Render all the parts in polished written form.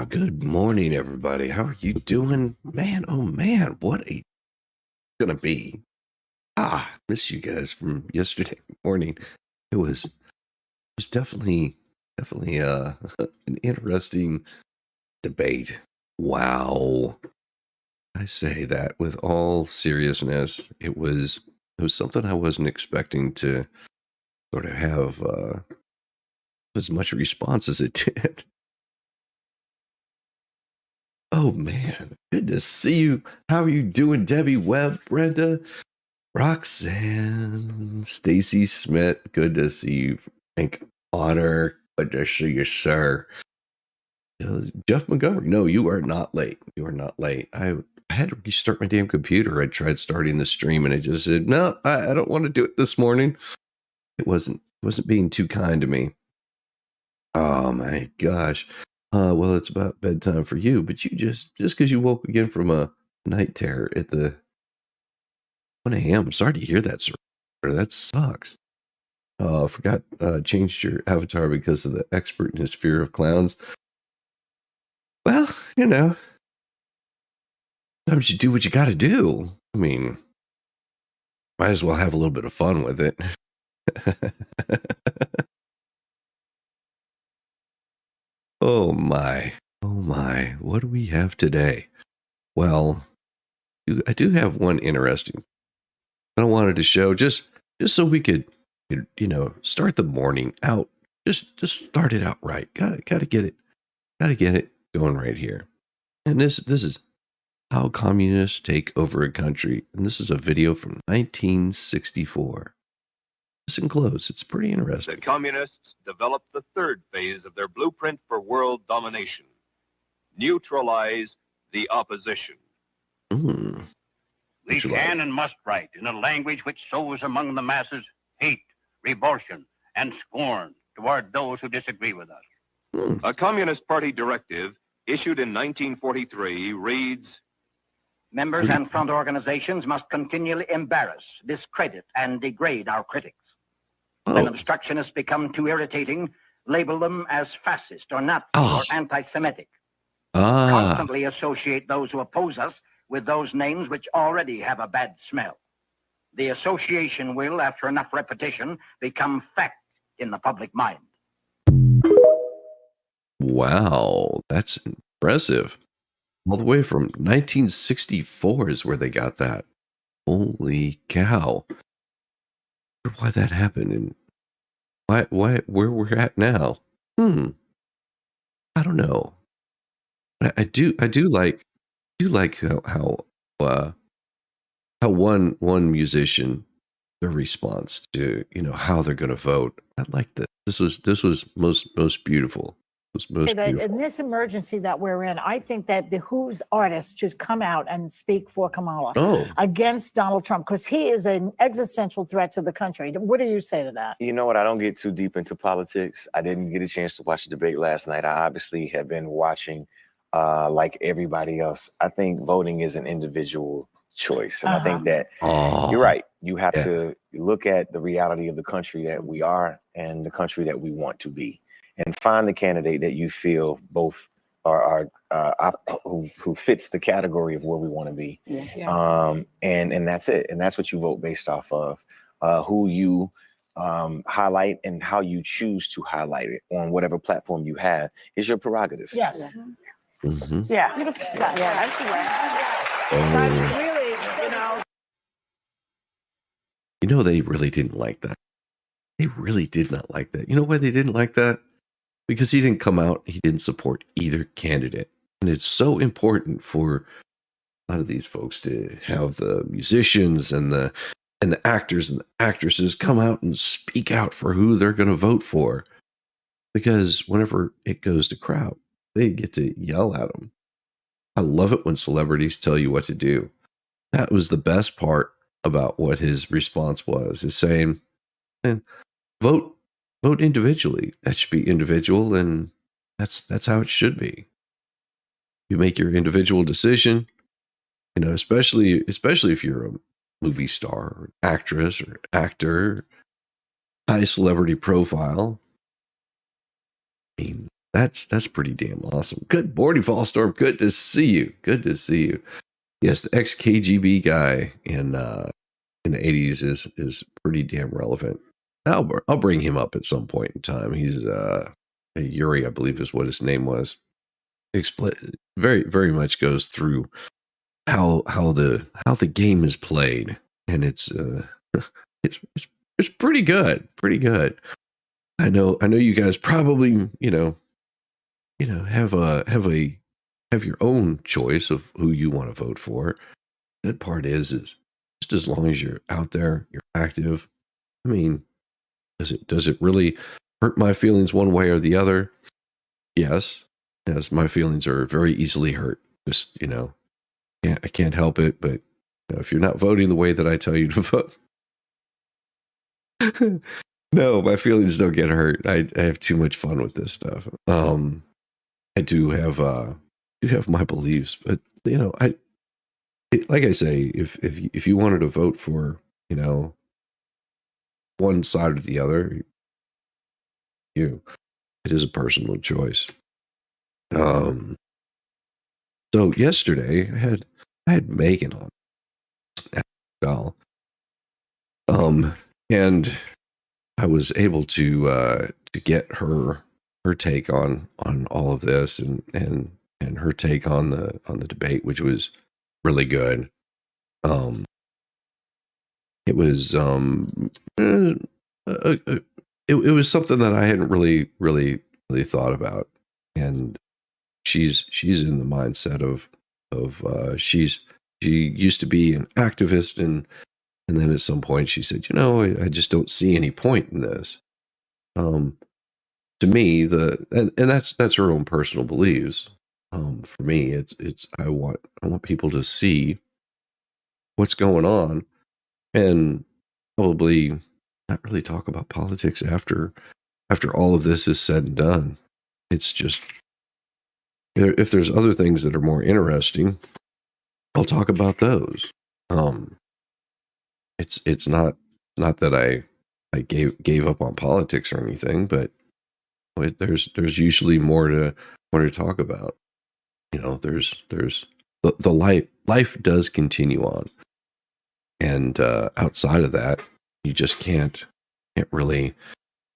Good morning, everybody. How are you doing? Man, oh man, what a gonna be. Miss you guys from yesterday morning. It was definitely an interesting debate. Wow. I say that with all seriousness. It was something I wasn't expecting to sort of have as much response as it did. Oh man, good to see you. How are you doing, Debbie Webb, Brenda, Roxanne, Stacy Smith? Good to see you, Frank Otter. Good to see you, sir. Jeff Montgomery. No, you are not late. You are not late. I had to restart my damn computer. I tried starting the stream and it just said, no, I don't want to do it this morning. It wasn't being too kind to me. Oh my gosh. Well, it's about bedtime for you, but you just because you woke again from a night terror at the 1 a.m. Sorry to hear that, sir. That sucks. Forgot changed your avatar because of the expert in his fear of clowns. Well, sometimes you do what you got to do. I mean, might as well have a little bit of fun with it. Oh my. What do we have today? Well, I do have one interesting I wanted to show just so we could start the morning out. Just start it out right. Gotta get it going right here. And this is how communists take over a country. And this is a video from 1964. Listen close. It's pretty interesting. The communists developed the third phase of their blueprint for world domination. Neutralize the opposition. We can and must write in a language which sows among the masses hate, revulsion, and scorn toward those who disagree with us. A Communist Party directive issued in 1943 reads, Members and front organizations must continually embarrass, discredit, and degrade our critics. When obstructionists become too irritating, label them as fascist or Nazi or anti-Semitic. Constantly associate those who oppose us with those names which already have a bad smell. The association will, after enough repetition, become fact in the public mind. Wow, that's impressive. All the way from 1964 is where they got that. Holy cow. I wonder why that happened and why where we're at now. I don't know. But I do like how one musician, their response to how they're going to vote. I like that. This was most beautiful. In this emergency that we're in, I think that the Who's artists should come out and speak for Kamala against Donald Trump, because he is an existential threat to the country. What do you say to that? You know what? I don't get too deep into politics. I didn't get a chance to watch the debate last night. I obviously have been watching like everybody else. I think voting is an individual choice. And I think that you're right. You have to look at the reality of the country that we are and the country that we want to be, and find the candidate that you feel both are who fits the category of where we want to be. And that's it. And that's what you vote based off of. Who you highlight and how you choose to highlight it on whatever platform you have is your prerogative. Yes. Mm-hmm. Yeah. Beautiful. Yeah, I see that. But really, they really didn't like that. They really did not like that. You know why they didn't like that? Because he didn't come out. He didn't support either candidate. And it's so important for a lot of these folks to have the musicians and the actors and the actresses come out and speak out for who they're going to vote for. Because whenever it goes to crowd, they get to yell at them. I love it when celebrities tell you what to do. That was the best part about what his response was, is saying, vote individually. That should be individual, and that's how it should be. You make your individual decision, especially if you're a movie star or actress or actor, high celebrity profile. I mean, That's pretty damn awesome. Good morning, Fall Storm. Good to see you. Good to see you. Yes, the ex-KGB guy in the 80s is pretty damn relevant. I'll bring him up at some point in time. He's Yuri, I believe is what his name was. Very, very much goes through how the game is played, and it's pretty good. Pretty good. I know you guys probably, have your own choice of who you want to vote for. Good part is just as long as you're out there, you're active. I mean, does it really hurt my feelings one way or the other? Yes. Yes, my feelings are very easily hurt. Just, I can't help it, but if you're not voting the way that I tell you to vote, no, my feelings don't get hurt. I have too much fun with this stuff. I do have my beliefs, but like I say, if you wanted to vote for one side or the other, it is a personal choice. So yesterday I had Megan on, and I was able to get her take on all of this and her take on the debate, which was really good. It was it was something that I hadn't really thought about, and she's in the mindset of she used to be an activist, and then at some point she said, I just don't see any point in this. To me, and that's her own personal beliefs. For me, it's I want people to see what's going on, and probably not really talk about politics after all of this is said and done. It's just, if there's other things that are more interesting, I'll talk about those. It's not that I gave up on politics or anything, but there's usually more to talk about. There's the life does continue on, and outside of that, you just can't really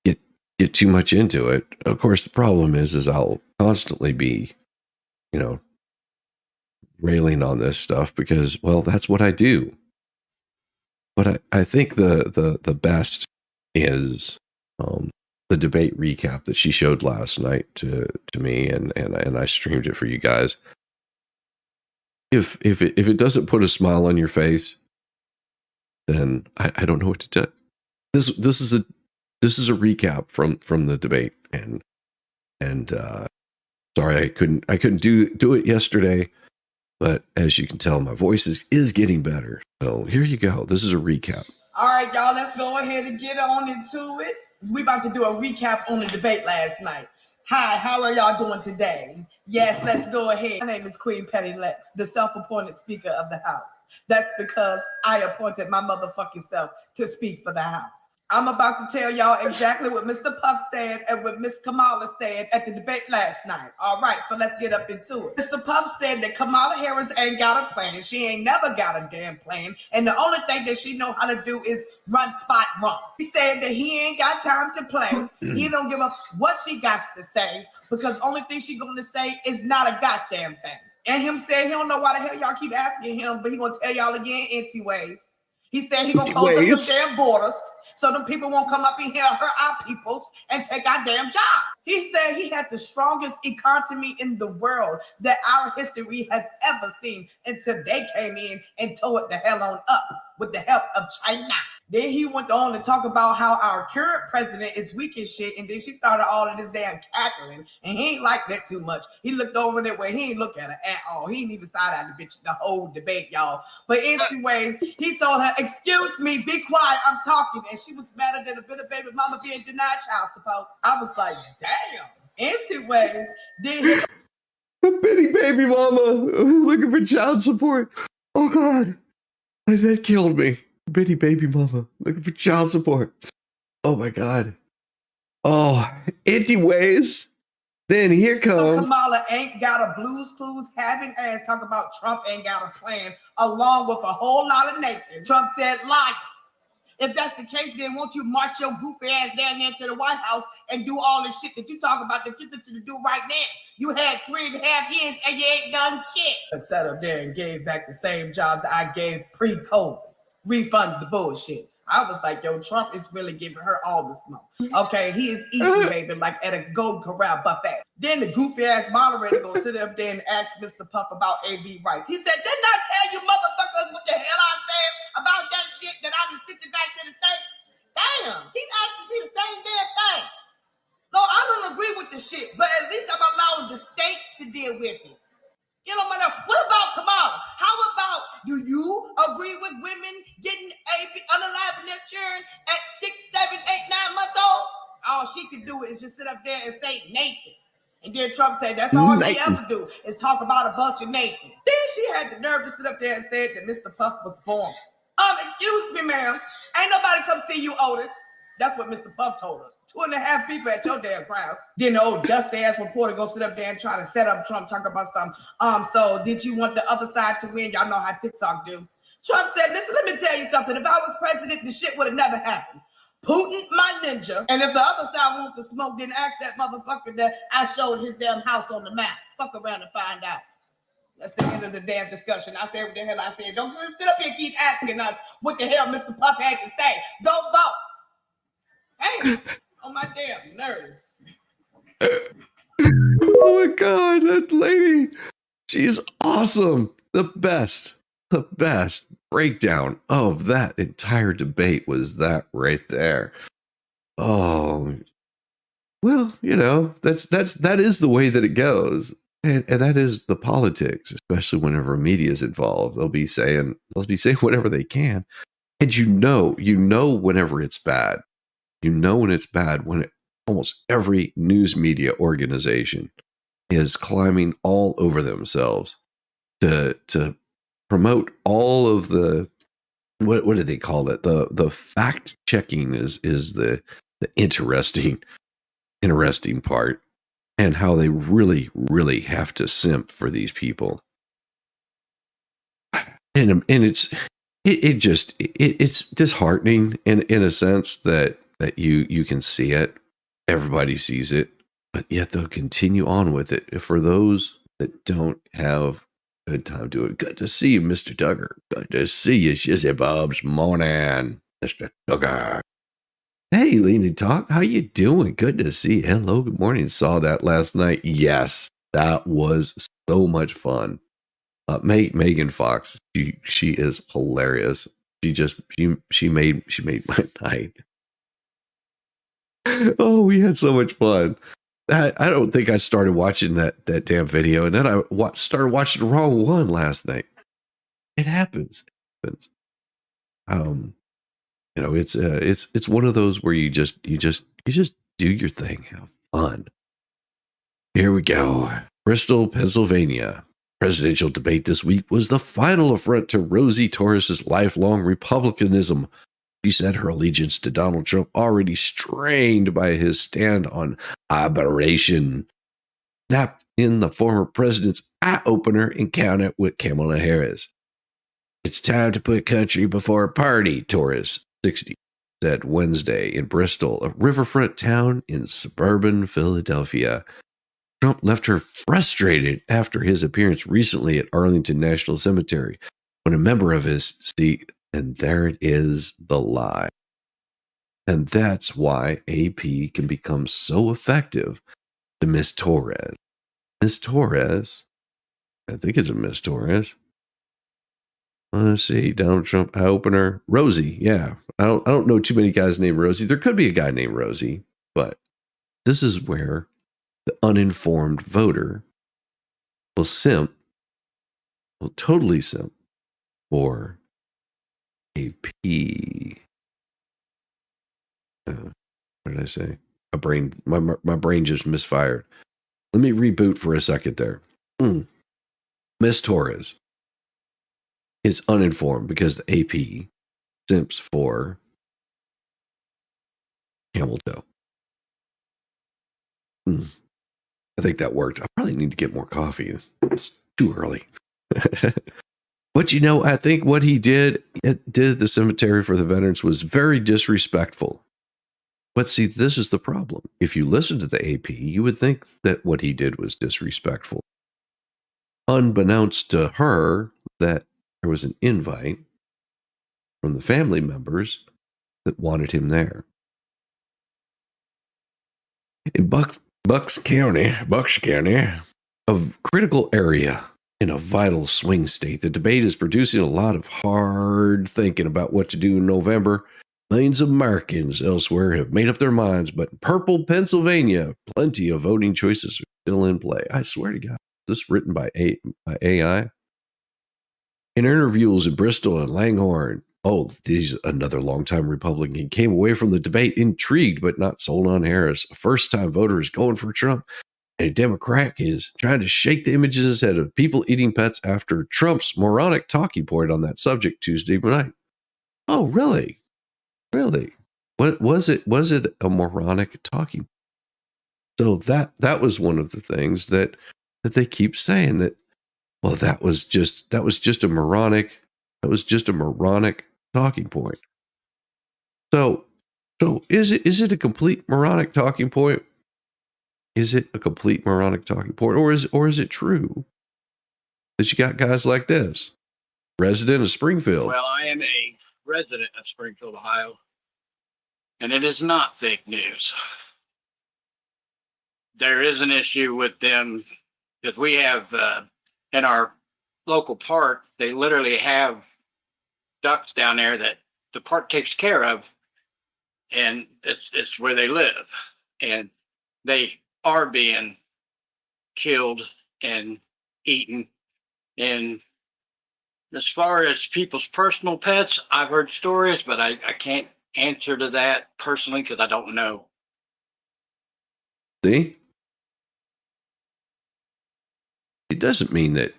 get too much into it. Of course, the problem is I'll constantly be, railing on this stuff because, well, that's what I do. But I think the best is the debate recap that she showed last night to me, and I streamed it for you guys. If it doesn't put a smile on your face, then I don't know what to tell you. This is a recap from the debate, and sorry I couldn't do it yesterday, but as you can tell, my voice is getting better. So here you go. This is a recap. All right, y'all, let's go ahead and get on into it. We about to do a recap on the debate last night. Hi, how are y'all doing today? Yes, let's go ahead. My name is Queen Petty Lex, the self-appointed Speaker of the House. That's because I appointed my motherfucking self to speak for the House. I'm about to tell y'all exactly what Mr. Puff said and what Miss Kamala said at the debate last night. All right, so let's get up into it. Mr. Puff said that Kamala Harris ain't got a plan. She ain't never got a damn plan. And the only thing that she know how to do is run spot run. He said that he ain't got time to play. He don't give up what she got to say, because only thing she gonna say is not a goddamn thing. And him said he don't know why the hell y'all keep asking him, but he gonna tell y'all again anyways. He said he gonna close up them damn borders so them people won't come up in here, hurt our peoples, and take our damn job. He said he had the strongest economy in the world that our history has ever seen until they came in and tore it the hell on up with the help of China. Then he went on to talk about how our current president is weak as shit, and then she started all of this damn cackling, and he ain't like that too much. He looked over that way. He ain't look at her at all. He ain't even side out the bitch the whole debate, y'all. But anyways, he told her, excuse me, be quiet, I'm talking. And she was madder than a bit of baby mama being denied child support. I was like, damn. Anyways, then he... A bitty baby mama looking for child support. Oh, God. That killed me. Bitty baby mama looking for child support. Oh, my God. Oh, anyways, Then here comes Kamala ain't got a Blues Clues having ass talk about Trump ain't got a plan, along with a whole lot of Nathan. Trump said, liar. If that's the case, then won't you march your goofy ass down there to the White House and do all this shit that you talk about that you're to do right now? You had 3.5 years and you ain't done shit. I sat up there and gave back the same jobs I gave pre-COVID. Refunded the bullshit. I was like, yo, Trump is really giving her all the smoke. Okay, he is eating, baby, like at a Golden Corral buffet. Then the goofy ass moderator gonna sit up there and ask Mr. Puff about AB rights. He said, didn't I tell you motherfuckers what the hell I said about that shit that I just sent it back to the States? Damn, keep asking me the same damn thing. No, I don't agree with the shit, but at least I'm allowing the states to deal with it. You know, what about Kamala? How about, do you agree with women getting unaliving their children at 6, 7, 8, 9 months old? All she could do is just sit up there and say Nathan. And then Trump said that's all she ever do is talk about a bunch of Nathan. Then she had the nerve to sit up there and say that Mr. Puff was born. Excuse me, ma'am. Ain't nobody come see you, Otis. That's what Mr. Puff told her. 2.5 people at your damn crowd. Then the old dusty ass reporter go sit up there and try to set up Trump, talk about something. So did you want the other side to win? Y'all know how TikTok do. Trump said, listen, let me tell you something. If I was president, the shit would have never happened. Putin, my ninja. And if the other side wanted to smoke, then ask that motherfucker that I showed his damn house on the map. Fuck around and find out. That's the end of the damn discussion. I said what the hell I said. Don't just sit up here and keep asking us what the hell Mr. Puff had to say. Go vote. Damn. On my damn nerves. Oh my God, that lady. She's awesome. The best breakdown of that entire debate was that right there. Oh, well, you know, that is the way that it goes. And that is the politics, especially whenever media is involved. They'll be saying whatever they can. And you know whenever it's bad. You know when it's bad when almost every news media organization is climbing all over themselves to promote all of the what do they call it? The fact checking is the interesting part, and how they really have to simp for these people. And it's disheartening in a sense that you can see it, everybody sees it, but yet they'll continue on with it. For those that don't have a good time doing it, good to see you, Mr. Duggar. Good to see you, Shizzy Bob's morning, Mr. Duggar. Hey, Lean Talk, how you doing? Good to see you. Hello, good morning. Saw that last night. Yes, that was so much fun. Megan Fox, she is hilarious. She made my night. Oh, we had so much fun. I don't think I started watching that damn video, and then I started watching the wrong one last night. It happens. You know, it's one of those where you just do your thing, have fun. Here we go. Bristol, Pennsylvania. Presidential debate this week was the final affront to Rosie Torres's lifelong republicanism. She said her allegiance to Donald Trump already strained by his stand on aberration. Snapped in the former president's eye-opener encounter with Kamala Harris. It's time to put country before party, Torres, 60, said Wednesday in Bristol, a riverfront town in suburban Philadelphia. Trump left her frustrated after his appearance recently at Arlington National Cemetery when a member of his seat, and there it is, the lie. And that's why AP can become so effective to Miss Torres. Miss Torres, I think it's a Miss Torres. Let's see, Donald Trump eye opener. Rosie, yeah. I don't know too many guys named Rosie. There could be a guy named Rosie, but this is where the uninformed voter will totally simp for AP. What did I say? My brain just misfired. Let me reboot for a second there. Miss Torres is uninformed because the AP simps for camel toe. I think that worked. I probably need to get more coffee. It's too early. But I think what he did at the cemetery for the veterans was very disrespectful. But see, this is the problem. If you listen to the AP, you would think that what he did was disrespectful. Unbeknownst to her, that there was an invite from the family members that wanted him there. In Bucks County, a critical area in a vital swing state, the debate is producing a lot of hard thinking about what to do in November. Millions of Americans elsewhere have made up their minds, but in purple Pennsylvania, plenty of voting choices are still in play. I swear to God, this is written by AI. In interviews in Bristol and Langhorne, another longtime Republican came away from the debate intrigued but not sold on Harris. A first-time voter is going for Trump, and a Democrat is trying to shake the images in his head of people eating pets after Trump's moronic talking point on that subject Tuesday night. Oh, really? Really? What was it? Was it a moronic talking? So that was one of the things that they keep saying that. Well, that was just a moronic talking point. So is it a complete moronic talking point? Is it a complete moronic talking point, or is it true that you got guys like this, resident of Springfield? Well, I am a resident of Springfield, Ohio, and it is not fake news. There is an issue with them because we have in our local park, they literally have ducks down there that the park takes care of, and it's where they live, and they are being killed and eaten. And as far as people's personal pets, I've heard stories, but I can't answer to that personally because I don't know. See? It doesn't mean that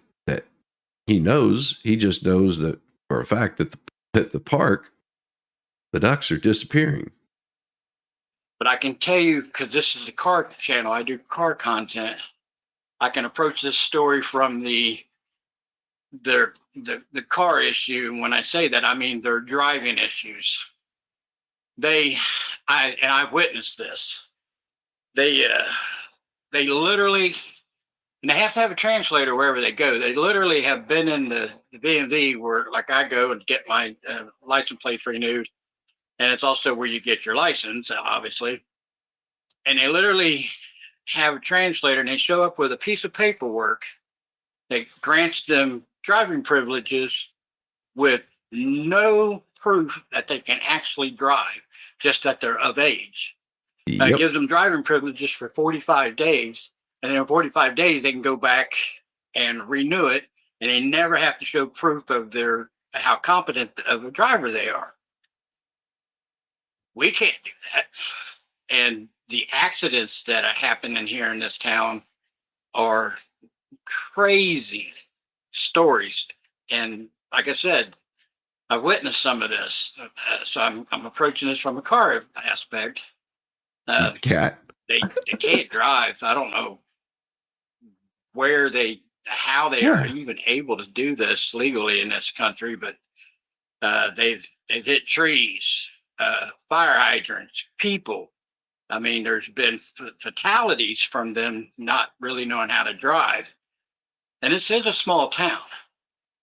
he knows. He just knows that for a fact that at the park, the ducks are disappearing. But I can tell you, because this is a car channel, I do car content. I can approach this story from the car issue. When I say that, I mean their driving issues. I've witnessed this. They literally, and they have to have a translator wherever they go. They literally have been in the DMV where, like, I go and get my license plates renewed, and it's also where you get your license, obviously. And they literally have a translator, and they show up with a piece of paperwork that grants them driving privileges with no proof that they can actually drive, just that they're of age. Yep. It gives them driving privileges for 45 days. And then in 45 days, they can go back and renew it. And they never have to show proof of how competent of a driver they are. We can't do that. And the accidents that are happening here in this town are crazy stories. And like I said, I've witnessed some of this. So I'm approaching this from a car aspect. Cat. They can't drive. I don't know how they are even able to do this legally in this country, but they've hit trees, fire hydrants, people. I mean, there's been fatalities from them not really knowing how to drive. And this is a small town.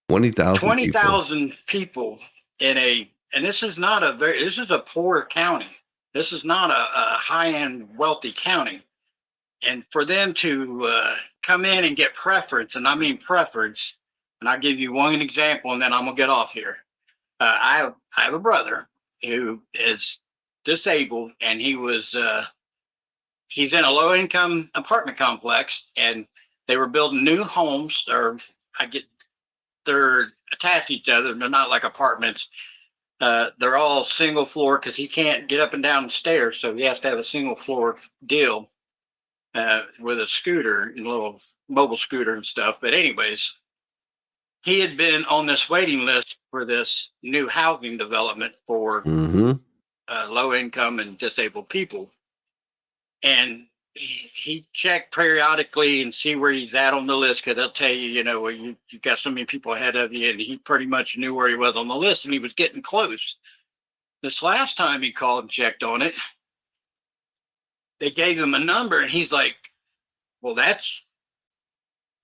20,000 people and this is a poor county. This is not a high-end wealthy county. And for them to come in and get preference, and I mean preference, and I'll give you one example and then I'm gonna get off here. I have a brother who is disabled, and he's in a low-income apartment complex, and they were building new homes, they're attached to each other. They're not like apartments. They're all single floor because he can't get up and down the stairs, so he has to have a single floor deal with a scooter, a little mobile scooter and stuff. But anyways, he had been on this waiting list for this new housing development for low income and disabled people. And he checked periodically and see where he's at on the list, because they'll tell you, well, you got so many people ahead of you, and he pretty much knew where he was on the list, and he was getting close. This last time he called and checked on it, they gave him a number, and he's like, well, that's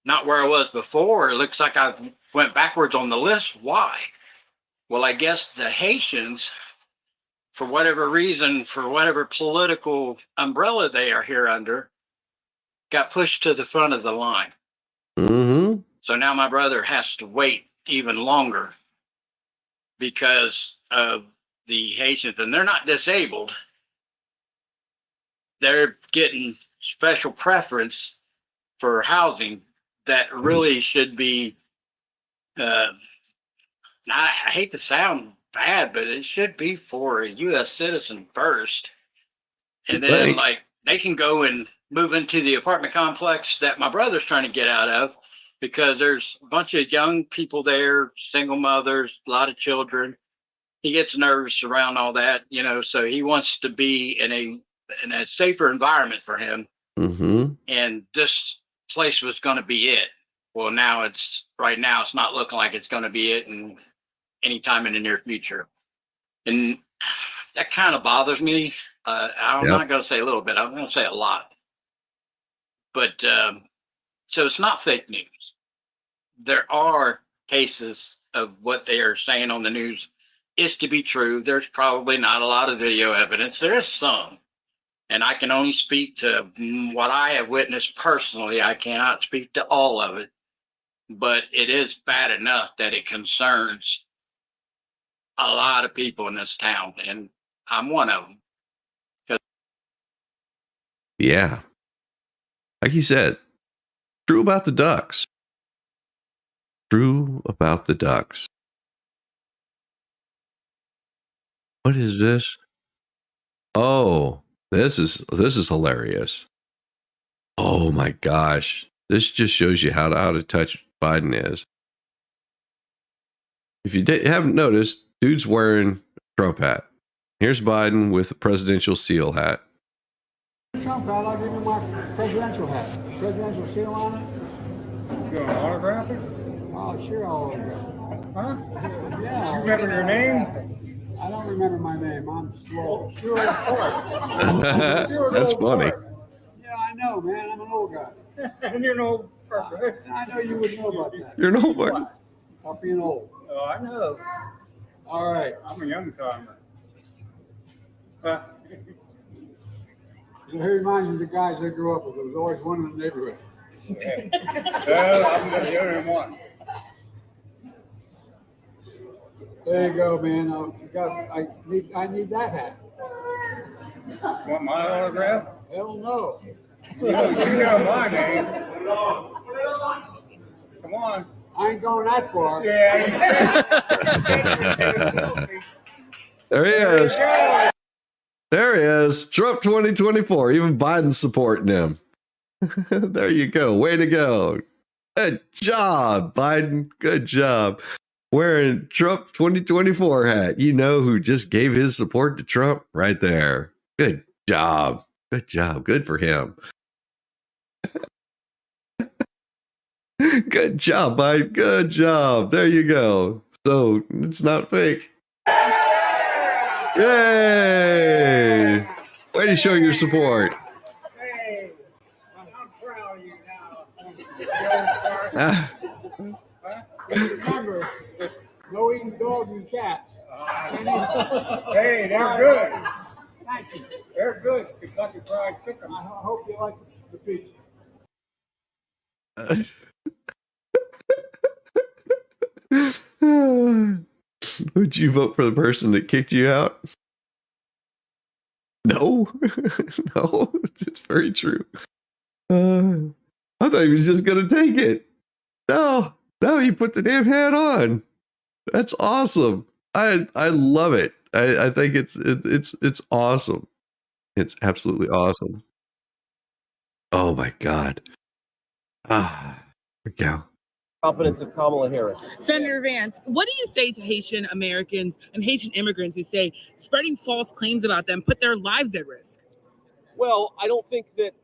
not where I was before. It looks like I went backwards on the list. Why? Well, I guess the Haitians, for whatever reason, for whatever political umbrella they are here under, got pushed to the front of the line. Mm-hmm. So now my brother has to wait even longer because of the Haitians, and they're not disabled. They're getting special preference for housing that really should be, I hate to sound bad, but it should be for a U.S. citizen first. And then like they can go and move into the apartment complex that my brother's trying to get out of, because there's a bunch of young people there, single mothers, a lot of children. He gets nervous around all that, so he wants to be in a safer environment for him. Mm-hmm. And this place was going to be it. Well, right now it's not looking like it's going to be it in any time in the near future. And that kind of bothers me. I'm not going to say a little bit. I'm going to say a lot. But so it's not fake news. There are cases of what they are saying on the news is to be true. There's probably not a lot of video evidence. There is some. And I can only speak to what I have witnessed personally. I cannot speak to all of it. But it is bad enough that it concerns a lot of people in this town. And I'm one of them. Yeah. Like you said, true about the ducks. True about the ducks. What is this? Oh, this is hilarious. Oh my gosh. This just shows you how to touch Biden is. If you haven't noticed, dude's wearing a Trump hat. Here's Biden with a presidential seal hat. Trump hat, I'll give you my presidential hat. Presidential seal on it. You want to autograph it? Oh, sure, I'll autograph it. Huh? Yeah. You remember your name? I don't remember my name. I'm slow. You're old fart. That's funny. Yeah, I know, man. I'm an old guy. And you're an old person. I know you would know about that. You're an old guy. About being old. Oh, I know. All right. I'm a young timer. It reminds me of the guys I grew up with. There was always one in the neighborhood. Yeah. Well, I'm the only one. There you go, man. I need that hat. Want my autograph? Hell no. You know my name. Come on. I ain't going that far. Yeah. There he is. There he is. Trump 2024. Even Biden's supporting him. There you go. Way to go. Good job, Biden. Good job. Wearing Trump 2024 hat. You know who just gave his support to Trump? Right there. Good job. Good job. Good for him. Good job, Biden. Good job. There you go. So it's not fake. Yay! Way to show your support. Hey, I'm proud of you now. Remember, no eating dogs and cats. Hey, they're good. Thank you. They're good. Kentucky Fried Chicken. I hope you like the pizza. Would you vote for the person that kicked you out? No. No, it's very true. I thought he was just going to take it. No, he put the damn hat on. That's awesome. I love it. I think it's awesome. It's absolutely awesome. Oh my God. Here we go. Competence of Kamala Harris. Senator Vance, what do you say to Haitian Americans and Haitian immigrants who say spreading false claims about them put their lives at risk? Well, I don't think that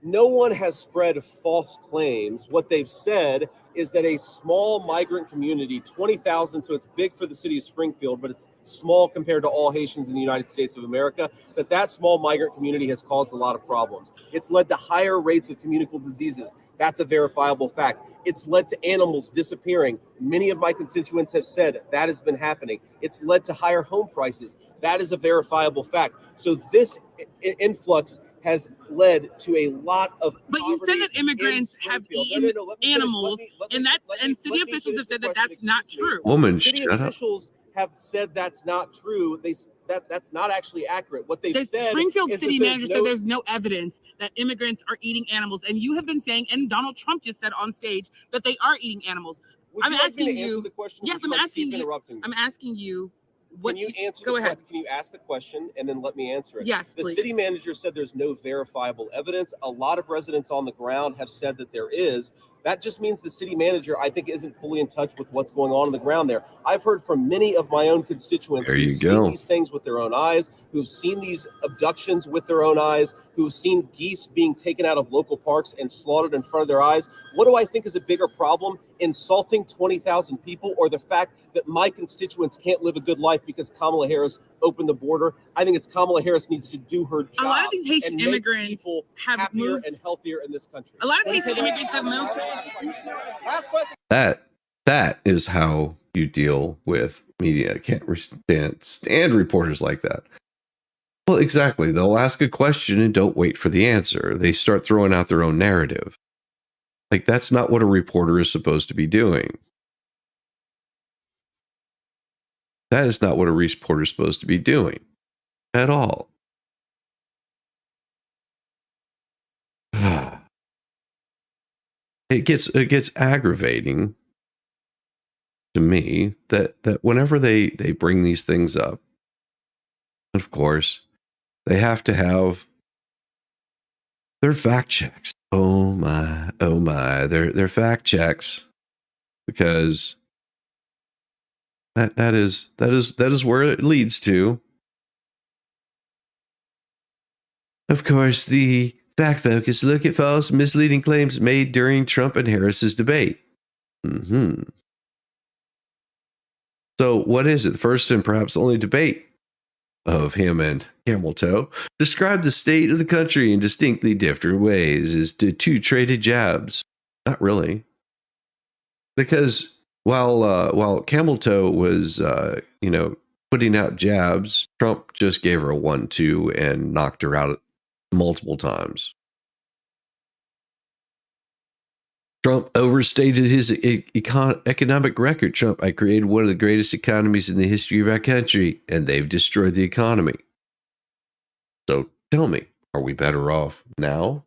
no one has spread false claims. What they've said is that a small migrant community, 20,000, so it's big for the city of Springfield, but it's small compared to all Haitians in the United States of America, that small migrant community has caused a lot of problems. It's led to higher rates of communicable diseases. That's a verifiable fact. It's led to animals disappearing. Many of my constituents have said that has been happening. It's led to higher home prices. That is a verifiable fact. So this influx has led to a lot of. But you said that immigrants have eaten animals, and city officials have said that that's not true. Woman, city shut up. officials have said that's not true. That's not actually accurate. What they've The said. Springfield is city that manager said there's no evidence that immigrants are eating animals, and you have been saying, and Donald Trump just said on stage that they are eating animals. I'm asking you. Yes, I'm asking you. I'm asking you. Can you answer? Go ahead. Can you ask the question and then let me answer it? Yes, please. The city manager said there's no verifiable evidence. A lot of residents on the ground have said that there is. That just means the city manager, I think, isn't fully in touch with what's going on the ground there. I've heard from many of my own constituents who've seen these things with their own eyes, who've seen these abductions with their own eyes, who've seen geese being taken out of local parks and slaughtered in front of their eyes. What do I think is a bigger problem? Insulting 20,000 people, or the fact that my constituents can't live a good life because Kamala Harris opened the border? I think it's Kamala Harris needs to do her job. A lot of these Haitian immigrants have happier moved and healthier in this country. A lot of Haitian immigrants have moved. That is how you deal with media. I can't stand reporters like that. Well, exactly. They'll ask a question and don't wait for the answer. They start throwing out their own narrative. Like, that's not what a reporter is supposed to be doing. That is not what a reporter is supposed to be doing at all. It gets aggravating to me that whenever they bring these things up, of course, they have to have their fact checks. Oh my, their fact checks, because that is where it leads to. Of course, the fact focus look at false, misleading claims made during Trump and Harris's debate. So what is it? The first and perhaps only debate of him and Camel Toe described the state of the country in distinctly different ways as two traded jabs. Not really. Because while Camel Toe was, putting out jabs, Trump just gave her a 1-2 and knocked her out multiple times. Trump overstated his economic record. Trump, I created one of the greatest economies in the history of our country, and they've destroyed the economy. So tell me, are we better off now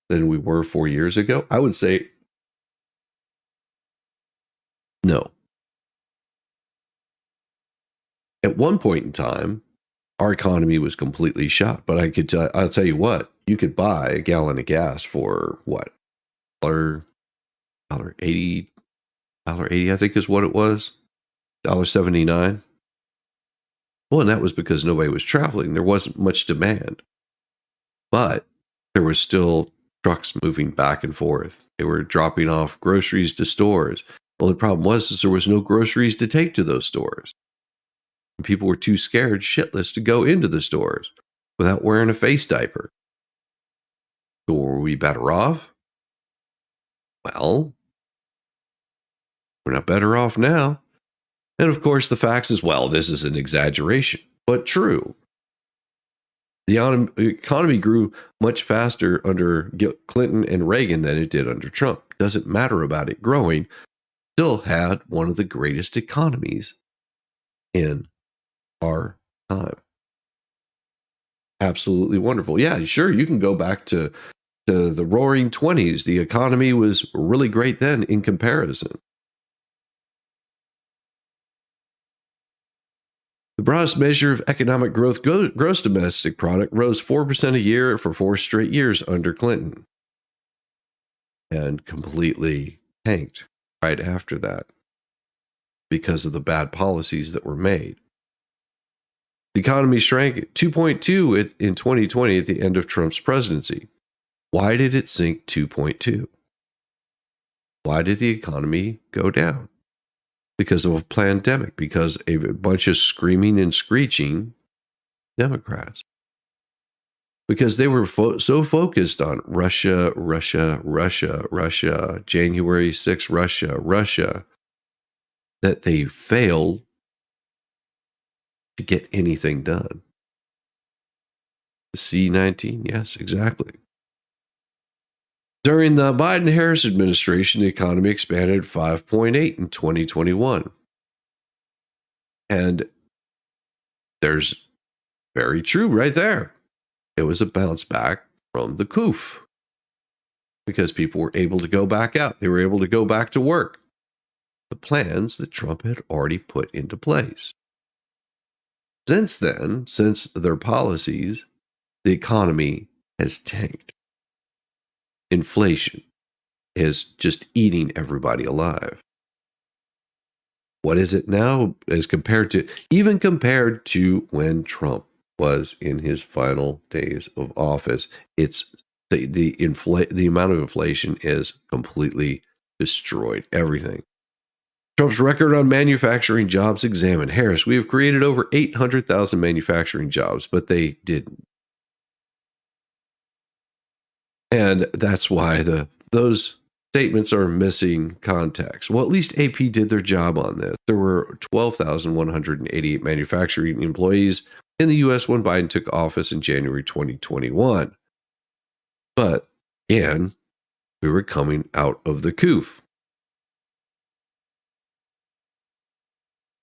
than we were 4 years ago? I would say no. At one point in time, our economy was completely shot, but I'll tell you what, you could buy a gallon of gas for what? $1.80, I think is what it was. $1.79. Well, and that was because nobody was traveling. There wasn't much demand. But there were still trucks moving back and forth. They were dropping off groceries to stores. The only problem was there was no groceries to take to those stores. And people were too scared shitless to go into the stores without wearing a face diaper. So were we better off? Well, we're not better off now. And of course, the facts is, well, this is an exaggeration, but true. The economy grew much faster under Clinton and Reagan than it did under Trump. Doesn't matter about it growing. Still had one of the greatest economies in our time. Absolutely wonderful. Yeah, sure, you can go back to the roaring 20s. The economy was really great then in comparison. The broadest measure of economic growth, gross domestic product, rose 4% a year for 4 straight years under Clinton, and completely tanked right after that because of the bad policies that were made. The economy shrank 2.2 in 2020 at the end of Trump's presidency. Why did it sink 2.2? Why did the economy go down? Because of a pandemic, because a bunch of screaming and screeching Democrats. Because they were so focused on Russia, January 6th, Russia, that they failed to get anything done. The C-19, yes, exactly. During the Biden-Harris administration, the economy expanded 5.8 in 2021. And there's very true right there. It was a bounce back from the coup because people were able to go back out. They were able to go back to work. The plans that Trump had already put into place. Since then, since their policies, the economy has tanked. Inflation is just eating everybody alive. What is it now as compared to when Trump was in his final days of office? It's the amount of inflation is completely destroyed everything. Trump's record on manufacturing jobs examined. Harris, we have created over 800,000 manufacturing jobs, but they didn't. And that's why those statements are missing context. Well, at least AP did their job on this. There were 12,188 manufacturing employees in the U.S. when Biden took office in January 2021. But again, we were coming out of the coup.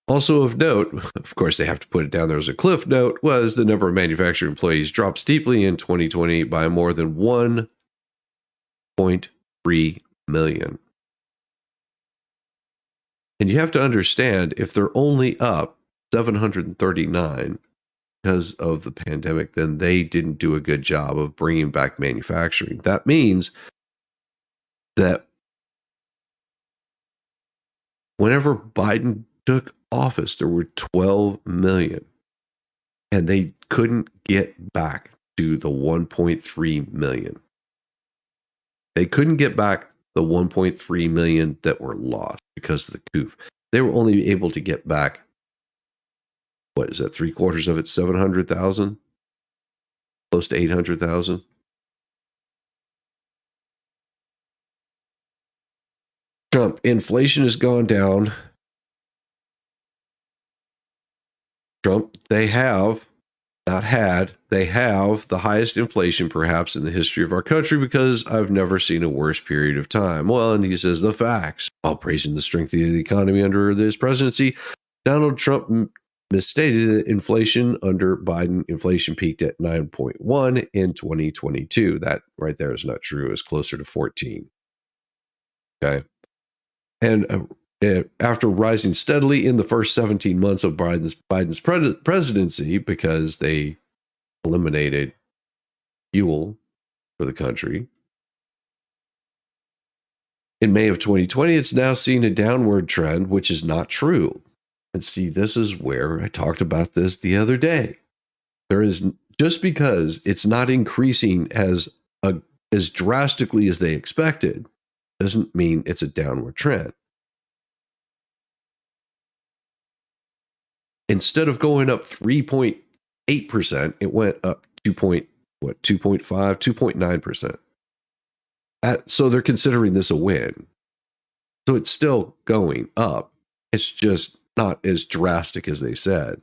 Also of note, of course, they have to put it down there as a cliff note, was the number of manufacturing employees dropped steeply in 2020 by more than 1.3 million. And you have to understand, if they're only up 739 because of the pandemic, then they didn't do a good job of bringing back manufacturing. That means that whenever Biden took office, there were 12 million, and they couldn't get back to the 1.3 million. They couldn't get back the 1.3 million that were lost because of the coup. They were only able to get back, what is that, 3/4 of it, 700,000? Close to 800,000? Trump, inflation has gone down. Trump, they have the highest inflation perhaps in the history of our country because I've never seen a worse period of time. Well, and he says the facts, while praising the strength of the economy under this presidency. Donald Trump misstated that inflation under Biden, inflation peaked at 9.1 in 2022. That right there is not true. It's closer to 14. Okay. And after rising steadily in the first 17 months of Biden's presidency, because they eliminated fuel for the country, in May of 2020, it's now seen a downward trend, which is not true. And see, this is where I talked about this the other day. There is, just because it's not increasing as drastically as they expected, doesn't mean it's a downward trend. Instead of going up 3.8%, it went up 2.9%. So they're considering this a win. So it's still going up. It's just not as drastic as they said.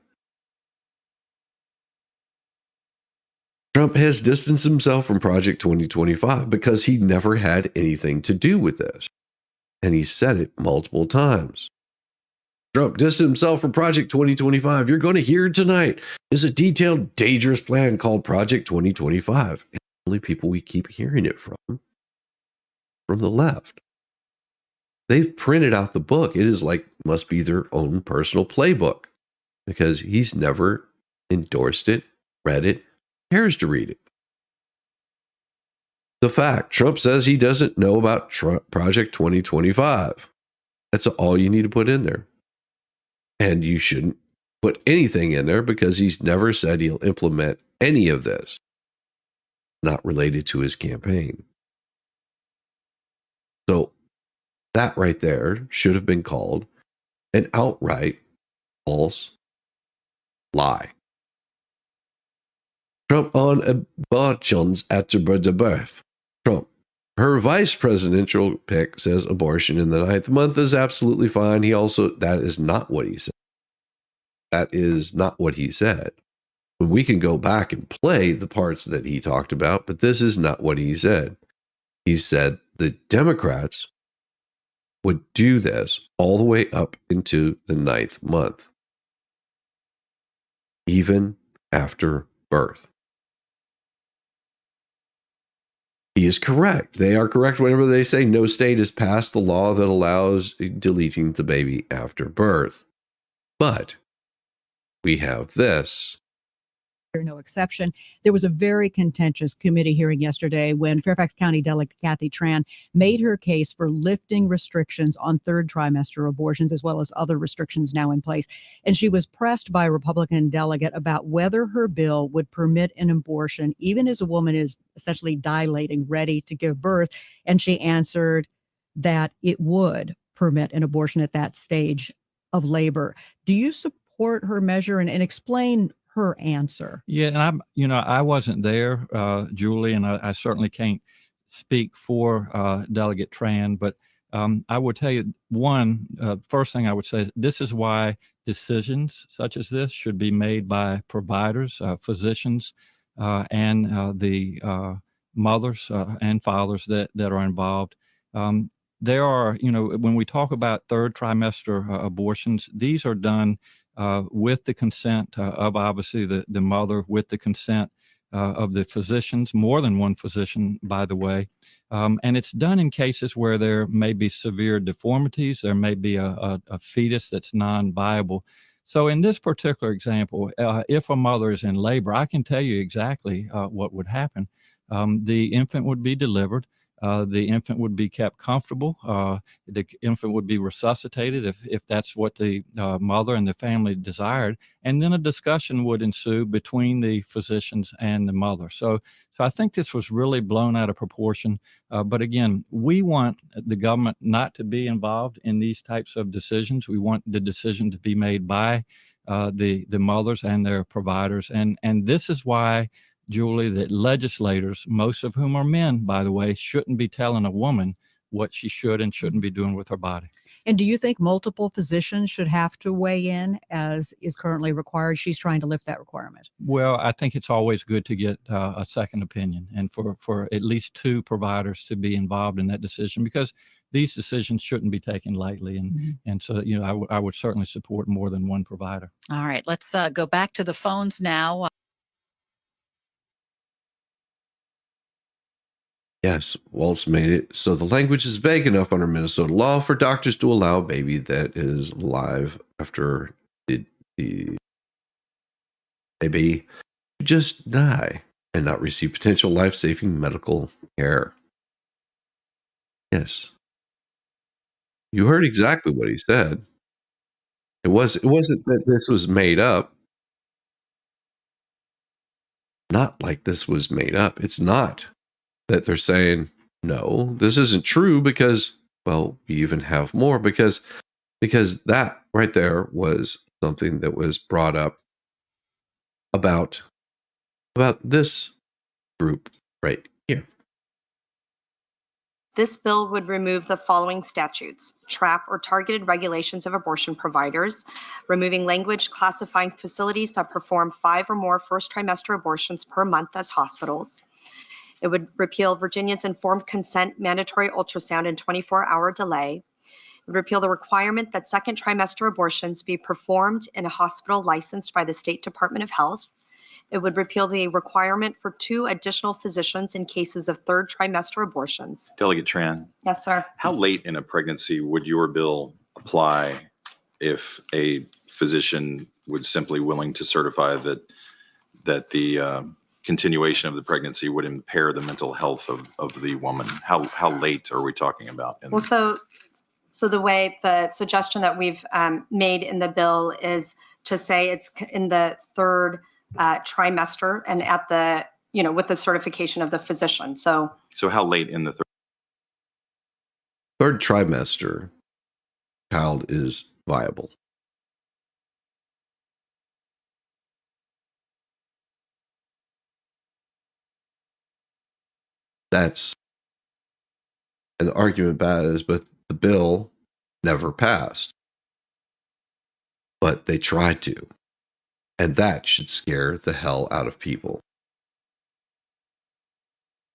Trump has distanced himself from Project 2025 because he never had anything to do with this. And he said it multiple times. Trump distanced himself from Project 2025. You're going to hear tonight is a detailed, dangerous plan called Project 2025. And the only people we keep hearing it from the left. They've printed out the book. It is like, must be their own personal playbook because he's never endorsed it, read it, cares to read it. The fact, Trump says he doesn't know about Project 2025. That's all you need to put in there. And you shouldn't put anything in there because he's never said he'll implement any of this. not related to his campaign. So that right there should have been called an outright false lie. Trump on abortions at the birth. Trump. Her vice presidential pick says abortion in the 9th month is absolutely fine. That is not what he said. That is not what he said. We can go back and play the parts that he talked about, but this is not what he said. He said the Democrats would do this all the way up into the 9th month, even after birth. He is correct. They are correct whenever they say no state has passed the law that allows deleting the baby after birth. But we have this. No exception. There was a very contentious committee hearing yesterday when Fairfax County Delegate Kathy Tran made her case for lifting restrictions on third trimester abortions, as well as other restrictions now in place. And she was pressed by a Republican delegate about whether her bill would permit an abortion, even as a woman is essentially dilating, ready to give birth. And she answered that it would permit an abortion at that stage of labor. Do you support her measure and explain her answer? Yeah, and I wasn't there, Julie, and I certainly can't speak for Delegate Tran, but I would tell you first thing I would say, this is why decisions such as this should be made by providers, physicians, and the mothers and fathers that are involved. There are, when we talk about third trimester abortions, these are done with the consent of obviously the mother, with the consent of the physicians, more than one physician, by the way. And it's done in cases where there may be severe deformities, there may be a fetus that's non-viable. So in this particular example, if a mother is in labor, I can tell you exactly what would happen. The infant would be delivered. The infant would be kept comfortable. The infant would be resuscitated if that's what the mother and the family desired. And then a discussion would ensue between the physicians and the mother. So I think this was really blown out of proportion. But again, we want the government not to be involved in these types of decisions. We want the decision to be made by the mothers and their providers. And this is why, Julie, that legislators, most of whom are men, by the way, shouldn't be telling a woman what she should and shouldn't be doing with her body. And do you think multiple physicians should have to weigh in as is currently required? She's trying to lift that requirement. Well, I think it's always good to get a second opinion and for at least two providers to be involved in that decision, because these decisions shouldn't be taken lightly. And so, I would certainly support more than one provider. All right, let's go back to the phones now. Yes, Waltz made it so the language is vague enough under Minnesota law for doctors to allow a baby that is alive after the baby to just die and not receive potential life-saving medical care. Yes. You heard exactly what he said. It wasn't that this was made up. Not like this was made up. It's not that they're saying, no, this isn't true because, well, we even have more because that right there was something that was brought up about this group right here. This bill would remove the following statutes: trap or targeted regulations of abortion providers, removing language classifying facilities that perform 5 or more first trimester abortions per month as hospitals. It would repeal Virginia's informed consent mandatory ultrasound and 24-hour delay. It would repeal the requirement that second trimester abortions be performed in a hospital licensed by the State Department of Health. It would repeal the requirement for 2 additional physicians in cases of third trimester abortions. Delegate Tran. Yes, sir. How late in a pregnancy would your bill apply if a physician was simply willing to certify that the continuation of the pregnancy would impair the mental health of the woman? How late are we talking about? Well, so the suggestion that we've made in the bill is to say it's in the third trimester, and at the with the certification of the physician. So how late in the third trimester child is viable? That's an argument about it, but the bill never passed. But they tried to. And that should scare the hell out of people.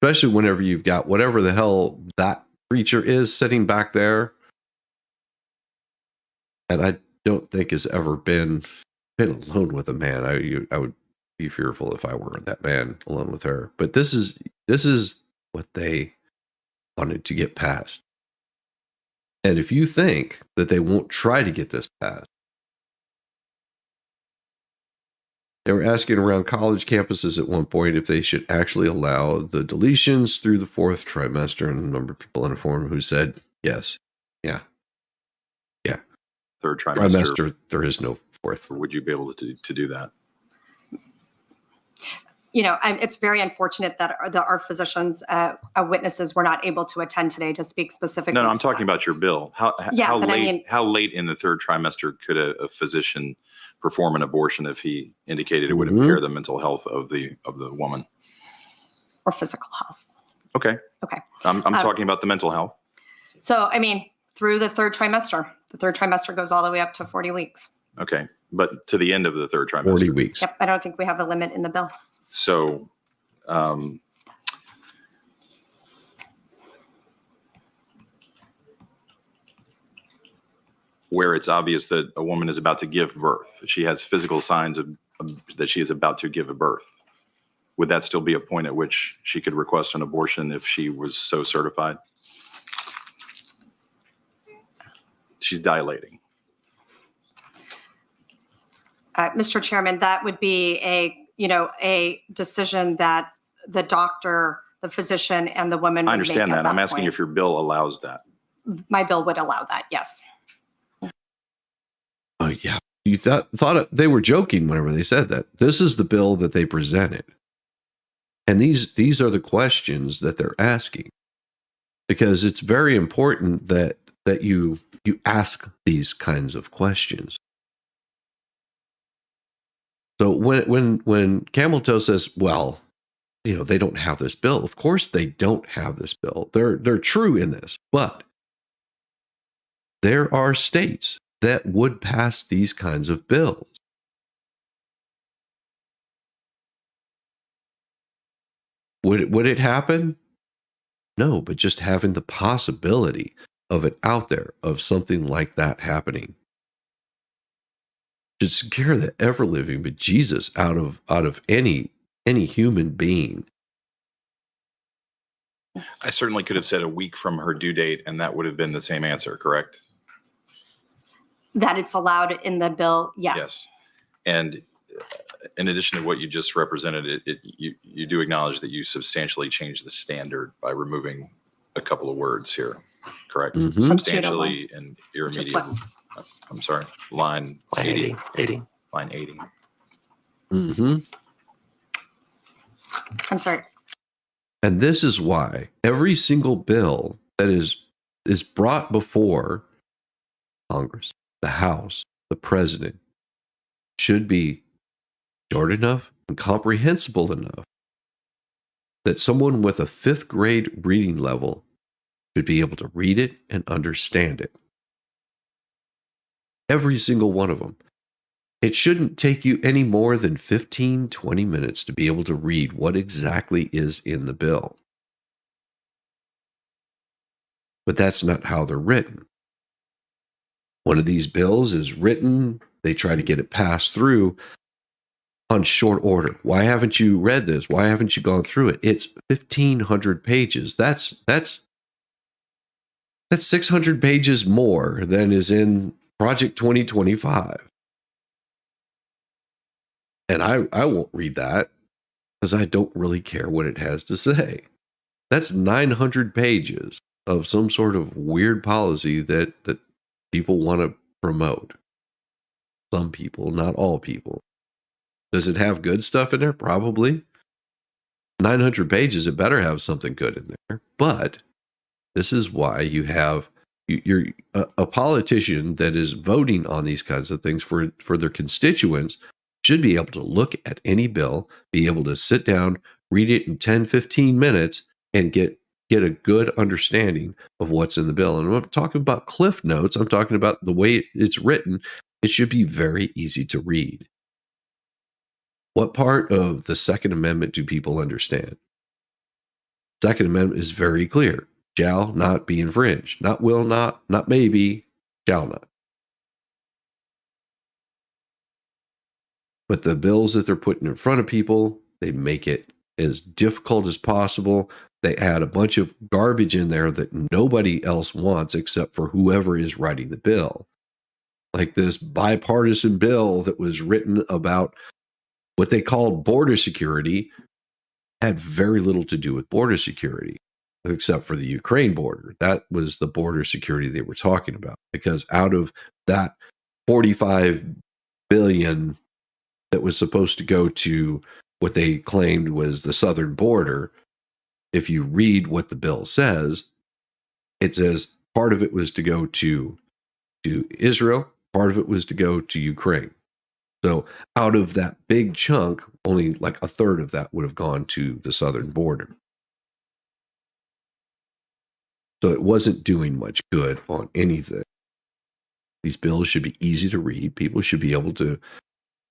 Especially whenever you've got whatever the hell that creature is sitting back there. And I don't think has ever been alone with a man. I would be fearful if I were that man alone with her. But this is what they wanted to get passed. And if you think that they won't try to get this passed, they were asking around college campuses at one point if they should actually allow the deletions through the fourth trimester, and a number of people in a forum who said yes. Yeah. third trimester, there is no fourth. Would you be able to do that? It's very unfortunate that our physicians, witnesses, were not able to attend today to speak specifically. No, I'm talking about your bill. How late in the third trimester could a physician perform an abortion if he indicated it would impair the mental health of the woman or physical health? Okay. I'm talking about the mental health. So, through the third trimester. The third trimester goes all the way up to 40 weeks. Okay. But to the end of the third trimester. 40 weeks. Yep. I don't think we have a limit in the bill. So, where it's obvious that a woman is about to give birth, she has physical signs of that she is about to give a birth, would that still be a point at which she could request an abortion if she was so certified? She's dilating. Mr. Chairman, that would be a decision that the doctor, the physician, and the woman would I understand make at that. I'm asking if your bill allows that. My bill would allow that, yes. Yeah. You thought they were joking whenever they said that. This is the bill that they presented. And these are the questions that they're asking. Because it's very important that you ask these kinds of questions. So when Camel Toe says, well, they don't have this bill. Of course they don't have this bill. They're true in this, but there are states that would pass these kinds of bills. Would it happen? No, but just having the possibility of it out there, of something like that happening, should scare the ever-living bejesus out of any human being. I certainly could have said a week from her due date, and that would have been the same answer, correct? That it's allowed in the bill, yes. Yes. And in addition to what you just represented, you do acknowledge that you substantially changed the standard by removing a couple of words here, correct? Mm-hmm. Substantially and irremediably. I'm sorry, line 80. Line 80. Mm-hmm. I'm sorry. And this is why every single bill that is brought before Congress, the House, the President, should be short enough and comprehensible enough that someone with a 5th grade reading level should be able to read it and understand it. Every single one of them. It shouldn't take you any more than 15, 20 minutes to be able to read what exactly is in the bill. But that's not how they're written. One of these bills is written, they try to get it passed through on short order. Why haven't you read this? Why haven't you gone through it? It's 1,500 pages. That's 600 pages more than is in Project 2025. And I won't read that because I don't really care what it has to say. That's 900 pages of some sort of weird policy that people want to promote. Some people, not all people. Does it have good stuff in there? Probably. 900 pages, it better have something good in there. But this is why you have you're a politician that is voting on these kinds of things for their constituents should be able to look at any bill, be able to sit down, read it in 10, 15 minutes, and get a good understanding of what's in the bill. And I'm talking about cliff notes. I'm talking about the way it's written. It should be very easy to read. What part of the Second Amendment do people understand? Second Amendment is very clear. Shall not be infringed. Not will not maybe, shall not. But the bills that they're putting in front of people, they make it as difficult as possible. They add a bunch of garbage in there that nobody else wants except for whoever is writing the bill. Like this bipartisan bill that was written about what they called border security had very little to do with border security, except for the Ukraine border. That was the border security they were talking about, because out of that 45 billion that was supposed to go to what they claimed was the southern border, if you read what the bill says, it says part of it was to go to Israel, part of it was to go to Ukraine. So out of that big chunk, only like a third of that would have gone to the southern border. So it wasn't doing much good on anything. These bills should be easy to read. People should be able to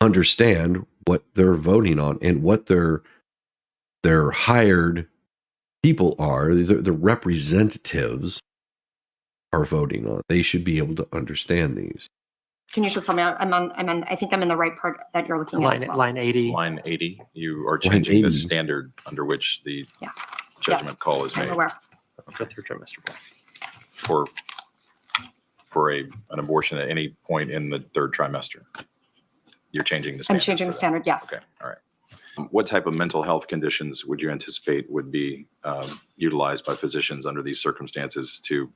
understand what they're voting on and what their hired people are, the representatives are voting on. They should be able to understand these. Can you just tell me? I think I'm in the right part that you're looking at as well. Line 80. Line 80. You are changing the standard under which the judgment call is made. I'm aware. Go through trimester. For an abortion at any point in the third trimester. You're changing the standard. I'm changing the standard, yes. Okay, all right. What type of mental health conditions would you anticipate would be utilized by physicians under these circumstances to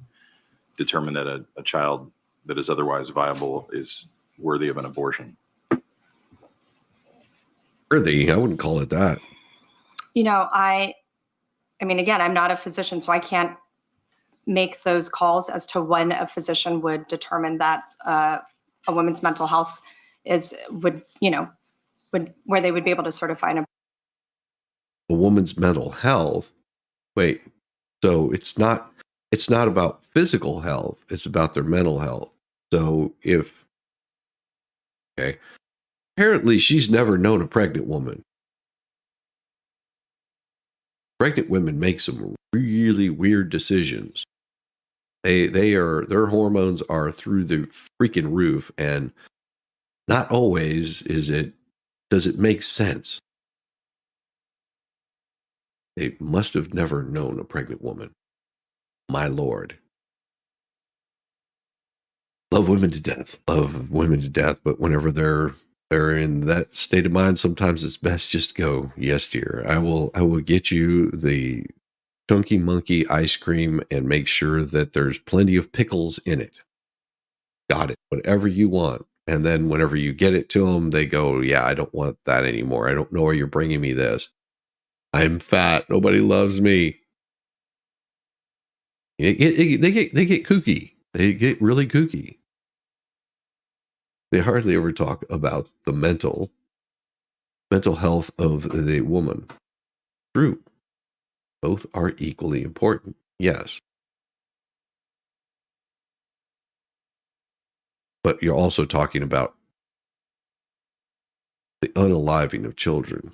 determine that a child that is otherwise viable is worthy of an abortion? Worthy? I wouldn't call it that. You know, I mean, again, I'm not a physician, so I can't make those calls as to when a physician would determine that a woman's mental health would where they would be able to certify a woman's mental health. Wait, so it's not about physical health, it's about their mental health. So apparently she's never known a pregnant woman. Pregnant women make some really weird decisions. Their hormones are through the freaking roof, and not always does it make sense. They must have never known a pregnant woman. My Lord. Love women to death, but whenever they're in that state of mind, sometimes it's best just go, yes, dear. I will get you the Chunky Monkey ice cream and make sure that there's plenty of pickles in it. Got it. Whatever you want. And then whenever you get it to them, they go, yeah, I don't want that anymore. I don't know why you're bringing me this. I'm fat. Nobody loves me. They get kooky. They get really kooky. They hardly ever talk about the mental health of the woman. True. Both are equally important. Yes. But you're also talking about the unaliving of children.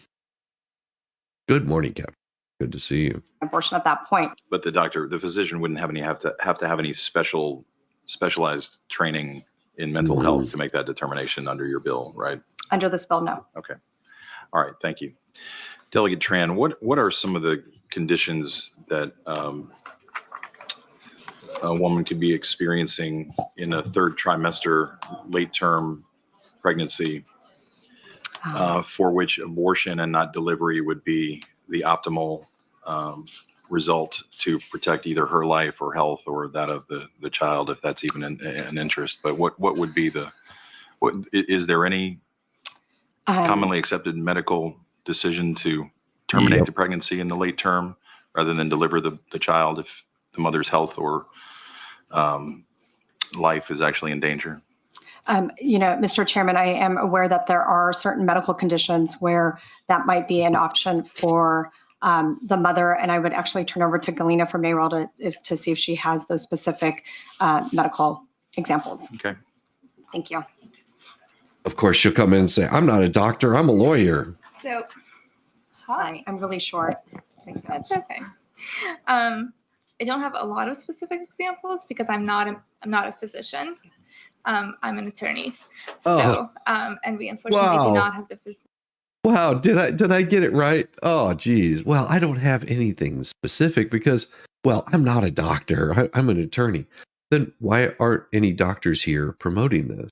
Good morning, Captain. Good to see you. Abortion at that point. But the physician wouldn't have to have any specialized training in mental health to make that determination under your bill, right? Under this bill, no. Okay. All right. Thank you. Delegate Tran, what are some of the conditions that a woman could be experiencing in a third trimester, late term pregnancy, for which abortion and not delivery would be the optimal result to protect either her life or health or that of the child, if that's even an interest? But what would be is there any commonly accepted medical decision to terminate the pregnancy in the late term rather than deliver the child if the mother's health or life is actually in danger? Mr. Chairman, I am aware that there are certain medical conditions where that might be an option for the mother, and I would actually turn over to Galena from NARAL to see if she has those specific medical examples. Okay. Thank you. Of course, she'll come in and say, I'm not a doctor, I'm a lawyer. So, Sorry, I'm really short. That's okay. I don't have a lot of specific examples because I'm not a physician. I'm an attorney. So, and we unfortunately do not have the physician. Wow, did I get it right? Oh, geez. Well, I don't have anything specific because, well, I'm not a doctor. I'm an attorney. Then why aren't any doctors here promoting this?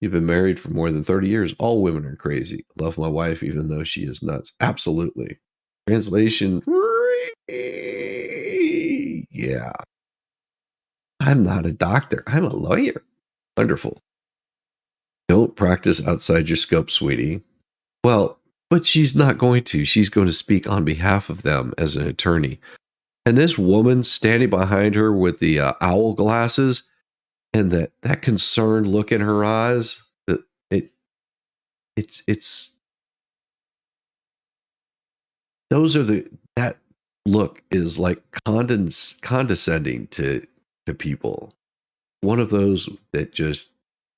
You've been married for more than 30 years. All women are crazy. I love my wife, even though she is nuts. Absolutely. Translation. Yeah. I'm not a doctor. I'm a lawyer. Wonderful. Don't practice outside your scope, sweetie. Well, but she's not going to. She's going to speak on behalf of them as an attorney. And this woman standing behind her with the owl glasses and that concerned look in her eyes, it's that look is like condescending to people. One of those that just,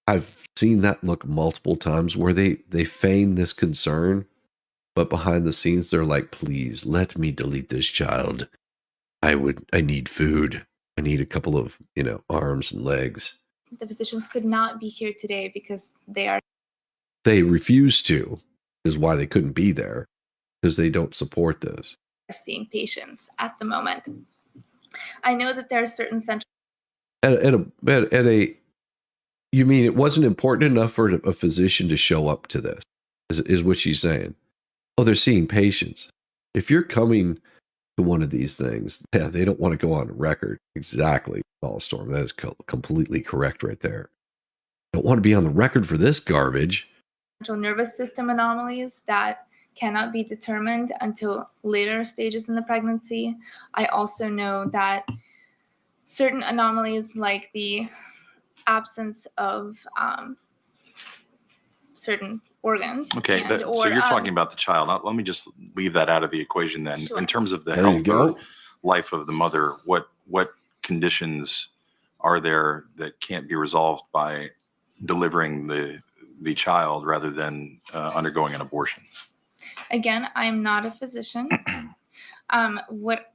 I've seen that look multiple times where they feign this concern, but behind the scenes they're like, please let me delete this child. I need food. I need a couple of, arms and legs. The physicians could not be here today because they refuse to, is why they couldn't be there, because they don't support this. Seeing patients at the moment. I know that there are certain centers. You mean it wasn't important enough for a physician to show up to this, is what she's saying. Oh, they're seeing patients. If you're coming to one of these things, they don't want to go on record. Exactly, Storm. That is completely correct right there. Don't want to be on the record for this garbage. Central nervous system anomalies that cannot be determined until later stages in the pregnancy. I also know that certain anomalies like the absence of certain organs. Okay, so you're talking about the child. Let me just leave that out of the equation then. Sure. In terms of the health or life of the mother, what conditions are there that can't be resolved by delivering the child rather than undergoing an abortion? Again, I'm not a physician. What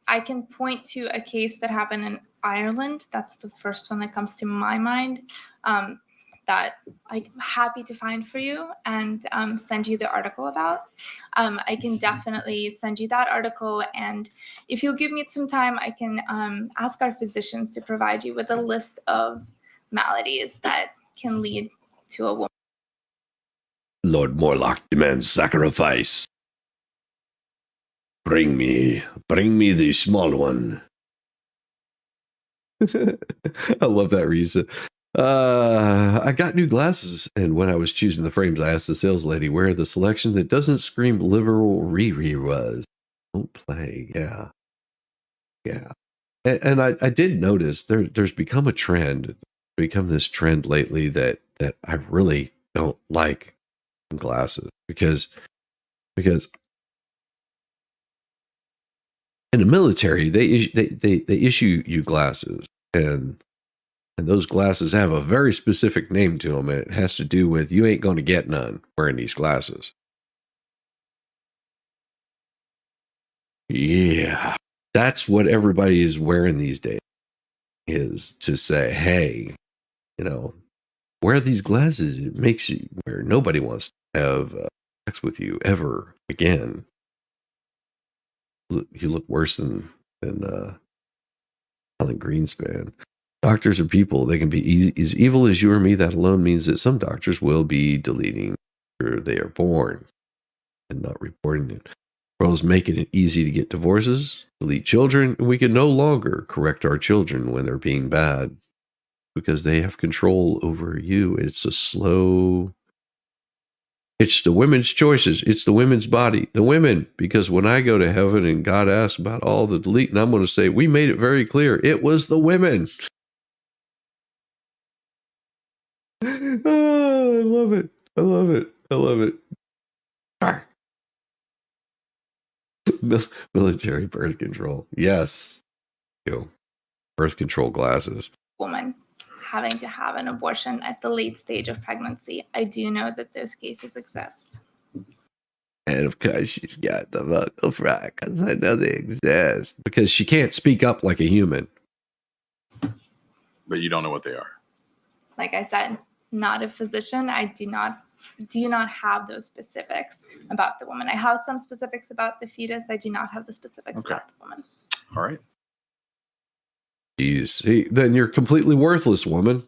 I can point to a case that happened in Ireland. That's the first one that comes to my mind. That I'm happy to find for you and send you the article about. I can definitely send you that article, and if you'll give me some time, I can ask our physicians to provide you with a list of maladies that can lead to a woman. Lord Morlock demands sacrifice. Bring me the small one. I love that reason. I got new glasses, and when I was choosing the frames, I asked the sales lady where the selection that doesn't scream liberal Riri was. Don't play, yeah. And I did notice there's become a trend, this trend lately that I really don't like glasses because in the military they issue you glasses and those glasses have a very specific name to them, and it has to do with you ain't going to get none wearing these glasses. Yeah, that's what everybody is wearing these days, is to say, hey, wear these glasses. It makes you where nobody wants to have sex with you ever again. You look worse than Alan Greenspan. Doctors are people. They can be as evil as you or me. That alone means that some doctors will be deleting after they are born and not reporting it. World's making it easy to get divorces, delete children, and we can no longer correct our children when they're being bad because they have control over you. It's a slow It's the women's choices. It's the women's body. The women, because when I go to heaven and God asks about all the deleting, I'm going to say, we made it very clear. It was the women. Oh, I love it. I love it. I love it. Military birth control. Yes. Birth control glasses. Woman having to have an abortion at the late stage of pregnancy. I do know that those cases exist. And of course, she's got the vocal fry because I know they exist. Because she can't speak up like a human. But you don't know what they are. Like I said, not a physician. I do not have those specifics about the woman. I have some specifics about the fetus. I do not have the specifics about the woman. All right. Jeez. Then you're completely worthless, woman.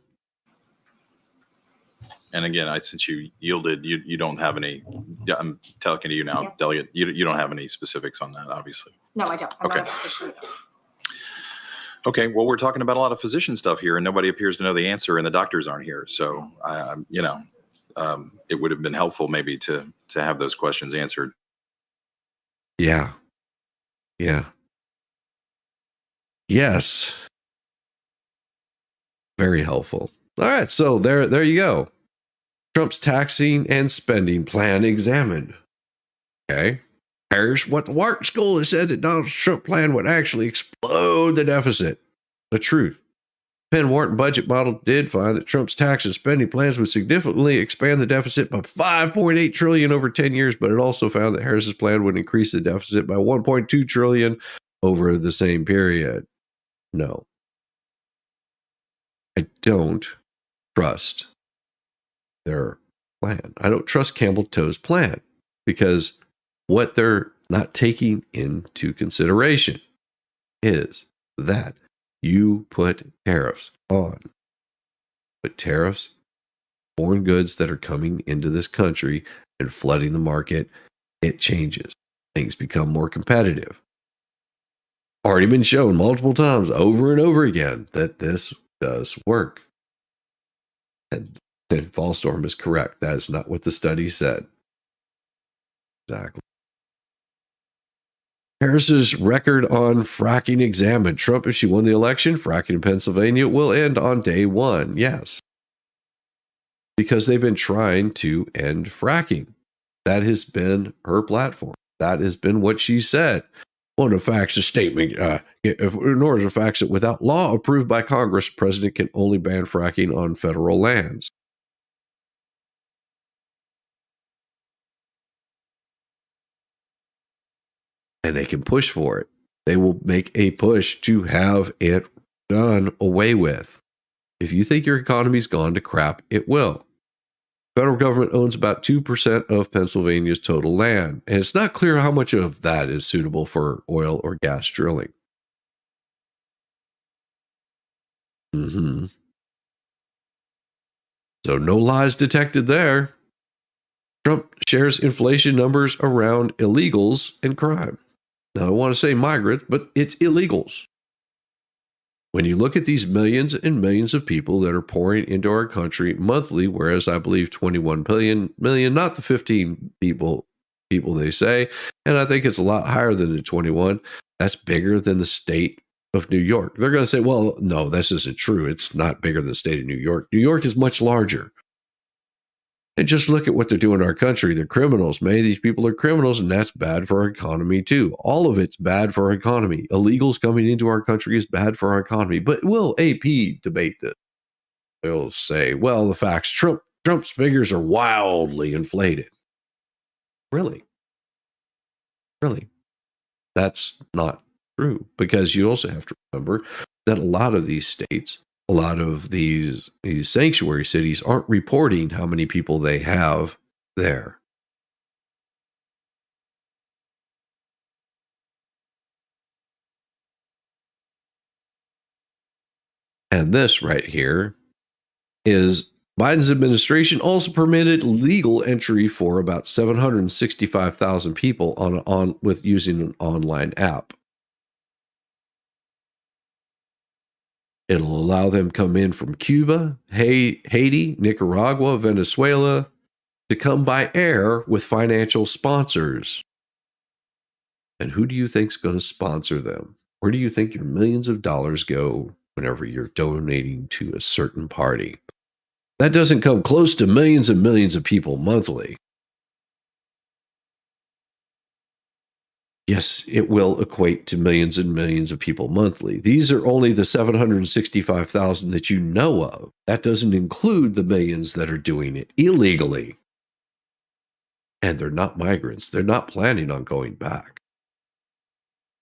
And again, since you yielded, you don't have any. I'm talking to you now, yes. Delegate. You don't have any specifics on that, obviously. No, I don't. I'm not a physician. Okay. Well, we're talking about a lot of physician stuff here, and nobody appears to know the answer, and the doctors aren't here. So, it would have been helpful maybe to have those questions answered. Yeah. Yeah. Yes. Very helpful. All right. So there you go. Trump's taxing and spending plan examined. Okay. Here's what the Wharton School has said that Donald Trump plan would actually explode the deficit. The truth. Penn Wharton budget model did find that Trump's tax and spending plans would significantly expand the deficit by $5.8 trillion over 10 years, but it also found that Harris's plan would increase the deficit by $1.2 trillion over the same period. No. I don't trust their plan. I don't trust Campbell Toe's plan because what they're not taking into consideration is that you put tariffs on. But tariffs, foreign goods that are coming into this country and flooding the market, it changes. Things become more competitive. Already been shown multiple times over and over again that this does work. And Fallstorm is correct. That is not what the study said. Exactly. Harris's record on fracking examined. Trump, if she won the election, fracking in Pennsylvania will end on day one. Yes. Because they've been trying to end fracking. That has been her platform. That has been what she said. One of the facts, the statement, in order to facts it without law approved by Congress, the president can only ban fracking on federal lands. And they can push for it. They will make a push to have it done away with. If you think your economy's gone to crap, it will. Federal government owns about 2% of Pennsylvania's total land, and it's not clear how much of that is suitable for oil or gas drilling. So no lies detected there. Trump shares inflation numbers around illegals and crime. Now, I want to say migrants, but it's illegals. When you look at these millions and millions of people that are pouring into our country monthly, whereas I believe 21 million, not the 15 people they say, and I think it's a lot higher than the 21, that's bigger than the state of New York. They're going to say, well, no, this isn't true. It's not bigger than the state of New York. New York is much larger. And just look at what they're doing in our country. They're criminals. Many of these people are criminals, and that's bad for our economy, too. All of it's bad for our economy. Illegals coming into our country is bad for our economy. But will AP debate this? They'll say, well, the facts, Trump's figures are wildly inflated. Really? Really? That's not true, because you also have to remember that a lot of these states, a lot of these sanctuary cities aren't reporting how many people they have there. And this right here is Biden's administration also permitted legal entry for about 765,000 people with using an online app. It'll allow them come in from Cuba, Haiti, Nicaragua, Venezuela, to come by air with financial sponsors. And who do you think's going to sponsor them? Where do you think your millions of dollars go whenever you're donating to a certain party? That doesn't come close to millions and millions of people monthly. Yes, it will equate to millions and millions of people monthly. These are only the 765,000 that you know of. That doesn't include the millions that are doing it illegally. And they're not migrants. They're not planning on going back.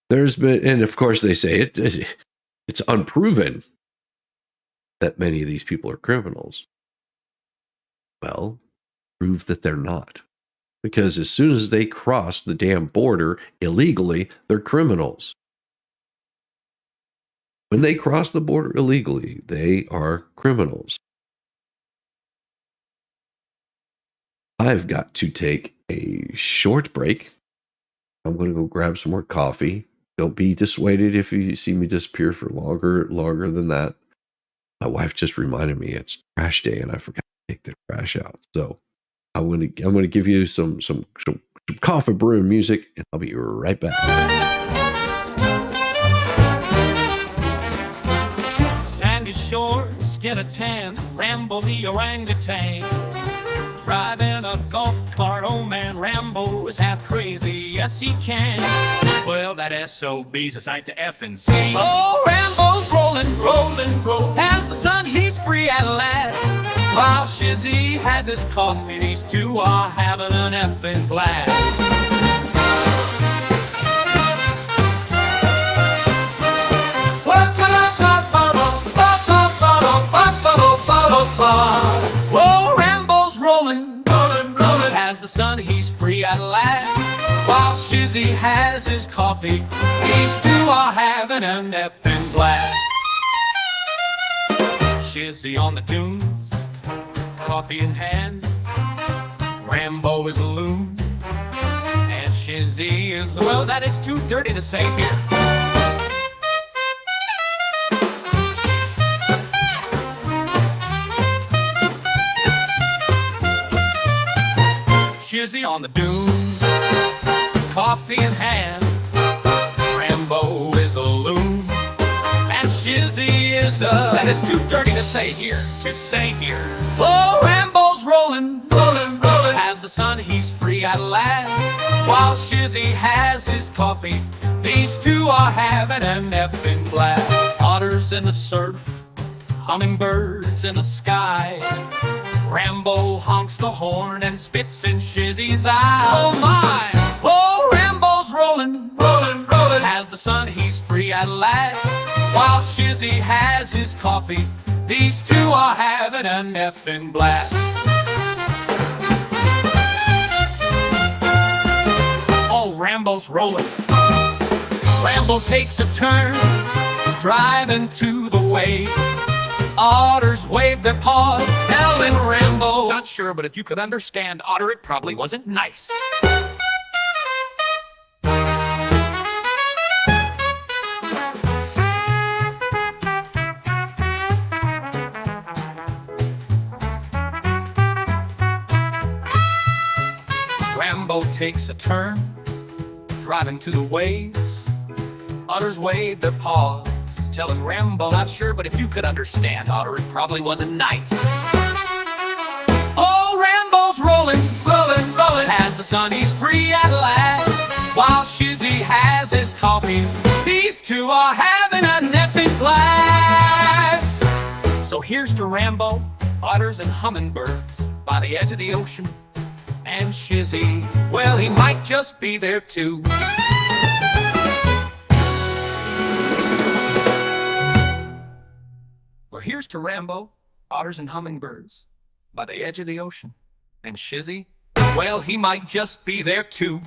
There's been, and of course they say it's unproven that many of these people are criminals. Well, prove that they're not. Because as soon as they cross the damn border illegally, they're criminals. When they cross the border illegally, they are criminals. I've got to take a short break. I'm going to go grab some more coffee. Don't be dissuaded if you see me disappear for longer than that. My wife just reminded me it's trash day and I forgot to take the trash out. So I'm going to give you some coffee brewing music, and I'll be right back. Sandy shores, get a tan, Rambo the orangutan. Driving a golf cart, oh man, Rambo is half crazy, yes he can. Well, that SOB's a sight to F and see. Oh, Rambo's rolling, as the sun he's free at last. While Shizzy has his coffee, these two are having an effing blast. Whoa, Rambo's rolling, as the sun he's free at last. While Shizzy has his coffee, these two are having an effing blast. Shizzy on the dunes, coffee in hand, Rambo is a loon, and Shizzy is, well, that is too dirty to say here. Shizzy on the dunes, coffee in hand, Rambo is a loon, and Shizzy is a, that is too dirty to say here, Oh, Rambo's rolling, as the sun he's free at last. While Shizzy has his coffee, these two are having an effing blast. Otters in the surf, hummingbirds in the sky. Rambo honks the horn and spits in Shizzy's eye. Oh my! Oh, Rambo's rolling, as the sun he's free at last. While Shizzy has his coffee, these two are having an effing blast. Oh, Rambo's rolling. Rambo takes a turn, driving to the way. Otters wave their paws, telling Rambo, not sure, but if you could understand, Otter, it probably wasn't nice. Rambo takes a turn, driving to the waves. Otters wave their paws, telling Rambo, not sure, but if you could understand, Otter, it probably wasn't nice. Oh, Rambo's rolling, as the sun he's free at last. While Shizzy has his coffee, these two are having a effing blast. So here's to Rambo, otters and hummingbirds by the edge of the ocean. And Shizzy, well, he might just be there too. Well, here's to Rambo, otters and hummingbirds by the edge of the ocean. And Shizzy, well, he might just be there too.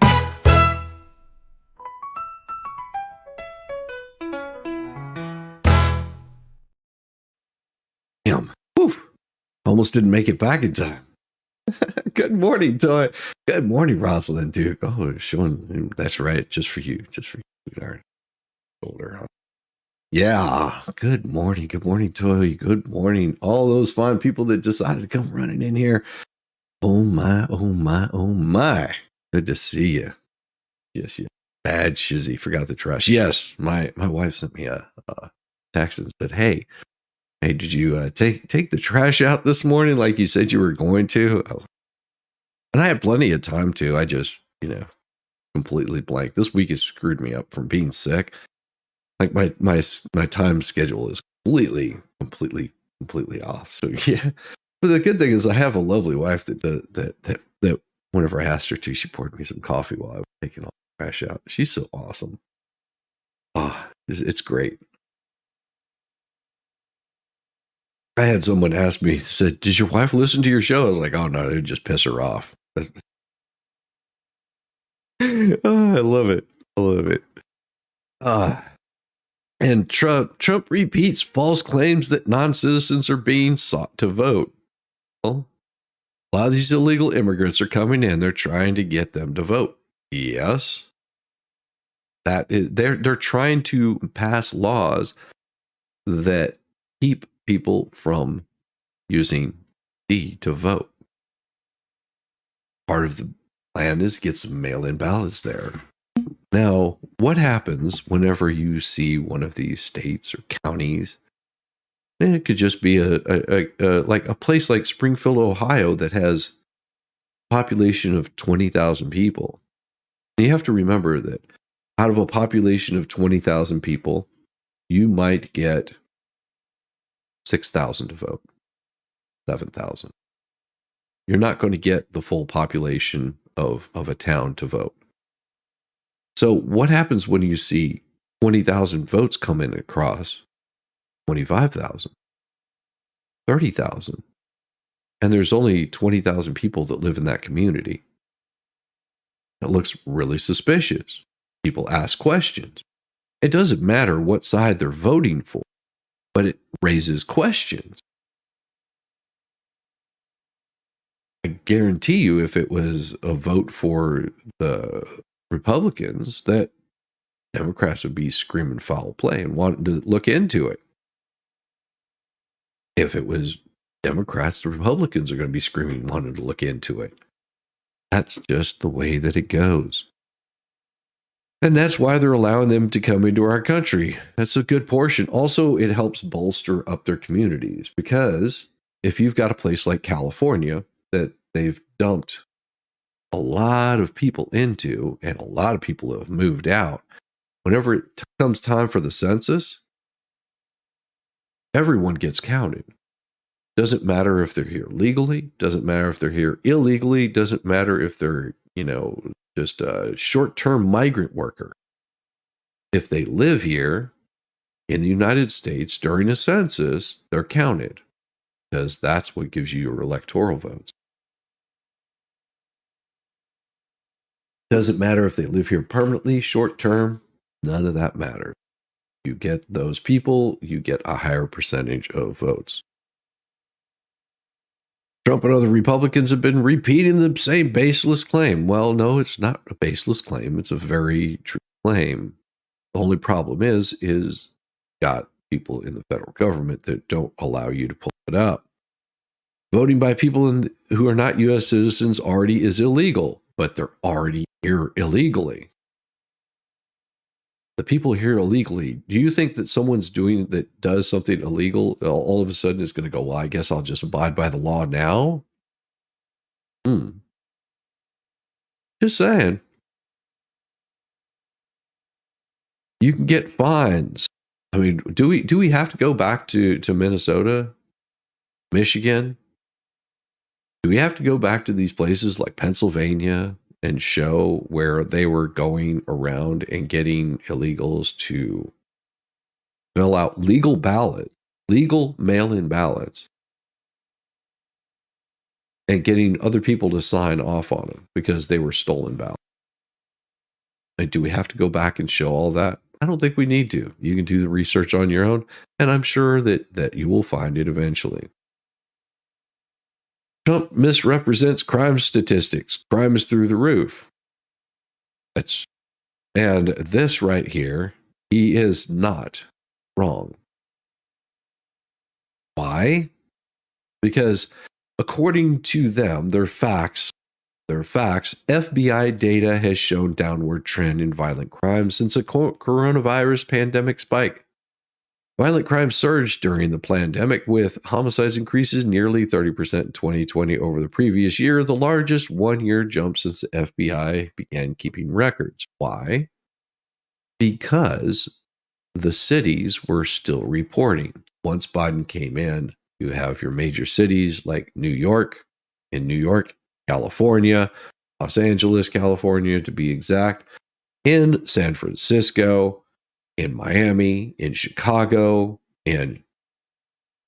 Damn. Whew. Almost didn't make it back in time. Good morning, Toy. Good morning, Rosalind Duke. Oh, Sean, that's right. Just for you. Darn. Shoulder, huh? Yeah. Good morning, Toy. Good morning. All those fine people that decided to come running in here. Oh my, oh my, oh my. Good to see you. Yes. Bad shizzy. Forgot the trash. Yes, my wife sent me a text and said, hey, did you take the trash out this morning like you said you were going to? And I had plenty of time to. I just, completely blank. This week has screwed me up from being sick. Like my time schedule is completely off. So yeah. But the good thing is I have a lovely wife that whenever I asked her to, she poured me some coffee while I was taking all the trash out. She's so awesome. Oh, it's great. I had someone ask me, said, "Does your wife listen to your show?" I was like, "Oh no, it would just piss her off." Oh, I love it. And Trump repeats false claims that non-citizens are being sought to vote. Well, a lot of these illegal immigrants are coming in. They're trying to get them to vote. Yes. That is, they're trying to pass laws that keep people from using D to vote. Part of the plan is get some mail-in ballots there. Now, what happens whenever you see one of these states or counties? And it could just be like a place like Springfield, Ohio, that has a population of 20,000 people. And you have to remember that out of a population of 20,000 people, you might get 6,000 to vote, 7,000. You're not going to get the full population of a town to vote. So what happens when you see 20,000 votes come in across 25,000, 30,000, and there's only 20,000 people that live in that community? It looks really suspicious. People ask questions. It doesn't matter what side they're voting for, but it raises questions. I guarantee you, if it was a vote for the Republicans, that Democrats would be screaming foul play and wanting to look into it. If it was Democrats, the Republicans are going to be screaming, wanting to look into it. That's just the way that it goes. And that's why they're allowing them to come into our country. That's a good portion. Also, it helps bolster up their communities, because if you've got a place like California that they've dumped a lot of people into, and a lot of people have moved out, whenever it comes time for the census, everyone gets counted. Doesn't matter if they're here legally, doesn't matter if they're here illegally, doesn't matter if they're, just a short-term migrant worker. If they live here in the United States during a census, they're counted, because that's what gives you your electoral votes. Doesn't matter if they live here permanently, short-term, none of that matters. You get those people, you get a higher percentage of votes. Trump and other Republicans have been repeating the same baseless claim. Well, no, it's not a baseless claim. It's a very true claim. The only problem is got people in the federal government that don't allow you to pull it up. Voting by people who are not U.S. citizens already is illegal, but they're already here illegally. The people here illegally, do you think that someone's does something illegal all of a sudden is going to go, well, I guess I'll just abide by the law now? Just saying. You can get fines. I mean, do we have to go back to Minnesota, Michigan? Do we have to go back to these places like Pennsylvania and show where they were going around and getting illegals to fill out legal mail-in ballots, and getting other people to sign off on them because they were stolen ballots? Like, do we have to go back and show all that? I don't think we need to. You can do the research on your own, and I'm sure that you will find it eventually. Trump misrepresents crime statistics. Crime is through the roof. And this right here, he is not wrong. Why? Because According to them, their facts, FBI data has shown downward trend in violent crime since a coronavirus pandemic spike. Violent crime surged during the pandemic, with homicides increases nearly 30% in 2020 over the previous year, the largest one-year jump since the FBI began keeping records. Why? Because the cities were still reporting. Once Biden came in, you have your major cities like New York, California, Los Angeles, California to be exact, in San Francisco, in Miami, in Chicago, and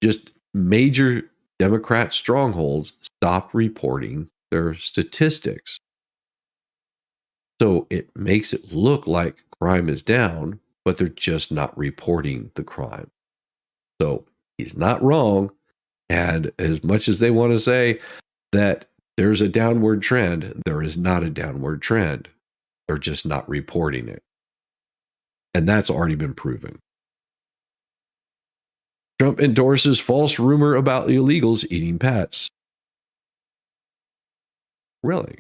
just major Democrat strongholds stopped reporting their statistics. So it makes it look like crime is down, but they're just not reporting the crime. So he's not wrong. And as much as they want to say that there's a downward trend, there is not a downward trend. They're just not reporting it. And that's already been proven. Trump endorses false rumor about illegals eating pets. Really?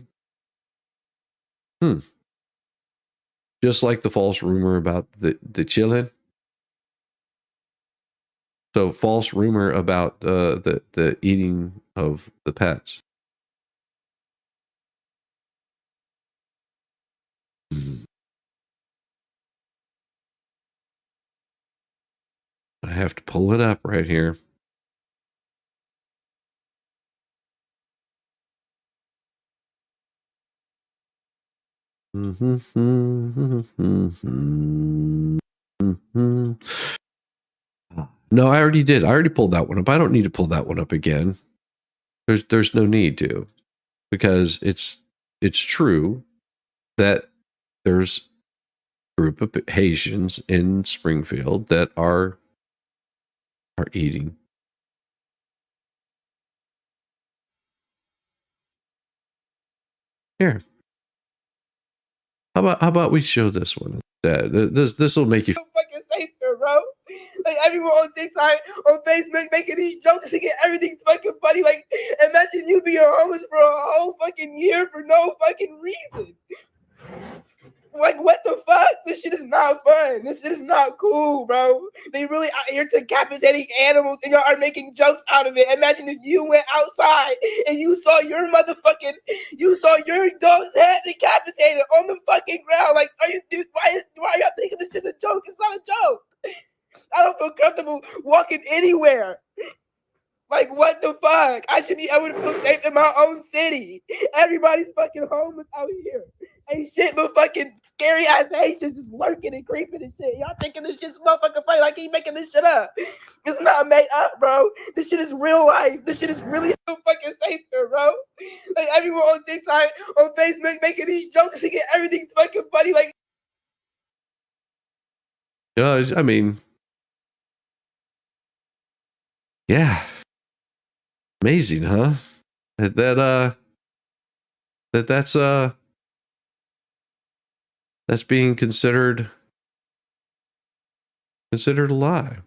Just like the false rumor about the chillin'. So false rumor about the eating of the pets. I have to pull it up right here. No, I already did. I already pulled that one up. I don't need to pull that one up again. There's no need to, because it's true that there's a group of Haitians in Springfield that are eating. Here. How about we show this one instead? This will make you fucking safer, bro. Like everyone on TikTok, on Facebook, making these jokes to get everything's fucking funny. Like, imagine you being homeless for a whole fucking year for no fucking reason. Like, what the fuck? This shit is not fun. This shit is not cool, bro. They really out here decapitating animals and y'all are making jokes out of it. Imagine if you went outside and you saw your dog's head decapitated on the fucking ground. Like, why are y'all thinking this shit's a joke? It's not a joke. I don't feel comfortable walking anywhere. Like, what the fuck? I should be able to feel safe in my own city. Everybody's fucking homeless out here. Ain't shit but fucking scary ass Haitians just lurking and creeping and shit. Y'all thinking this shit's motherfucking funny? Like, keep making this shit up. It's not made up, bro. This shit is real life. This shit is really so fucking safer, bro. Like, everyone on TikTok, on Facebook, making these jokes to get everything's fucking funny. Like, I mean, yeah. Amazing, huh? That's being considered a lie.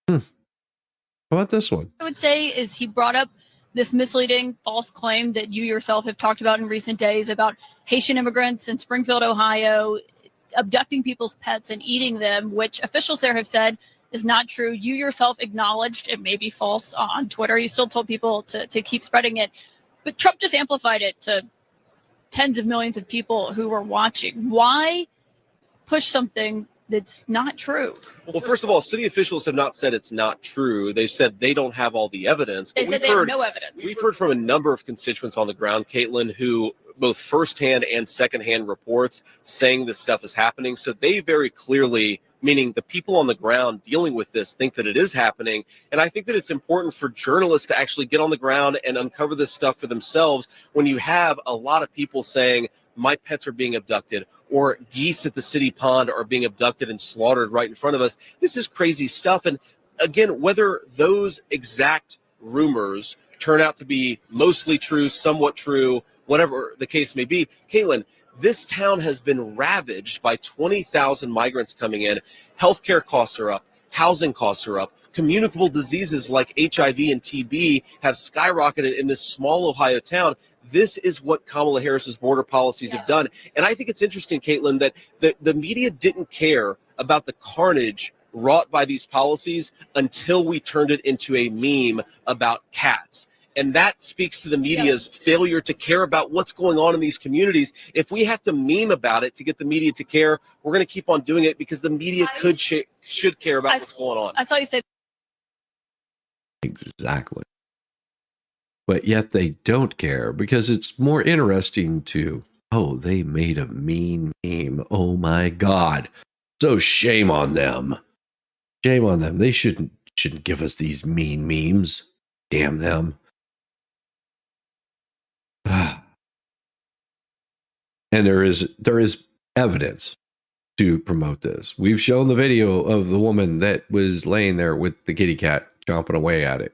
How about this one? I would say is he brought up this misleading false claim that you yourself have talked about in recent days about Haitian immigrants in Springfield, Ohio, abducting people's pets and eating them, which officials there have said is not true. You yourself acknowledged it may be false on Twitter. You still told people to keep spreading it. But Trump just amplified it to tens of millions of people who were watching. Why push something that's not true? Well, first of all, city officials have not said it's not true. They've said they don't have all the evidence. They said they have no evidence. We've heard from a number of constituents on the ground, Caitlin, who both firsthand and secondhand reports saying this stuff is happening. So they very clearly, meaning the people on the ground dealing with this, think that it is happening. And I think that it's important for journalists to actually get on the ground and uncover this stuff for themselves when you have a lot of people saying, my pets are being abducted, or geese at the city pond are being abducted and slaughtered right in front of us. This is crazy stuff. And again, whether those exact rumors turn out to be mostly true, somewhat true, whatever the case may be, Caitlin, this town has been ravaged by 20,000 migrants coming in. Healthcare costs are up. Housing costs are up. Communicable diseases like HIV and TB have skyrocketed in this small Ohio town. This is what Kamala Harris's border policies have done. And I think it's interesting, Caitlin, that the media didn't care about the carnage wrought by these policies until we turned it into a meme about cats. And that speaks to the media's failure to care about what's going on in these communities. If we have to meme about it to get the media to care, we're going to keep on doing it because the media should care about what's going on. I saw you say. Exactly. But yet they don't care because it's more interesting to, oh, they made a mean meme. Oh my God. So shame on them. Shame on them. They shouldn't give us these mean memes. Damn them. And there is evidence to promote this. We've shown the video of the woman that was laying there with the kitty cat chomping away at it.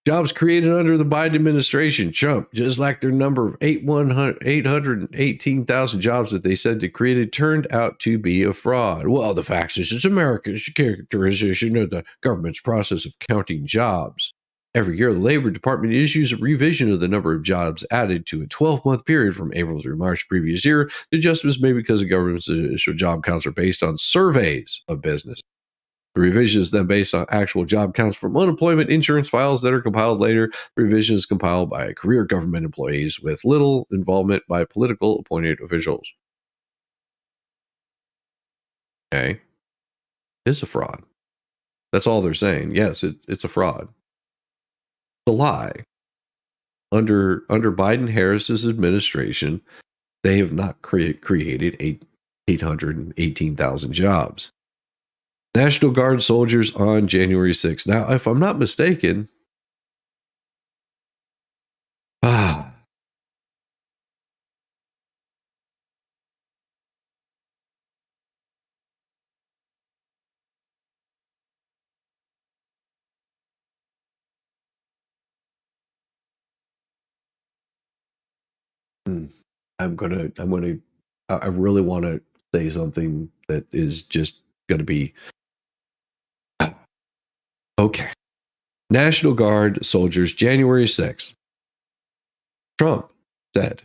Jobs created under the Biden administration, Trump, just like their number of 818,000 jobs that they said they created turned out to be a fraud. Well, the fact is, it's America's characterization of the government's process of counting jobs. Every year, the Labor Department issues a revision of the number of jobs added to a 12-month period from April through March previous year. The adjustments made because the government's initial job counts are based on surveys of business. The revision is then based on actual job counts from unemployment insurance files that are compiled later. The revision is compiled by career government employees with little involvement by political appointed officials. Okay. It's a fraud. That's all they're saying. Yes, it's a fraud. It's a lie. Under Biden Harris's administration, they have not created 818,000 jobs. National Guard soldiers on January 6th. Now, if I'm not mistaken, I really want to say something that is just going to be okay. National Guard soldiers, January 6th. Trump said,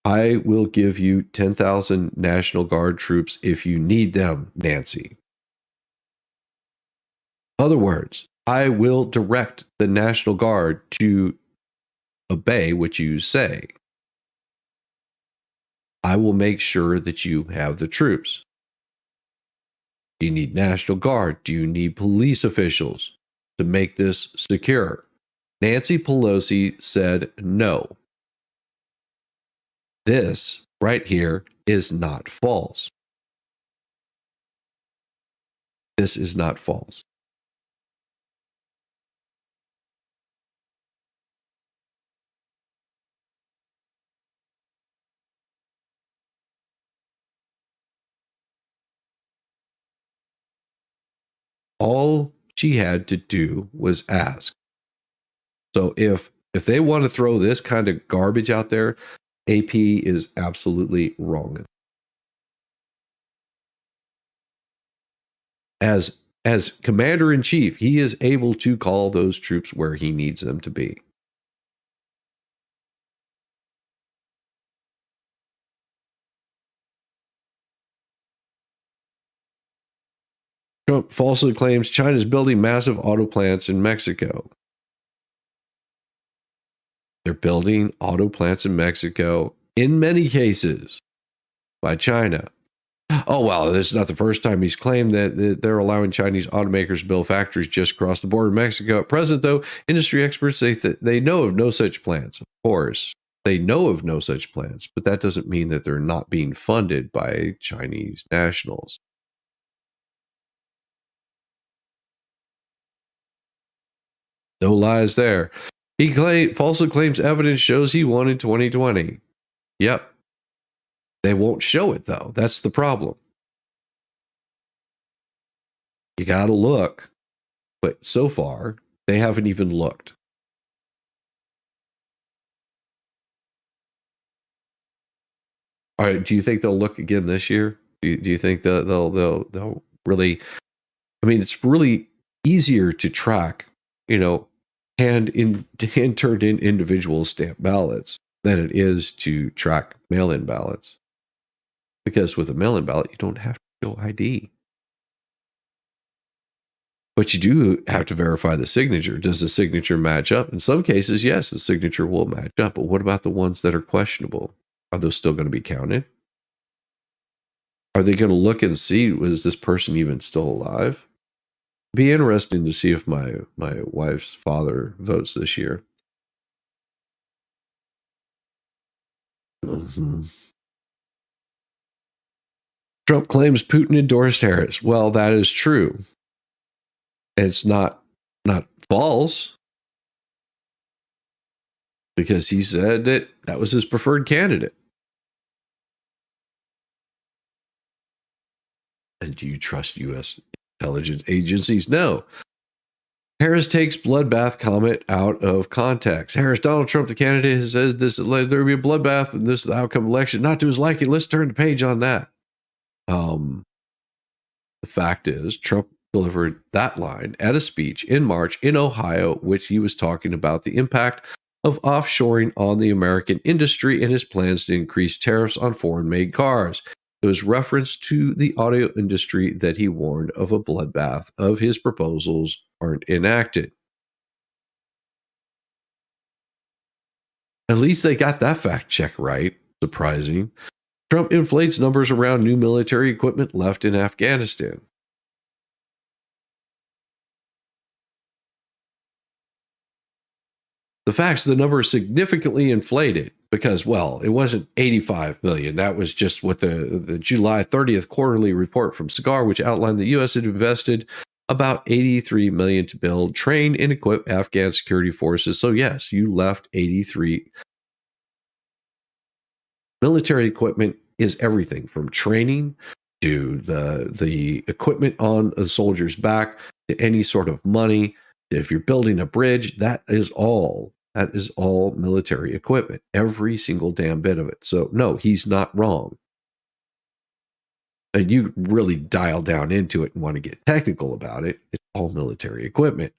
I will give you 10,000 National Guard troops if you need them, Nancy. Other words, I will direct the National Guard to obey what you say. I will make sure that you have the troops. Do you need National Guard? Do you need police officials to make this secure? Nancy Pelosi said no. This right here is not false. This is not false. All she had to do was ask. So if they want to throw this kind of garbage out there, AP is absolutely wrong. As commander-in-chief, he is able to call those troops where he needs them to be. Trump falsely claims China is building massive auto plants in Mexico. They're building auto plants in Mexico, in many cases, by China. Oh, well, this is not the first time he's claimed that they're allowing Chinese automakers to build factories just across the border of Mexico. At present, though, industry experts say that they know of no such plans. Of course, they know of no such plans, but that doesn't mean that they're not being funded by Chinese nationals. No lies there. He falsely claims evidence shows he won in 2020. Yep. They won't show it, though. That's the problem. You got to look. But so far, they haven't even looked. All right, do you think they'll look again this year? Do you think they'll really I mean, it's really easier to track, hand turned in individual stamp ballots than it is to track mail-in ballots. Because with a mail-in ballot, you don't have to show ID. But you do have to verify the signature. Does the signature match up? In some cases, yes, the signature will match up. But what about the ones that are questionable? Are those still going to be counted? Are they going to look and see, was this person even still alive? It'd be interesting to see if my wife's father votes this year. Mm-hmm. Trump claims Putin endorsed Harris. Well, that is true. It's not false, because he said that was his preferred candidate. And do you trust U.S. intelligence agencies? No. Harris takes bloodbath comment out of context. Harris, Donald Trump, the candidate, has said there will be a bloodbath and this is the outcome of the election. Not to his liking. Let's turn the page on that. The fact is, Trump delivered that line at a speech in March in Ohio, which he was talking about the impact of offshoring on the American industry and his plans to increase tariffs on foreign-made cars. It was reference to the auto industry that he warned of a bloodbath if his proposals aren't enacted. At least they got that fact check right. Surprising. Trump inflates numbers around new military equipment left in Afghanistan. The facts of the number is significantly inflated because, well, it wasn't 85 million. That was just what the July 30th quarterly report from Cigar, which outlined the U.S. had invested about 83 million to build, train, and equip Afghan security forces. So yes, you left 83. Military equipment is everything from training to the equipment on a soldier's back to any sort of money. If you're building a bridge, that is all military equipment, every single damn bit of it. So no, he's not wrong. And you really dial down into it and want to get technical about it, it's all military equipment.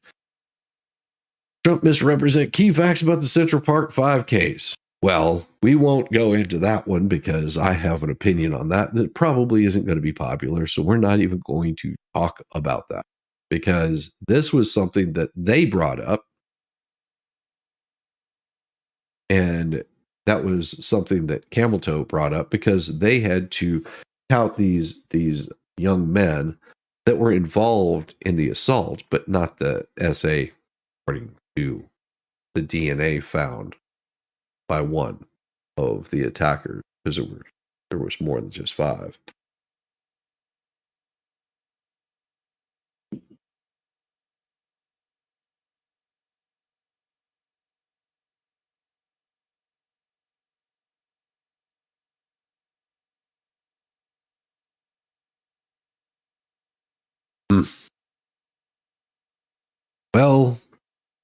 Trump misrepresent key facts about the Central Park 5 case. Well, we won't go into that one because I have an opinion on that probably isn't going to be popular. So we're not even going to talk about that because this was something that they brought up. And that was something that Camel Toe brought up because they had to tout these young men that were involved in the assault, but not the SA, according to the DNA found by one of the attackers, because there was more than just 5. Well,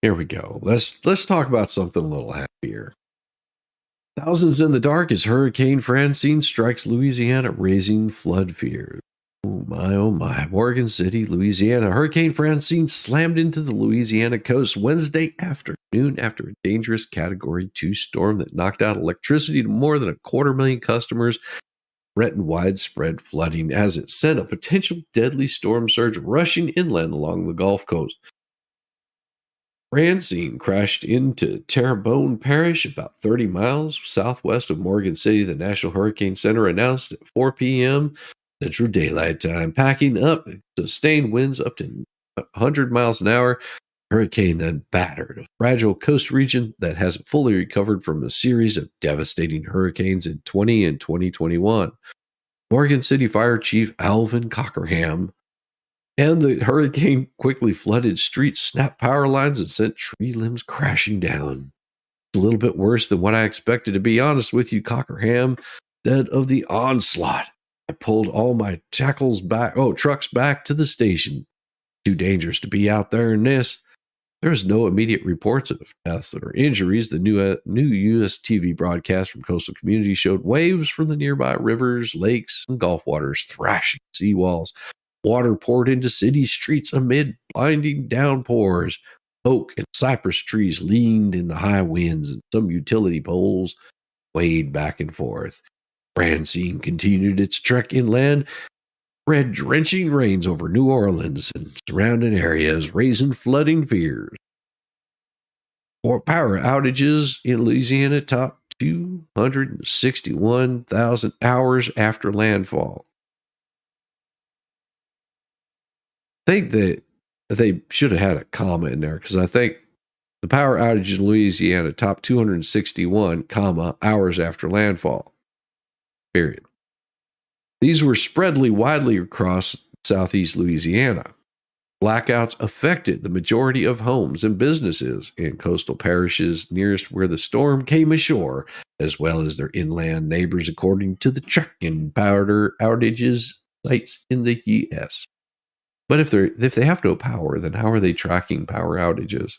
here we go. Let's talk about something a little happier. Thousands in the dark as Hurricane Francine strikes Louisiana, raising flood fears. Oh my. Morgan City, Louisiana. Hurricane Francine slammed into the Louisiana coast Wednesday afternoon after a dangerous Category 2 storm that knocked out electricity to more than 250,000 customers, threatened widespread flooding as it sent a potential deadly storm surge rushing inland along the Gulf Coast. Francine crashed into Terrebonne Parish, about 30 miles southwest of Morgan City. The National Hurricane Center announced at 4 p.m. Central Daylight Time, packing up sustained winds up to 100 miles an hour. Hurricane then battered a fragile coast region that hasn't fully recovered from a series of devastating hurricanes in 2020 and 2021. Morgan City Fire Chief Alvin Cockerham and the hurricane quickly flooded streets, snapped power lines, and sent tree limbs crashing down. It's a little bit worse than what I expected, to be honest with you, Cockerham said of the onslaught. I pulled all my trucks back to the station. Too dangerous to be out there in this. There is no immediate reports of deaths or injuries. The new U.S. TV broadcast from coastal communities showed waves from the nearby rivers, lakes, and Gulf waters thrashing seawalls. Water poured into city streets amid blinding downpours. Oak and cypress trees leaned in the high winds, and some utility poles swayed back and forth. Francine continued its trek inland, spread drenching rains over New Orleans and surrounding areas, raising flooding fears. Power outages in Louisiana topped 261,000 hours after landfall. I think that they should have had a comma in there, because I think the power outage in Louisiana topped 261, hours after landfall. Period. These were spread widely across southeast Louisiana. Blackouts affected the majority of homes and businesses in coastal parishes nearest where the storm came ashore, as well as their inland neighbors, according to the tracking power outages sites in the U.S. But if they have no power, then how are they tracking power outages?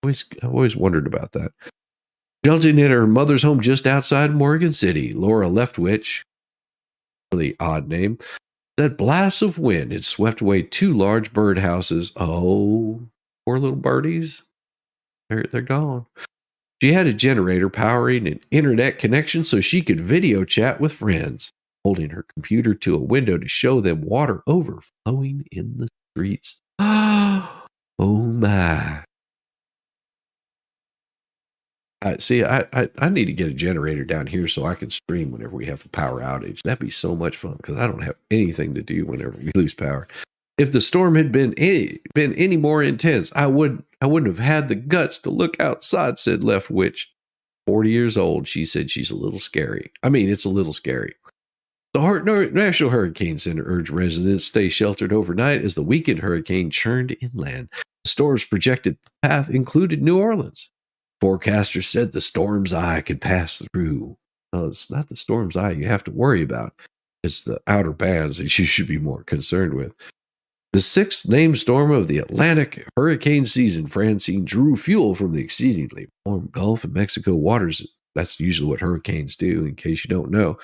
I've always wondered about that. Sheltering at her mother's home just outside Morgan City, Laura Leftwich, really odd name, said blasts of wind had swept away 2 large birdhouses. Oh, poor little birdies. They're gone. She had a generator powering an internet connection so she could video chat with friends, holding her computer to a window to show them water overflowing in the streets. Oh my. I need to get a generator down here so I can stream whenever we have a power outage. That'd be so much fun, because I don't have anything to do whenever we lose power. If the storm had been any more intense, I wouldn't have had the guts to look outside, said Leftwich. 40 years old, she said she's a little scary. I mean, it's a little scary. The National Hurricane Center urged residents stay sheltered overnight as the weakened hurricane churned inland. The storm's projected path included New Orleans. Forecasters said the storm's eye could pass through. No, it's not the storm's eye you have to worry about. It's the outer bands that you should be more concerned with. The 6th named storm of the Atlantic hurricane season, Francine, drew fuel from the exceedingly warm Gulf of Mexico waters. That's usually what hurricanes do, in case you don't know.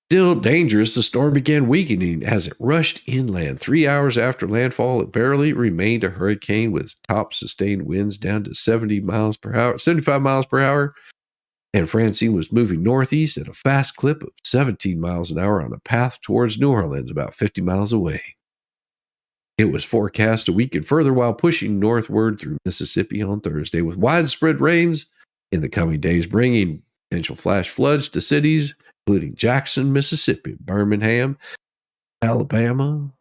Still dangerous, the storm began weakening as it rushed inland. 3 hours after landfall, it barely remained a hurricane, with top sustained winds down to 75 miles per hour. And Francine was moving northeast at a fast clip of 17 miles an hour on a path towards New Orleans, about 50 miles away. It was forecast to weaken further while pushing northward through Mississippi on Thursday, with widespread rains in the coming days, bringing potential flash floods to cities including Jackson, Mississippi, Birmingham, Alabama,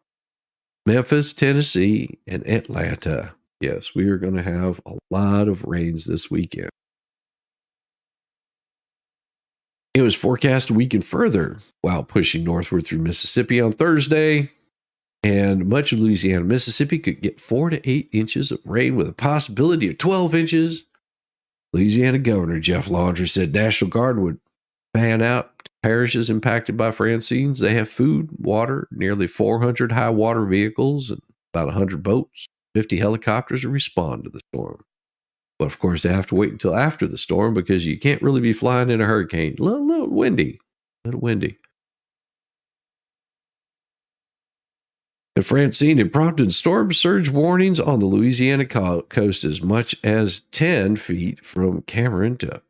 Memphis, Tennessee, and Atlanta. Yes, we are going to have a lot of rains this weekend. It was forecast to weaken further while pushing northward through Mississippi on Thursday, and much of Louisiana, Mississippi could get 4 to 8 inches of rain with a possibility of 12 inches. Louisiana Governor Jeff Laundrie said National Guard would fan out parishes impacted by Francines. They have food, water, nearly 400 high water vehicles, and about 100 boats, 50 helicopters to respond to the storm. But of course, they have to wait until after the storm, because you can't really be flying in a hurricane. A little windy. And Francine had prompted storm surge warnings on the Louisiana coast as much as 10 feet from Cameron to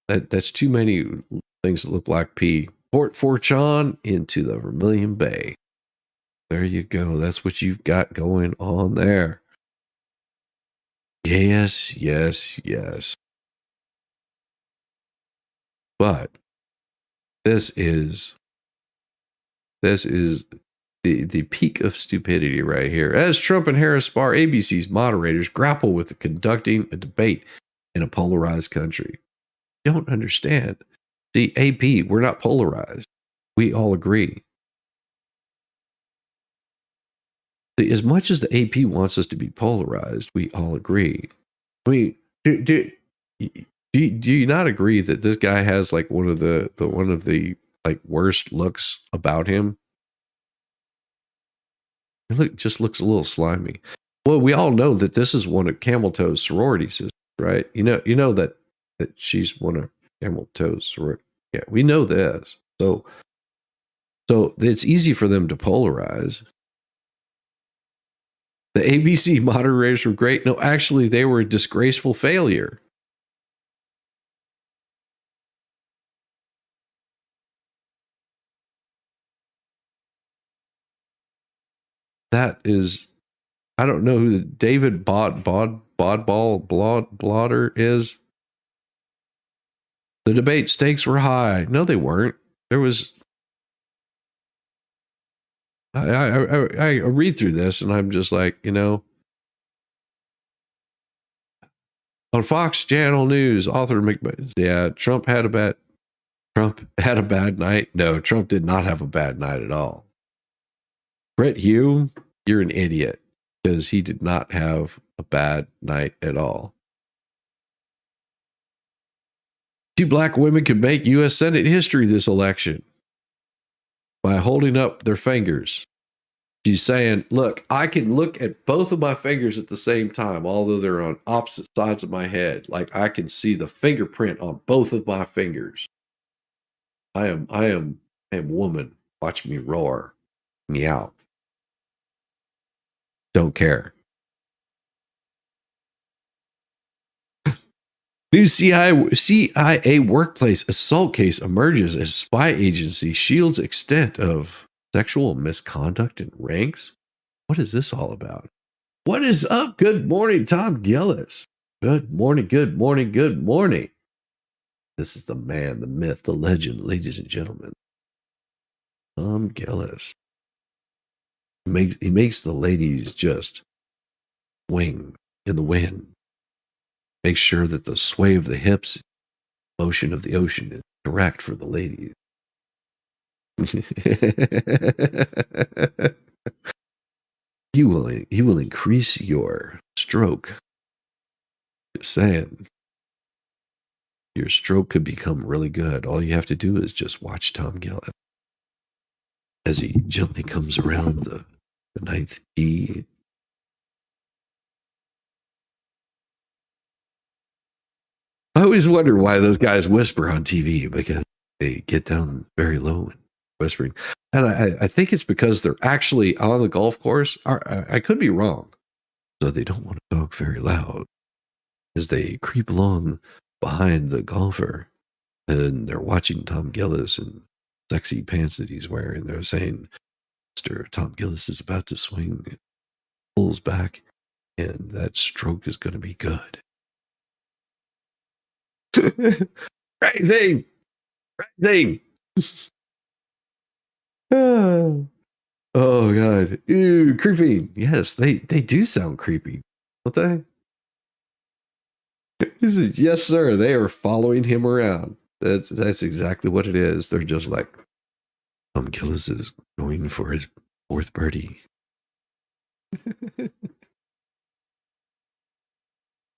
that's too many things that look like P. Port Fortune into the Vermilion Bay. There you go. That's what you've got going on there. Yes. But this is the peak of stupidity right here. As Trump and Harris spar, ABC's moderators grapple with conducting a debate in a polarized country. Don't understand. The AP, we're not polarized. We all agree. As much as the AP wants us to be polarized, we all agree. I mean, do you not agree that this guy has like one of the like worst looks about him? It just looks a little slimy. Well, we all know that this is one of Camel Toe's sorority sisters, right? You know that she's one of Camel Toe's sorority. Yeah, we know this. So So it's easy for them to polarize. The ABC moderators were great. No, actually, they were a disgraceful failure. That is, I don't know who David Blotter is. The debate stakes were high. No, they weren't. There was. I read through this and I'm just like, on Fox Channel News, author Trump had a bad night. No, Trump did not have a bad night at all. Brett Hume, you're an idiot because he did not have a bad night at all. 2 black women could make U.S. Senate history this election by holding up their fingers. She's saying, look, I can look at both of my fingers at the same time, although they're on opposite sides of my head. Like I can see the fingerprint on both of my fingers. I am woman. Watch me roar. Meow. Don't care. New CIA workplace assault case emerges as spy agency shields extent of sexual misconduct in ranks. What is this all about? What is up? Good morning, Tom Gillis. Good morning, good morning, good morning. This is the man, the myth, the legend, ladies and gentlemen. Tom Gillis. He makes the ladies just swing in the wind. Make sure that the sway of the hips, motion of the ocean is correct for the ladies. He will increase your stroke. Just saying. Your stroke could become really good. All you have to do is just watch Tom Gillis as he gently comes around the ninth key. I always wonder why those guys whisper on TV, because they get down very low and whispering. And I think it's because they're actually on the golf course. I could be wrong. So they don't want to talk very loud as they creep along behind the golfer and they're watching Tom Gillis and sexy pants that he's wearing. They're saying, Mr. Tom Gillis is about to swing, pulls back, and that stroke is going to be good. Right thing. Oh God. Ew, creepy. Yes, they do sound creepy, don't they? He said, yes, sir. They are following him around. That's exactly what it is. They're just like, Tom Gillis is going for his 4th birdie.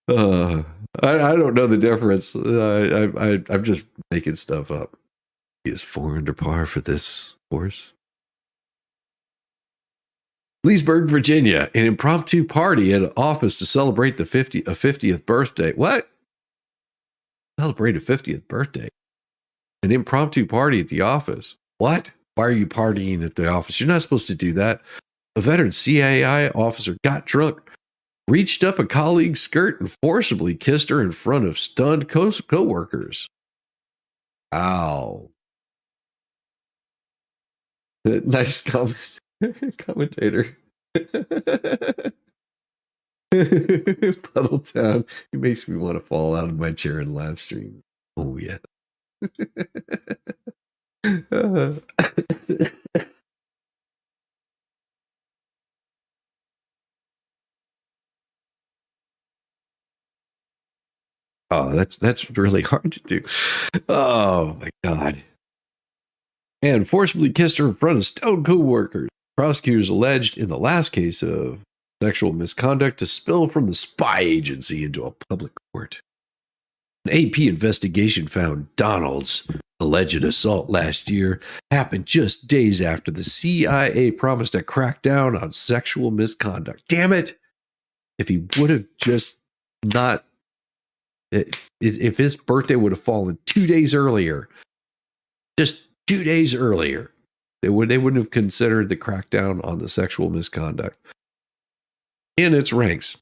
I don't know the difference. I'm just making stuff up. He is 4 under par for this course. Leesburg, Virginia, an impromptu party at an office to celebrate the 50th birthday. What? Celebrate a 50th birthday? An impromptu party at the office. What? Why are you partying at the office? You're not supposed to do that. A veteran CIA officer got drunk, reached up a colleague's skirt and forcibly kissed her in front of stunned co-workers. Ow. Nice commentator. Puddletown. He makes me want to fall out of my chair and live stream. Oh, yeah. Oh, that's really hard to do. Oh my God. And forcibly kissed her in front of stoned co-workers. Prosecutors alleged in the last case of sexual misconduct to spill from the spy agency into a public court. An AP investigation found Donald's alleged assault last year happened just days after the CIA promised to crack down on sexual misconduct. Damn it! If he would have just not, if his birthday would have fallen 2 days earlier, just 2 days earlier, They wouldn't have considered the crackdown on the sexual misconduct in its ranks.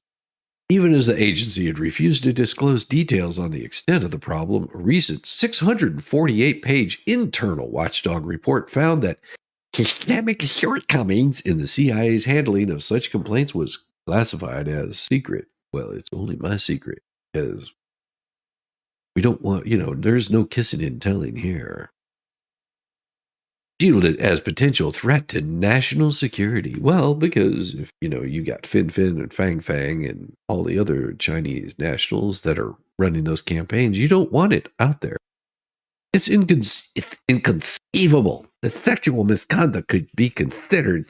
Even as the agency had refused to disclose details on the extent of the problem, a recent 648-page internal watchdog report found that systemic shortcomings in the CIA's handling of such complaints was classified as secret. Well, it's only my secret, because we don't want, there's no kissing and telling here. Shielded as potential threat to national security. Well, because if, you got Fin Fin and Fang Fang and all the other Chinese nationals that are running those campaigns, you don't want it out there. It's inconceivable that sexual misconduct could be considered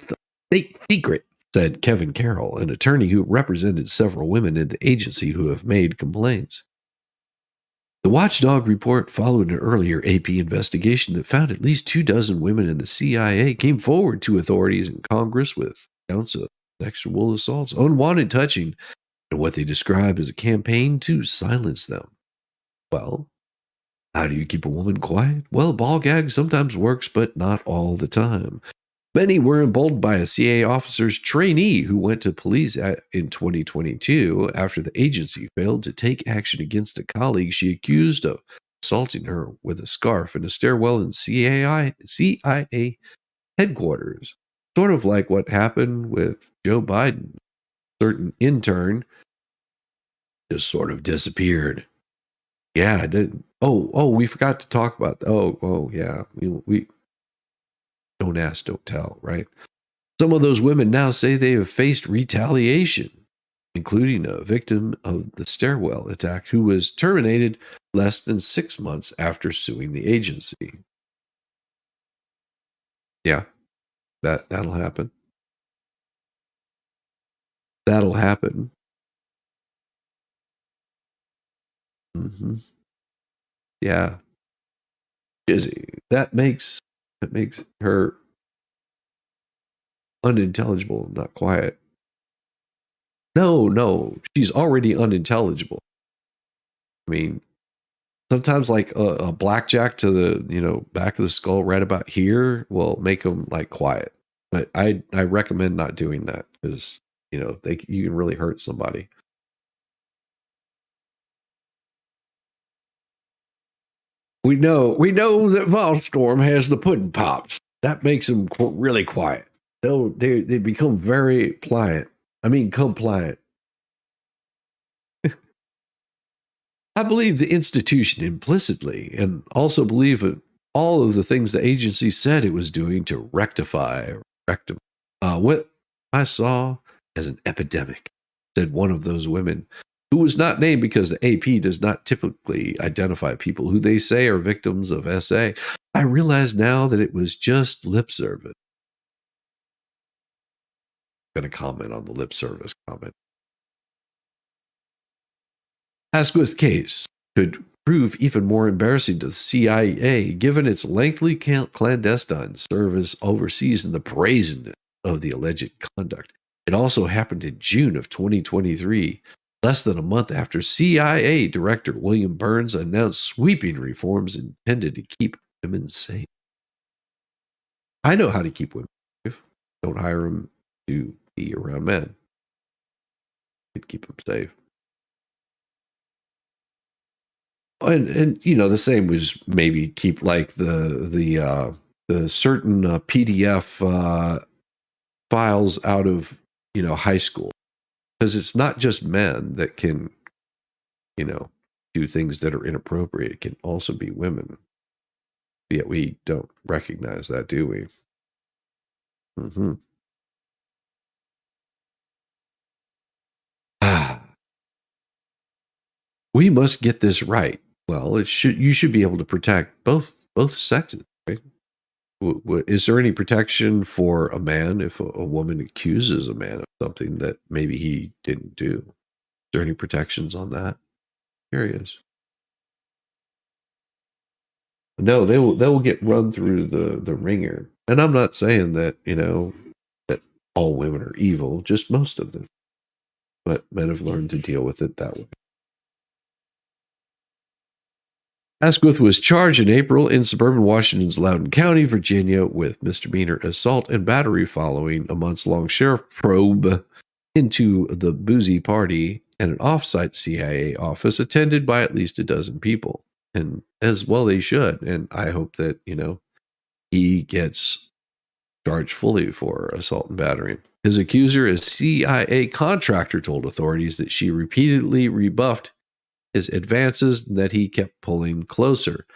state secret, said Kevin Carroll, an attorney who represented several women in the agency who have made complaints. The watchdog report followed an earlier AP investigation that found at least 24 women in the CIA came forward to authorities in Congress with counts of sexual assaults, unwanted touching, and what they describe as a campaign to silence them. Well, how do you keep a woman quiet? Well, ball gag sometimes works, but not all the time. Many were emboldened by a CIA officer's trainee who went to police in 2022 after the agency failed to take action against a colleague she accused of assaulting her with a scarf in a stairwell in CIA headquarters. Sort of like what happened with Joe Biden. A certain intern just sort of disappeared. Yeah, I didn't. Oh, we forgot to talk about. Yeah, we don't ask, don't tell, right? Some of those women now say they have faced retaliation, including a victim of the stairwell attack who was terminated less than 6 months after suing the agency. Yeah, that'll happen. That'll happen. Mm-hmm. Yeah. That makes her unintelligible, not quiet. No, she's already unintelligible. I mean, sometimes like a blackjack to the back of the skull right about here will make them like quiet. But I recommend not doing that because you can really hurt somebody. We know that Volstorm has the pudding pops. That makes them really quiet. They become very compliant. I believe the institution implicitly, and also believe all of the things the agency said it was doing to rectify what I saw as an epidemic, said one of those women, who was not named because the AP does not typically identify people who they say are victims of SA. I realize now that it was just lip service. I'm going to comment on the lip service comment. Asquith's case could prove even more embarrassing to the CIA given its lengthy clandestine service overseas and the brazenness of the alleged conduct. It also happened in June of 2023, less than a month after CIA Director William Burns announced sweeping reforms intended to keep women safe. I know how to keep women safe. Don't hire them to be around men. You'd keep them safe. And the same was maybe keep like the certain PDF files out of high school, because it's not just men that can do things that are inappropriate. It can also be women. Yet we don't recognize that, do we? Mm-hmm. We must get this right. Well, you should be able to protect both sexes, right? Is there any protection for a man if a woman accuses a man of something that maybe he didn't do? Is there any protections on that? Curious. No, they will get run through the ringer. And I'm not saying that, that all women are evil, just most of them. But men have learned to deal with it that way. Asquith was charged in April in suburban Washington's Loudoun County, Virginia, with misdemeanor assault and battery following a months-long sheriff probe into the boozy party and an off-site CIA office attended by at least a dozen people. And as well they should. And I hope that, he gets charged fully for assault and battery. His accuser, a CIA contractor, told authorities that she repeatedly rebuffed his advances and that he kept pulling closer,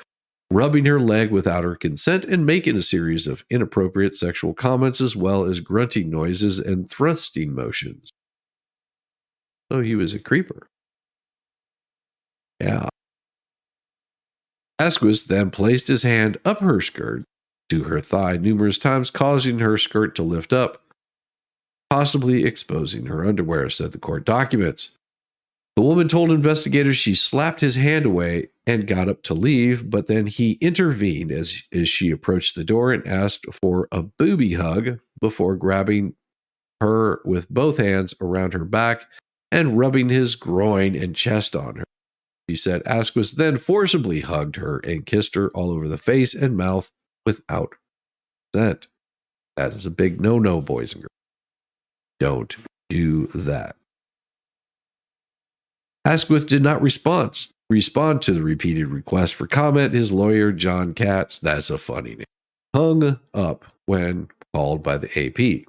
rubbing her leg without her consent and making a series of inappropriate sexual comments as well as grunting noises and thrusting motions. So he was a creeper. Yeah. Asquith then placed his hand up her skirt to her thigh numerous times, causing her skirt to lift up, possibly exposing her underwear, said the court documents. The woman told investigators she slapped his hand away and got up to leave, but then he intervened as she approached the door and asked for a booby hug before grabbing her with both hands around her back and rubbing his groin and chest on her. He said Asquith then forcibly hugged her and kissed her all over the face and mouth without consent. That is a big no-no, boys and girls. Don't do that. Asquith did not respond to the repeated request for comment. His lawyer, John Katz, that's a funny name, hung up when called by the AP.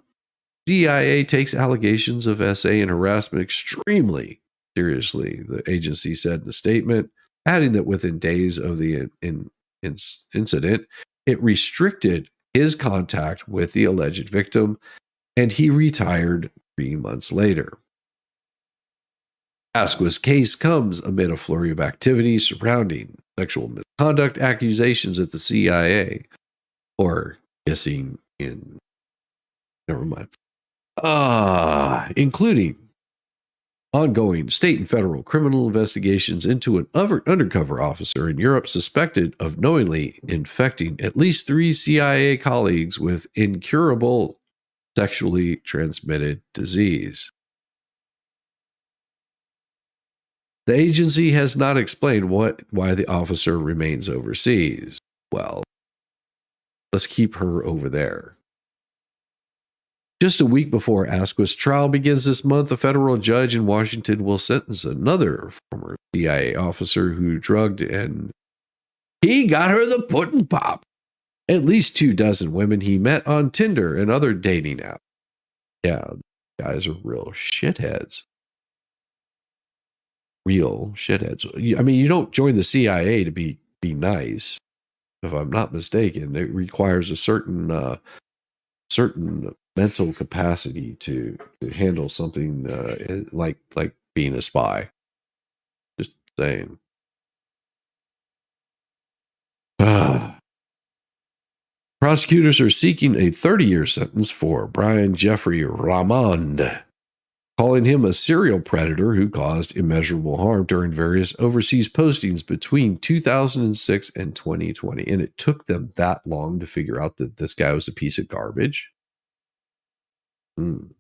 CIA takes allegations of SA and harassment extremely seriously, the agency said in a statement, adding that within days of the incident, it restricted his contact with the alleged victim, and he retired 3 months later. Asquith's case comes amid a flurry of activity surrounding sexual misconduct accusations at the CIA, or kissing in, never mind, including ongoing state and federal criminal investigations into an undercover officer in Europe suspected of knowingly infecting at least 3 CIA colleagues with incurable sexually transmitted disease. The agency has not explained why the officer remains overseas. Well, let's keep her over there. Just a week before Asquith's trial begins this month, a federal judge in Washington will sentence another former CIA officer who drugged and he got her the pudding pop. At least 24 women he met on Tinder and other dating apps. Yeah, guys are real shitheads. Real shitheads. I mean, you don't join the CIA to be nice. If I'm not mistaken, it requires a certain mental capacity to handle something like being a spy. Just saying. Prosecutors are seeking a 30-year sentence for Brian Jeffrey Ramond, calling him a serial predator who caused immeasurable harm during various overseas postings between 2006 and 2020. And it took them that long to figure out that this guy was a piece of garbage. And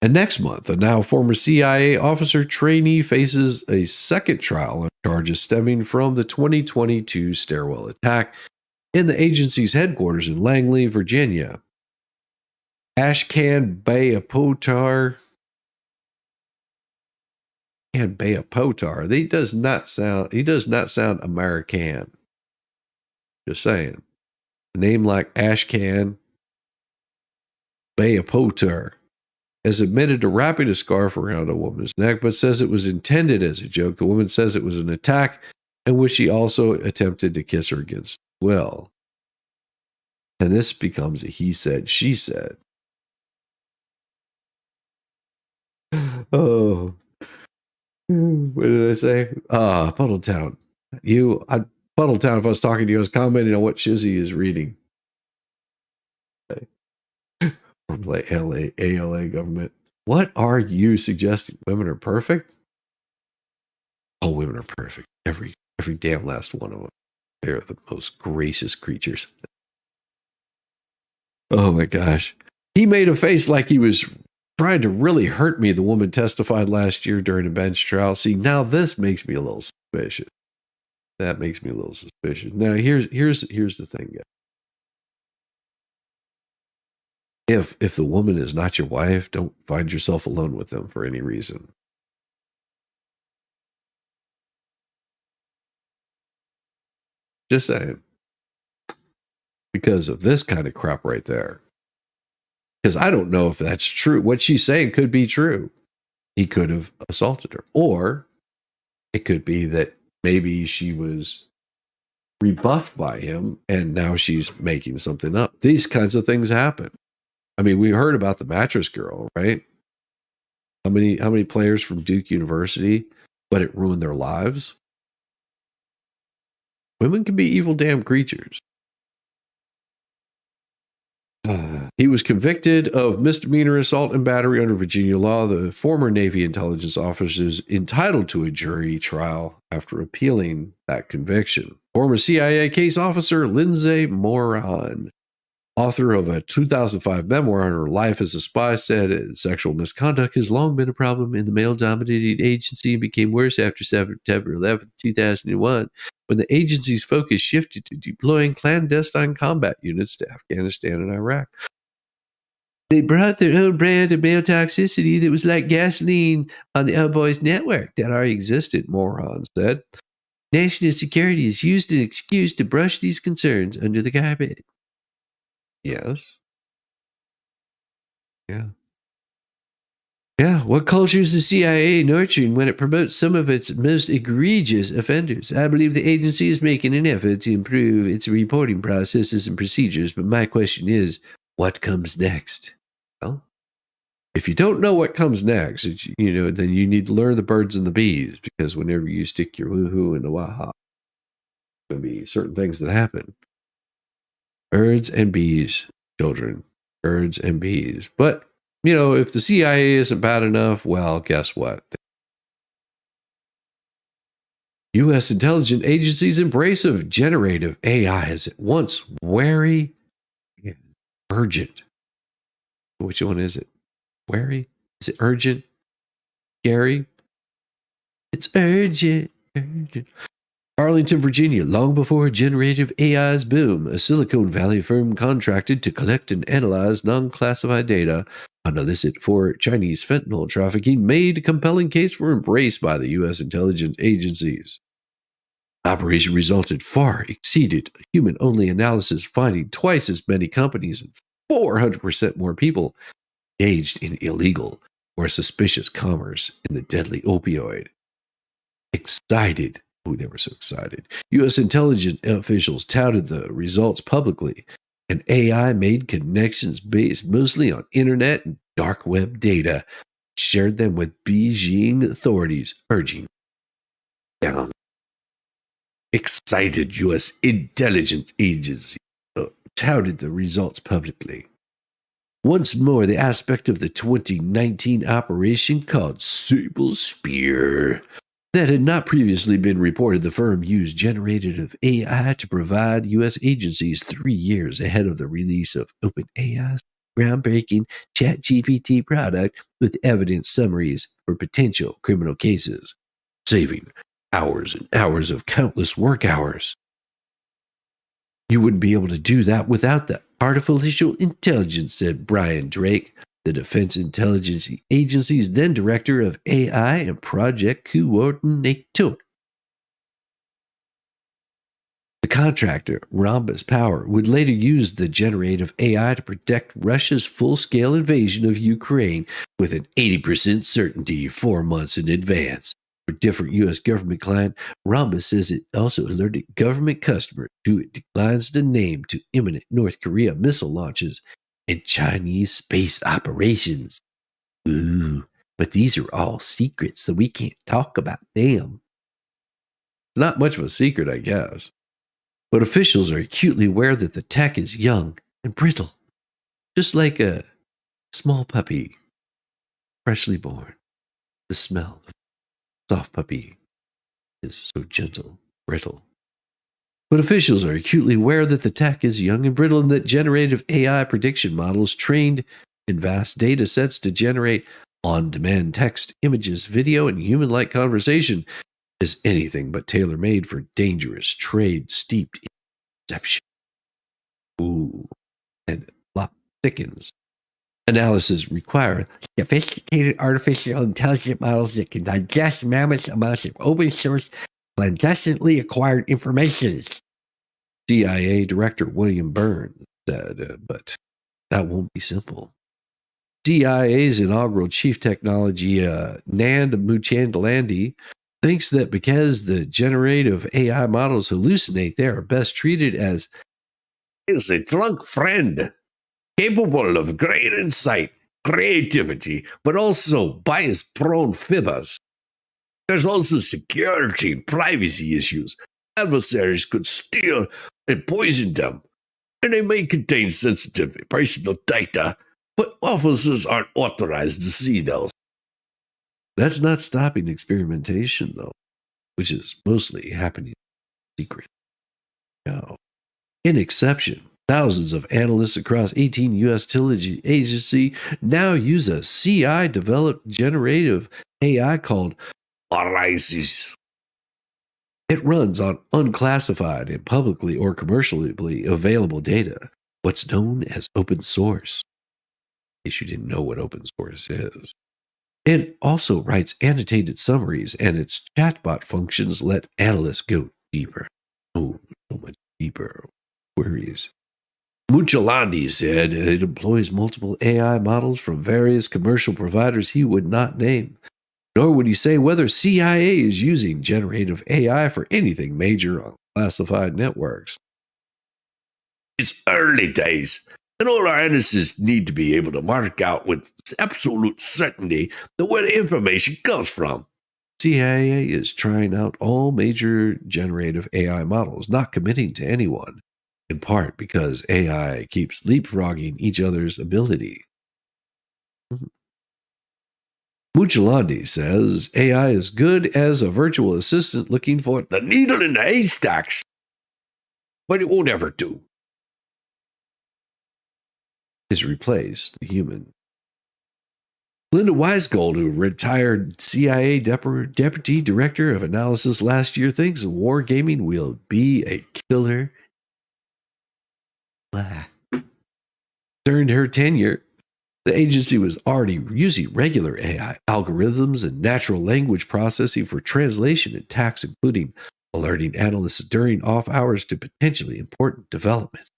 next month, a now former CIA officer trainee faces a second trial on charges stemming from the 2022 stairwell attack in the agency's headquarters in Langley, Virginia. Ashkan Bayapotar. And Bayapotar. He does not sound American. Just saying. A name like Ashkan Bayapotar has admitted to wrapping a scarf around a woman's neck, but says it was intended as a joke. The woman says it was an attack in which she also attempted to kiss her against will. And this becomes a he said, she said. Oh, what did I say? Puddletown. Puddletown, if I was talking to you, I was commenting on what Shizzy is reading. Okay. Or play ALA government. What are you suggesting? Women are perfect? All women are perfect. Every damn last one of them. They're the most gracious creatures. Oh my gosh. He made a face like he was trying to really hurt me, the woman testified last year during a bench trial. See, now this makes me a little suspicious. That makes me a little suspicious. Now, here's the thing, guys. If the woman is not your wife, don't find yourself alone with them for any reason. Just saying. Because of this kind of crap right there. Because I don't know if that's true. What she's saying could be true. He could have assaulted her. Or it could be that maybe she was rebuffed by him and now she's making something up. These kinds of things happen. I mean, we heard about the mattress girl, right? How many players from Duke University, but it ruined their lives? Women can be evil damn creatures. He was convicted of misdemeanor assault and battery under Virginia law. The former Navy intelligence officer is entitled to a jury trial after appealing that conviction. Former CIA case officer Lindsay Moran, author of a 2005 memoir on her life as a spy, said sexual misconduct has long been a problem in the male-dominated agency and became worse after September 11, 2001, when the agency's focus shifted to deploying clandestine combat units to Afghanistan and Iraq. They brought their own brand of male toxicity that was like gasoline on the boys' network that already existed, Moran said. National security is used as an excuse to brush these concerns under the carpet. Yes. Yeah. Yeah. What culture is the CIA nurturing when it promotes some of its most egregious offenders? I believe the agency is making an effort to improve its reporting processes and procedures, but my question is, what comes next? Well, if you don't know what comes next, then you need to learn the birds and the bees, because whenever you stick your woohoo in the waha, there's going to be certain things that happen. Birds and bees, children. Birds and bees. But, if the CIA isn't bad enough, well, guess what? U.S. intelligence agencies' embrace of generative AI is at once wary and urgent. Which one is it? Wary? Is it urgent? Scary? It's urgent. Urgent. Arlington, Virginia, long before generative AI's boom, a Silicon Valley firm contracted to collect and analyze non-classified data on illicit for Chinese fentanyl trafficking made a compelling case for embrace by the U.S. intelligence agencies. Operation resulted far exceeded human-only analysis, finding twice as many companies and 400% more people engaged in illegal or suspicious commerce in the deadly opioid. Excited. Oh, they were so excited. U.S. intelligence officials touted the results publicly, and AI made connections based mostly on internet and dark web data, shared them with Beijing authorities, urging down. Excited U.S. intelligence agency touted the results publicly. Once more, the aspect of the 2019 operation called Sable Spear that had not previously been reported. The firm used generative AI to provide U.S. agencies 3 years ahead of the release of OpenAI's groundbreaking ChatGPT product with evidence summaries for potential criminal cases, saving hours and hours of countless work hours. You wouldn't be able to do that without the artificial intelligence, said Brian Drake, the Defense Intelligence Agency's then Director of AI and Project Coordinator. The contractor, Rhombus Power, would later use the generative AI to protect Russia's full-scale invasion of Ukraine with an 80% certainty 4 months in advance. For different U.S. government client, Rhombus says it also alerted government customers who it declines to name to imminent North Korea missile launches and Chinese space operations. Ooh, but these are all secrets, so we can't talk about them. It's not much of a secret, I guess. But officials are acutely aware that the tech is young and brittle, just like a small puppy, freshly born. The smell of a soft puppy is so gentle, brittle. But officials are acutely aware that the tech is young and brittle and that generative AI prediction models trained in vast data sets to generate on-demand text, images, video, and human-like conversation is anything but tailor-made for dangerous trade steeped in deception. Ooh, and plot thickens. Analysis require sophisticated artificial intelligence models that can digest mammoth amounts of open source, clandestinely acquired information. CIA Director William Burns said, but that won't be simple. CIA's inaugural chief technology, Nand Muchandalandi, thinks that because the generative AI models hallucinate, they are best treated as a drunk friend, capable of great insight, creativity, but also bias-prone fibbers. There's also security and privacy issues. Adversaries could steal and poison them, and they may contain sensitive personal data, but officers aren't authorized to see those. That's not stopping experimentation, though, which is mostly happening in secret. Now, in exception, thousands of analysts across 18 U.S. intelligence agencies now use a CI-developed generative AI called crises. It runs on unclassified and publicly or commercially available data, what's known as open source. In case you didn't know what open source is. It also writes annotated summaries, and its chatbot functions let analysts go deeper. Oh, so much deeper queries. Muchalandi said it employs multiple AI models from various commercial providers he would not name, nor would he say whether CIA is using generative AI for anything major on classified networks. It's early days, and all our analysts need to be able to mark out with absolute certainty where the information comes from. CIA is trying out all major generative AI models, not committing to anyone, in part because AI keeps leapfrogging each other's ability. Muchalandi says AI is good as a virtual assistant looking for the needle in the haystacks, but it won't ever do. Is replaced the human. Linda Weisgold, who retired CIA deputy director of analysis last year, thinks wargaming will be a killer. During her tenure, the agency was already using regular AI algorithms and natural language processing for translation and tasks, including alerting analysts during off hours to potentially important developments.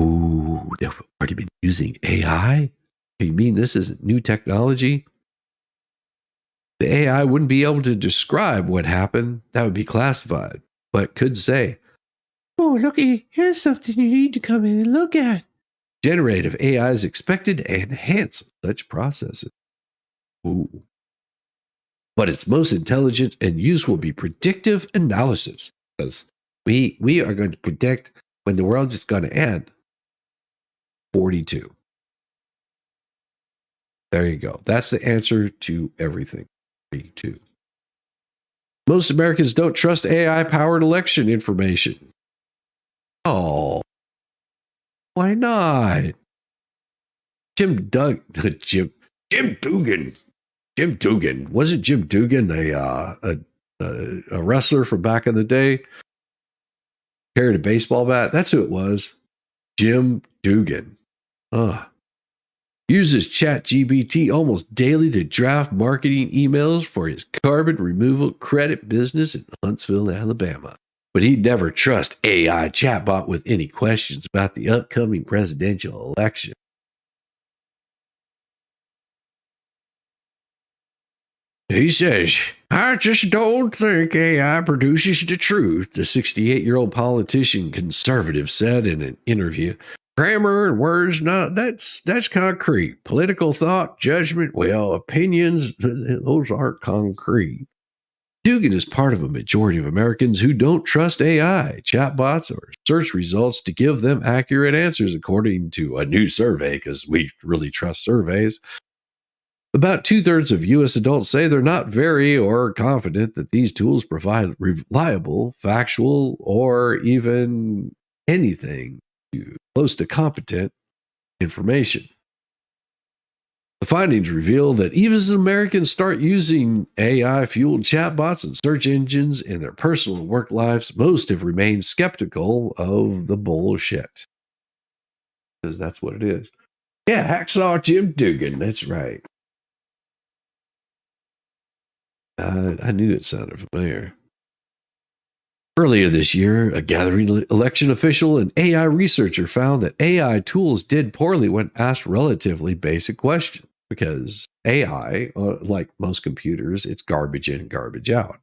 Ooh, they've already been using AI? You mean this isn't new technology? The AI wouldn't be able to describe what happened. That would be classified, but could say, oh, looky, here's something you need to come in and look at. Generative AI is expected to enhance such processes. Ooh. But its most intelligent and use will be predictive analysis, because we are going to predict when the world is going to end. 42. There you go. That's the answer to everything. 42. Most Americans don't trust AI-powered election information. Oh. Why not? Jim Dugan. Wasn't Jim Dugan a wrestler from back in the day? Carried a baseball bat. That's who it was. Jim Dugan. Uses ChatGPT almost daily to draft marketing emails for his carbon removal credit business in Huntsville, Alabama. But he'd never trust AI chatbot with any questions about the upcoming presidential election. He says, I just don't think AI produces the truth, the 68-year-old politician conservative said in an interview. Grammar and words, that's concrete. Political thought, judgment, well, opinions, those aren't concrete. Dugan is part of a majority of Americans who don't trust AI, chatbots, or search results to give them accurate answers, according to a new survey, because we really trust surveys. About 2/3 of U.S. adults say they're not very or confident that these tools provide reliable, factual, or even anything close to competent information. The findings reveal that even as Americans start using AI-fueled chatbots and search engines in their personal and work lives, most have remained skeptical of the bullshit. Because that's what it is. Yeah, Hacksaw Jim Dugan, that's right. I knew it sounded familiar. Earlier this year, a gathering election official and AI researcher found that AI tools did poorly when asked relatively basic questions. Because AI, like most computers, it's garbage in, garbage out.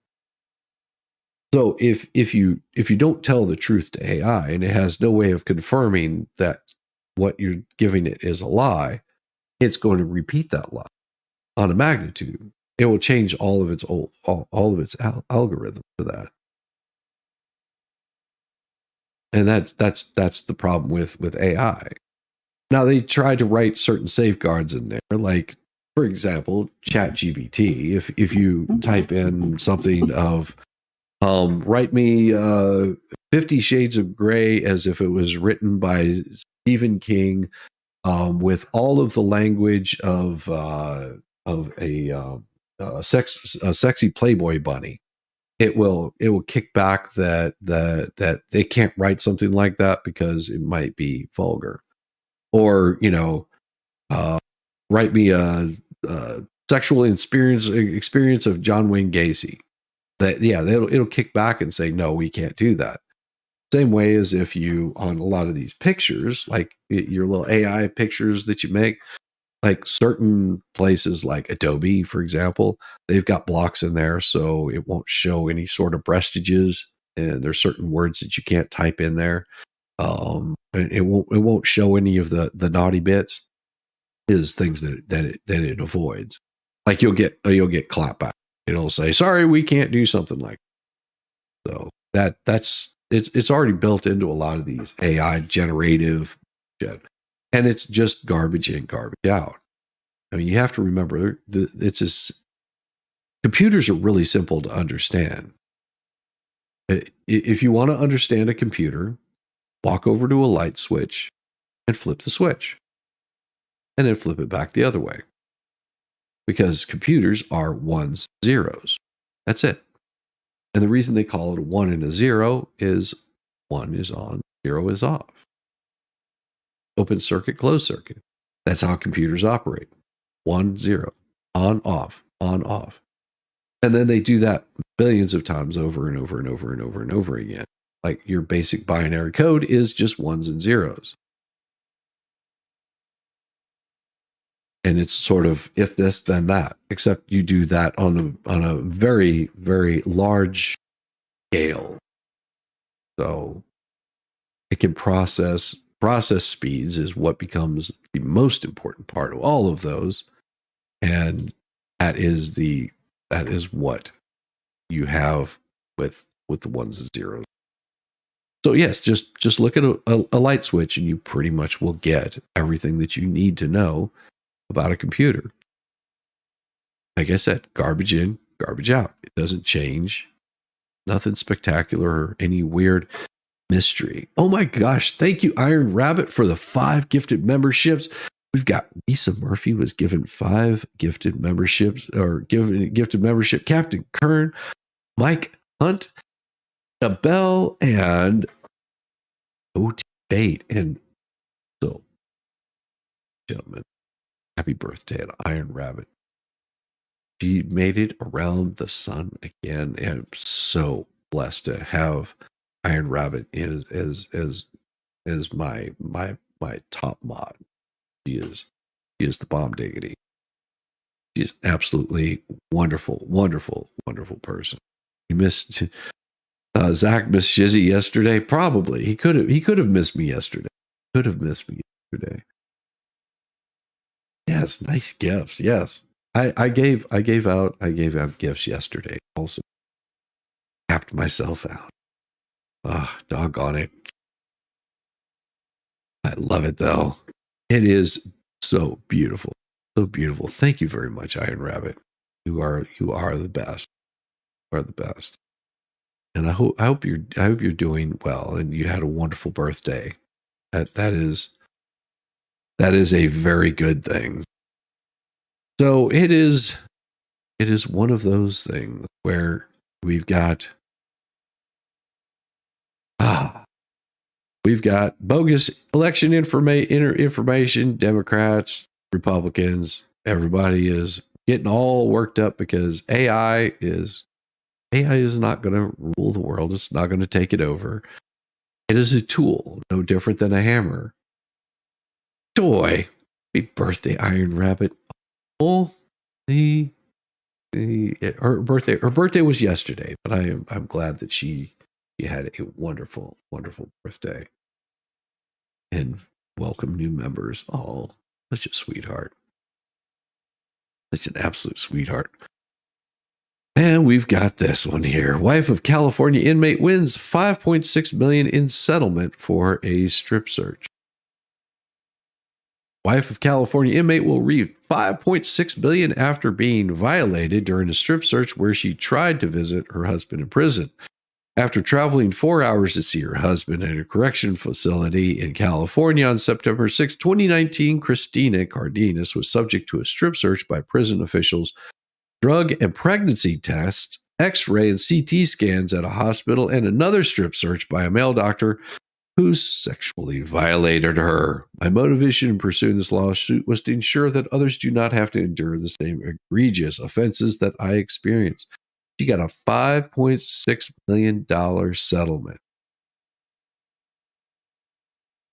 So if you don't tell the truth to AI and it has no way of confirming that what you're giving it is a lie, it's going to repeat that lie on a magnitude. It will change all of its algorithm for that. And that's the problem with AI. Now, they tried to write certain safeguards in there, like, for example, ChatGPT. If you type in something of, write me 50 Shades of Grey as if it was written by Stephen King, with all of the language of a sexy Playboy bunny, it will kick back that they can't write something like that because it might be vulgar. Or, write me a sexual experience of John Wayne Gacy. It'll kick back and say, no, we can't do that. Same way as if you, on a lot of these pictures, like your little AI pictures that you make, like certain places like Adobe, for example, they've got blocks in there so it won't show any sort of breastages, and there's certain words that you can't type in there. And it won't show any of the naughty bits, is things that it avoids. Like you'll get clapback. It'll say, sorry, we can't do something like that. So it's already built into a lot of these AI generative shit. And it's just garbage in, garbage out. I mean, you have to remember, computers are really simple to understand. If you want to understand a computer, walk over to a light switch and flip the switch. And then flip it back the other way. Because computers are ones, zeros. That's it. And the reason they call it a 1 and a 0 is 1 is on, 0 is off. Open circuit, closed circuit. That's how computers operate. 1, 0, on, off, on, off. And then they do that billions of times over and over and over and over and over again. Like your basic binary code is just ones and zeros. And it's sort of if this, then that, except you do that on a very, very large scale. So it can process speeds is what becomes the most important part of all of those. And that is what you have with the ones and zeros. So yes, just look at a light switch and you pretty much will get everything that you need to know about a computer. Like I said, garbage in, garbage out. It doesn't change. Nothing spectacular or any weird mystery. Oh my gosh. Thank you, Iron Rabbit, for the 5 gifted memberships. We've got Lisa Murphy was given 5 gifted memberships, or given gifted membership. Captain Kern, Mike Hunt, Abel, and OT Bait. And so, gentlemen, happy birthday to Iron Rabbit. She made it around the sun again, and I'm so blessed to have Iron Rabbit as my top mod. She is the bomb diggity. She's absolutely wonderful, wonderful, wonderful person. You missed Zach missed Shizzy yesterday. Probably he could have missed me yesterday. Yes, nice gifts. Yes, I gave out gifts yesterday. Also, tapped myself out. Ah, doggone it! I love it though. It is so beautiful, so beautiful. Thank you very much, Iron Rabbit. You are the best. You are the best. And I hope you're doing well, and you had a wonderful birthday. That is a very good thing. So it is one of those things where we've got bogus election information, Democrats, Republicans, everybody is getting all worked up because AI is not going to rule the world. It's not going to take it over. It is a tool, no different than a hammer. Joy. Happy birthday, Iron Rabbit. Oh, her birthday was yesterday, but I'm glad that she had a wonderful, wonderful birthday. And welcome new members. Oh, such a sweetheart. Such an absolute sweetheart. And we've got this one here. Wife of California inmate wins $5.6 million in settlement for a strip search. Wife of California inmate will reap $5.6 million after being violated during a strip search where she tried to visit her husband in prison. After traveling 4 hours to see her husband at a correction facility in California on September 6, 2019, Christina Cardenas was subject to a strip search by prison officials, drug and pregnancy tests, X-ray and CT scans at a hospital, and another strip search by a male doctor who sexually violated her. My motivation in pursuing this lawsuit was to ensure that others do not have to endure the same egregious offenses that I experienced. She got a $5.6 million settlement.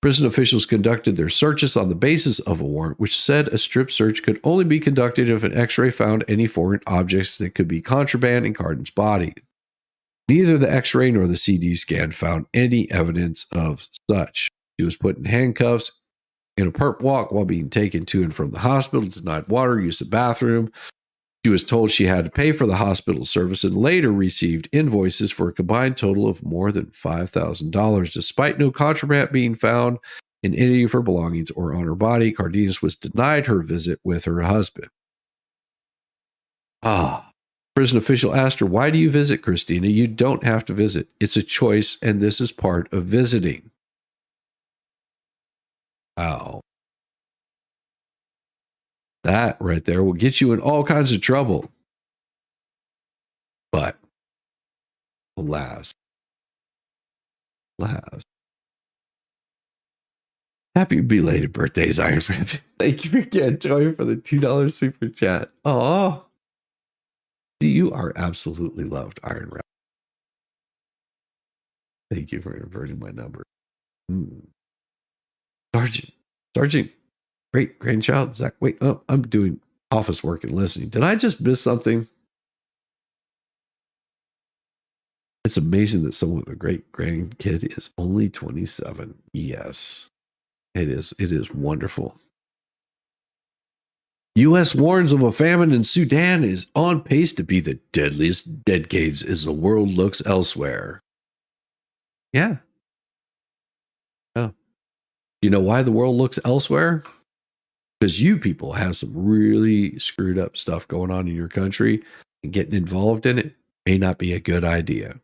Prison officials conducted their searches on the basis of a warrant, which said a strip search could only be conducted if an X-ray found any foreign objects that could be contraband in Carden's body. Neither the X-ray nor the CD scan found any evidence of such. She was put in handcuffs in a perp walk while being taken to and from the hospital, denied water, used the bathroom. She was told she had to pay for the hospital service and later received invoices for a combined total of more than $5,000. Despite no contraband being found in any of her belongings or on her body, Cardenas was denied her visit with her husband. Prison official asked her, "Why do you visit, Christina? You don't have to visit. It's a choice, and this is part of visiting." Wow. That right there will get you in all kinds of trouble. But alas. Happy belated birthdays, Iron Man. Thank you again, Toy, for the $2 super chat. Oh, you are absolutely loved, Iron Rabbit. Thank you for inverting my number. Sergeant, great grandchild, Zach. Wait, I'm doing office work and listening. Did I just miss something? It's amazing that someone with a great grandkid is only 27. Yes, it is. It is wonderful. U.S. warns of a famine in Sudan is on pace to be the deadliest decades as the world looks elsewhere. Yeah. Oh. You know why the world looks elsewhere? Because you people have some really screwed up stuff going on in your country, and getting involved in it may not be a good idea.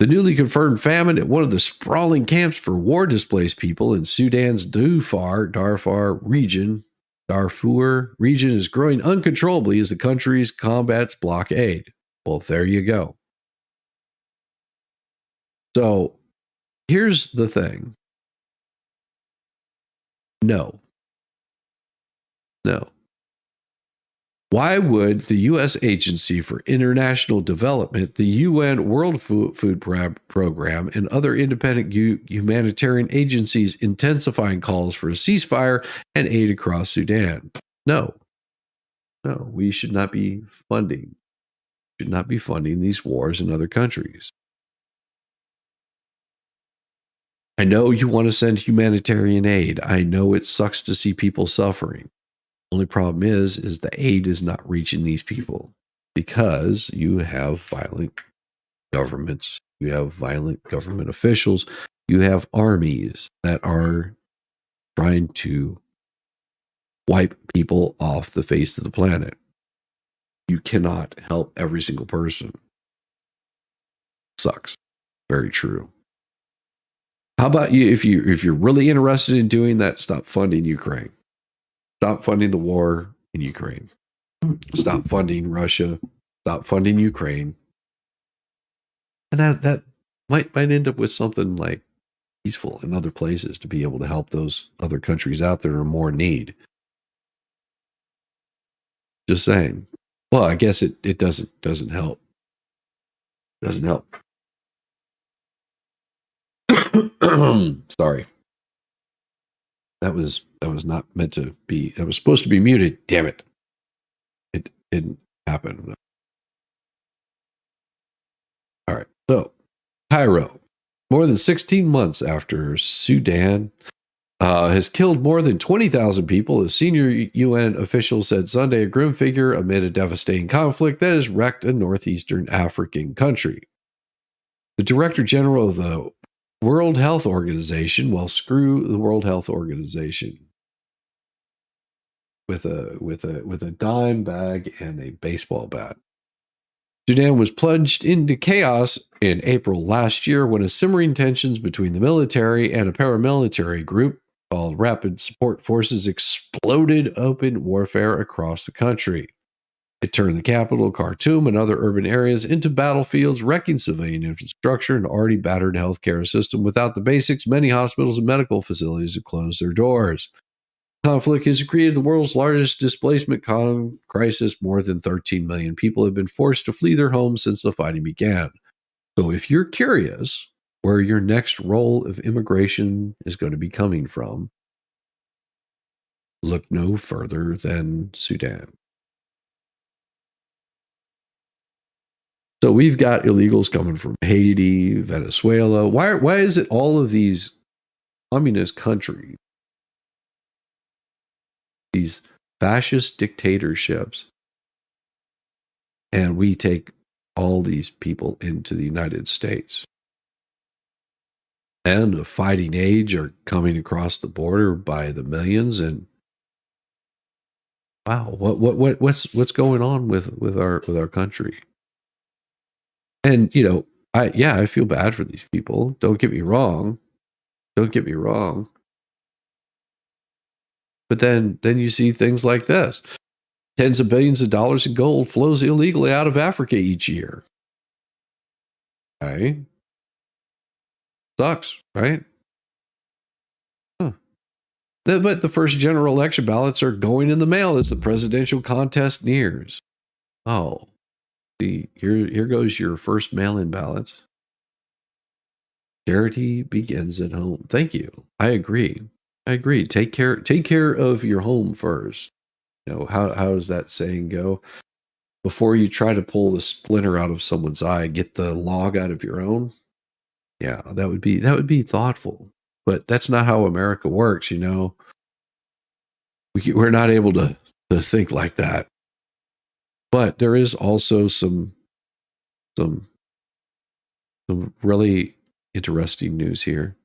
The newly confirmed famine at one of the sprawling camps for war displaced people in Sudan's Darfur region is growing uncontrollably as the country's combats blockade. Well, there you go. So here's the thing. No. Why would the U.S. Agency for International Development, the UN World Food Program, and other independent humanitarian agencies intensifying calls for a ceasefire and aid across Sudan? No, we should not be funding these wars in other countries. I know you want to send humanitarian aid. I know it sucks to see people suffering. Only problem is the aid is not reaching these people because you have violent governments, you have violent government officials, you have armies that are trying to wipe people off the face of the planet. You cannot help every single person. Sucks. Very true. How about you? If you're really interested in doing that, stop funding Ukraine. Stop funding the war in Ukraine. Stop funding Russia. Stop funding Ukraine. And that might end up with something like peaceful in other places to be able to help those other countries out that are in more need. Just saying. Well, I guess it doesn't help. Doesn't help. Sorry. That was not meant to be. That was supposed to be muted. Damn it. It didn't happen. All right. So, Cairo, more than 16 months after Sudan has killed more than 20,000 people, a senior UN official said Sunday, a grim figure amid a devastating conflict that has wrecked a northeastern African country. The Director General of the World Health Organization, well, screw the World Health Organization, with a dime bag and a baseball bat. Sudan was plunged into chaos in April last year when a simmering tensions between the military and a paramilitary group called Rapid Support Forces exploded open warfare across the country. It turned the capital, Khartoum, and other urban areas into battlefields, wrecking civilian infrastructure and already battered healthcare system. Without the basics, many hospitals and medical facilities have closed their doors. Conflict has created the world's largest displacement crisis. More than 13 million people have been forced to flee their homes since the fighting began. So if you're curious where your next roll of immigration is going to be coming from, look no further than Sudan. So we've got illegals coming from Haiti, Venezuela. Why is it all of these communist countries, these fascist dictatorships, and we take all these people into the United States? And the fighting age are coming across the border by the millions, and wow, what's going on with our country? And I feel bad for these people. Don't get me wrong. But then you see things like this. Tens of billions of dollars in gold flows illegally out of Africa each year. Okay. Sucks, right? Huh. But the first general election ballots are going in the mail as the presidential contest nears. Oh. See, here goes your first mail-in ballots. Charity begins at home. Thank you. I agree. Take care of your home first. How does that saying go? Before you try to pull the splinter out of someone's eye, get the log out of your own. Yeah, that would be thoughtful. But that's not how America works, We're not able to think like that. But there is also some really interesting news here.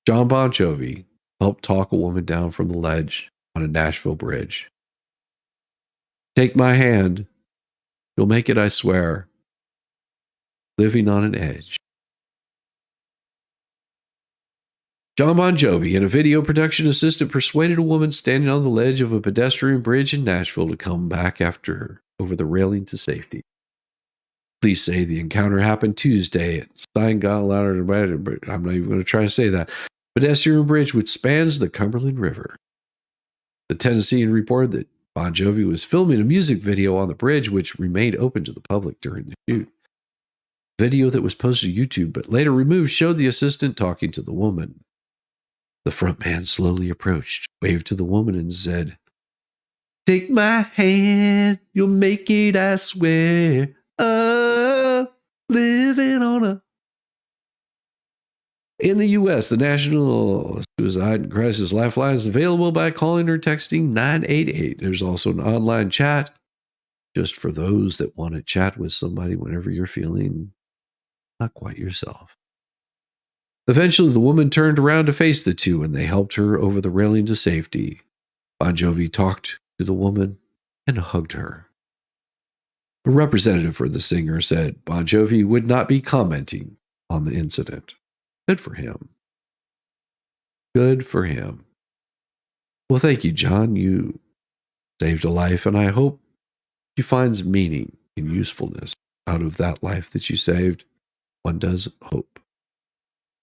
Jon Bon Jovi helped talk a woman down from the ledge on a Nashville bridge. Take my hand. You'll make it, I swear. Living on an edge. Jon Bon Jovi and a video production assistant persuaded a woman standing on the ledge of a pedestrian bridge in Nashville to come back after her over the railing to safety. Police say the encounter happened Tuesday at Stein got louder, but I'm not even going to try to say that. Pedestrian bridge which spans the Cumberland River. The Tennessean reported that Bon Jovi was filming a music video on the bridge, which remained open to the public during the shoot. Video that was posted to YouTube but later removed showed the assistant talking to the woman. The front man slowly approached, waved to the woman, and said, "Take my hand, you'll make it, I swear. Living on a..." In the U.S., the National Suicide and Crisis Lifeline is available by calling or texting 988. There's also an online chat just for those that want to chat with somebody whenever you're feeling not quite yourself. Eventually, the woman turned around to face the two, and they helped her over the railing to safety. Bon Jovi talked to the woman and hugged her. A representative for the singer said Bon Jovi would not be commenting on the incident. Good for him. Good for him. Well, thank you, John. You saved a life, and I hope he finds meaning and usefulness out of that life that you saved. One does hope.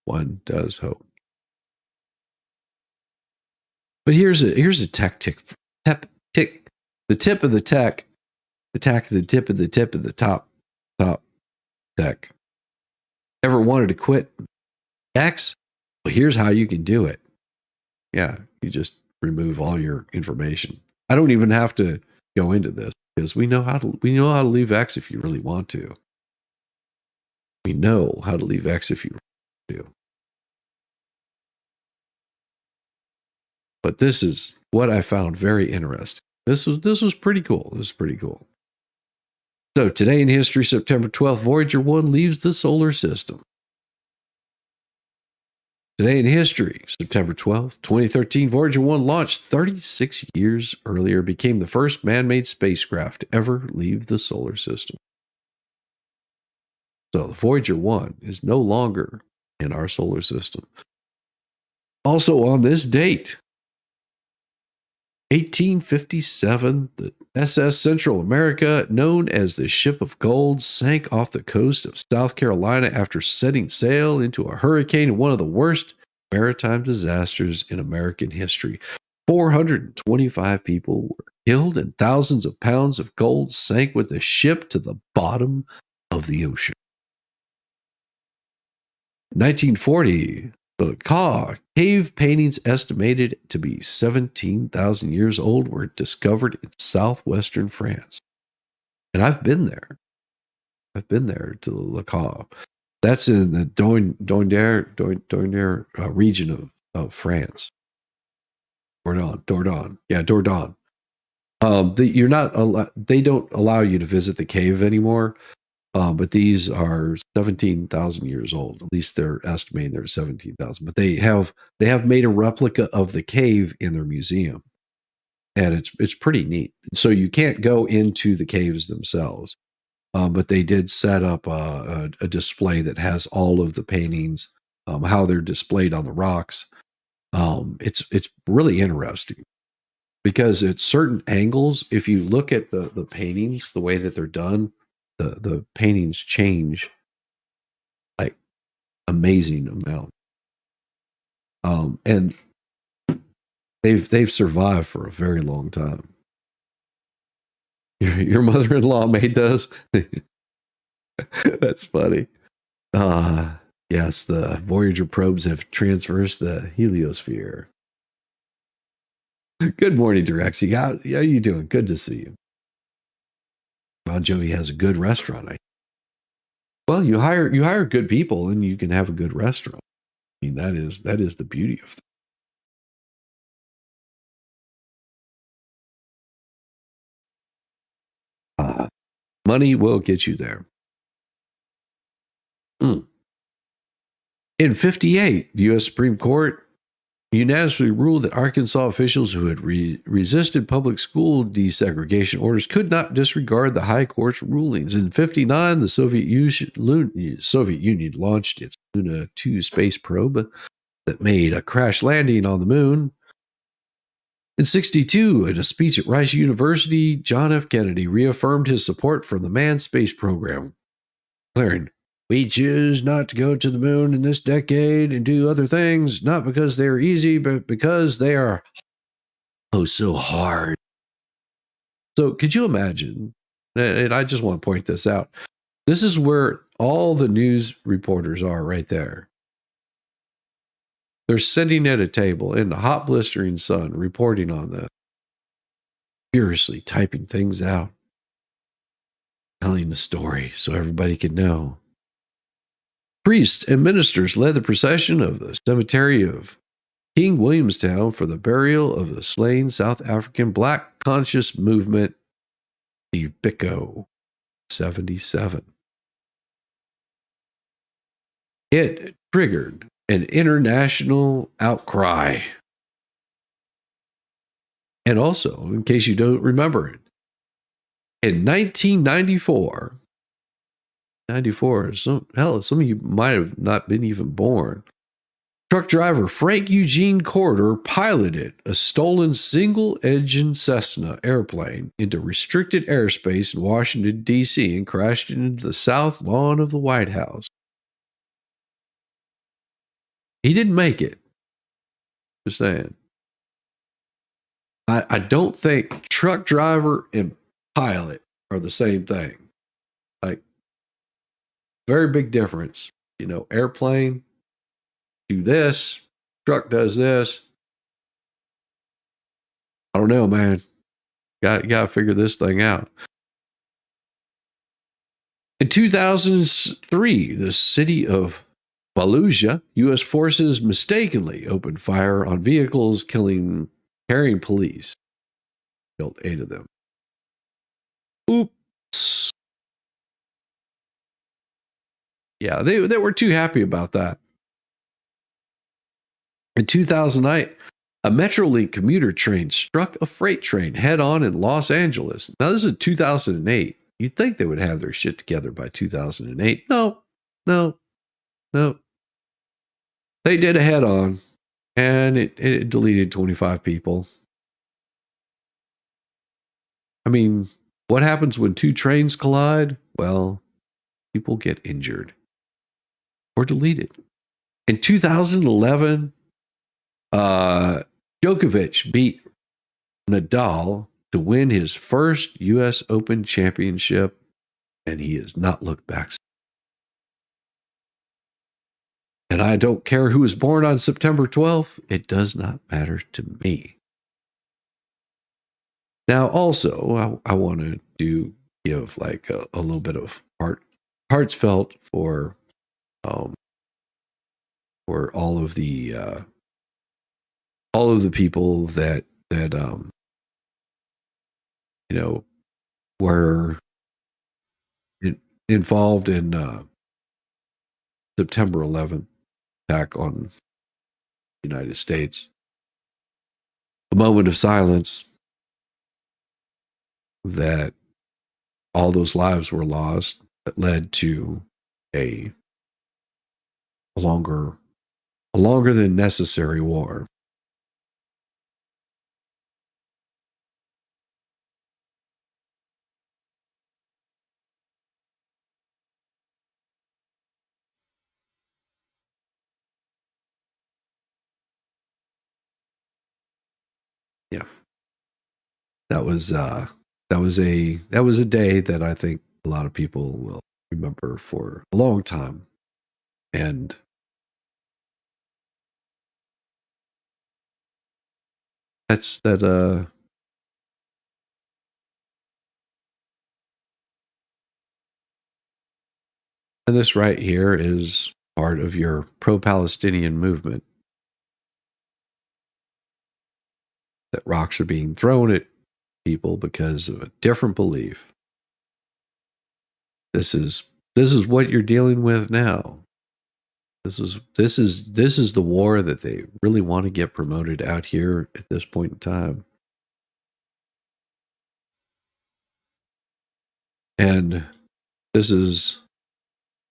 One does hope. But here's a tech tick. The tip of the tech. The tip of the top tech. Ever wanted to quit X? Well, here's how you can do it. Yeah, you just remove all your information. I don't even have to go into this because we know how to leave X if you really want to. We know how to leave X if you want to. But this is what I found very interesting. This was pretty cool. This was pretty cool. So today in history, September 12th, Voyager 1 leaves the solar system. Today in history, September 12th, 2013, Voyager 1 launched 36 years earlier, became the first man-made spacecraft to ever leave the solar system. So the Voyager 1 is no longer in our solar system. Also on this date, 1857, the SS Central America, known as the Ship of Gold, sank off the coast of South Carolina after setting sail into a hurricane, one of the worst maritime disasters in American history. 425 people were killed and thousands of pounds of gold sank with the ship to the bottom of the ocean. 1940, the cave paintings estimated to be 17,000 years old were discovered in southwestern France. And I've been there. I've been there to the Le Cave. That's in the Dordogne region of France. Dordogne. Yeah, Dordogne. You're not. They don't allow you to visit the cave anymore. But these are 17,000 years old. At least they're estimating they're 17,000. But they have made a replica of the cave in their museum, and it's pretty neat. So you can't go into the caves themselves, but they did set up a display that has all of the paintings, how they're displayed on the rocks. It's really interesting because at certain angles, if you look at the paintings, the way that they're done. The paintings change like amazing amount. And they've survived for a very long time. Your mother-in-law made those? That's funny. Yes, the Voyager probes have traversed the heliosphere. Good morning, Direxy. How are you doing? Good to see you. Bon Jovi has a good restaurant. Well, you hire good people and you can have a good restaurant. I mean, that is the beauty of things. Money will get you there. In 1958, the U.S. Supreme Court unanimously ruled that Arkansas officials who had resisted public school desegregation orders could not disregard the high court's rulings. In 1959, the Soviet Union launched its Luna 2 space probe that made a crash landing on the moon. In 1962, in a speech at Rice University, John F. Kennedy reaffirmed his support for the manned space program, declaring, "We choose not to go to the moon in this decade and do other things, not because they are easy, but because they are so hard." So could you imagine, and I just want to point this out, this is where all the news reporters are right there. They're sitting at a table in the hot blistering sun reporting on this, furiously typing things out, telling the story so everybody can know. Priests and ministers led the procession of the cemetery of King Williamstown for the burial of the slain South African Black conscious movement, the Biko 77. It triggered an international outcry. And also, in case you don't remember it, in 1994, some of you might have not been even born. Truck driver Frank Eugene Corder piloted a stolen single-engine Cessna airplane into restricted airspace in Washington, D.C. and crashed into the south lawn of the White House. He didn't make it. Just saying. I don't think truck driver and pilot are the same thing. Like, very big difference. You know, airplane do this, truck does this. I don't know, man. Got to figure this thing out. In 2003, the city of Fallujah, U.S. forces mistakenly opened fire on vehicles, carrying police. Killed 8 of them. Oops. Yeah, they were too happy about that. In 2008, a Metrolink commuter train struck a freight train head-on in Los Angeles. Now, this is 2008. You'd think they would have their shit together by 2008. No. They did a head-on, and it deleted 25 people. I mean, what happens when 2 trains collide? Well, people get injured or deleted. In 2011, Djokovic beat Nadal to win his first U.S. Open championship, and he has not looked back. And I don't care who was born on September 12th. It does not matter to me. Now, also, I want to give like a little bit of heartfelt for all of the people that were involved in September 11th attack on the United States. A moment of silence, that all those lives were lost, that led to a longer than necessary war. Yeah. That was a day that I think a lot of people will remember for a long time. And and this right here is part of your pro-Palestinian movement. That rocks are being thrown at people because of a different belief. This is what you're dealing with now. This is the war that they really want to get promoted out here at this point in time. And this is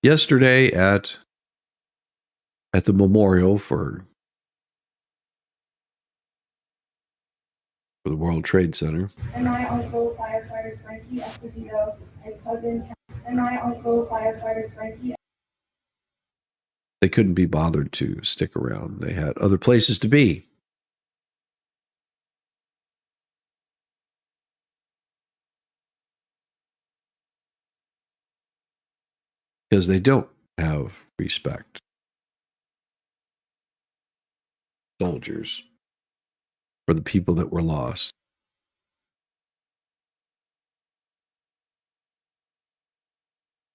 yesterday at the memorial for the World Trade Center. And my uncle, firefighter Frankie Esposito, and cousin. And my uncle, firefighter Frankie. They couldn't be bothered to stick around. They had other places to be. Because they don't have respect. Soldiers. For the people that were lost.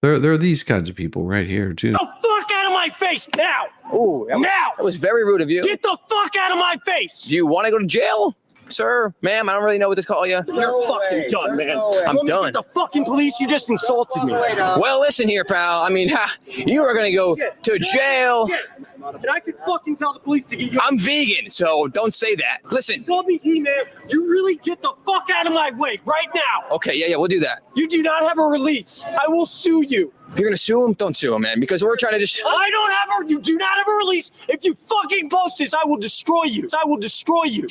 There are these kinds of people right here too. Get the fuck out of my face now! Ooh, that was very rude of you. Get the fuck out of my face! Do you want to go to jail, sir, ma'am? I don't really know what to call you. You're fucking done, man. I'm done. Get the fucking police! You just insulted me. Well, listen here, pal. I mean, you are gonna go to jail. And I could fucking tell the police to get you. I'm vegan, so don't say that. Listen. LBT, man, you really get the fuck out of my way right now. Okay, yeah, we'll do that. You do not have a release. I will sue you. If you're gonna sue him, don't sue him, man, because we're trying to just. You do not have a release. If you fucking post this, I will destroy you. I will destroy you.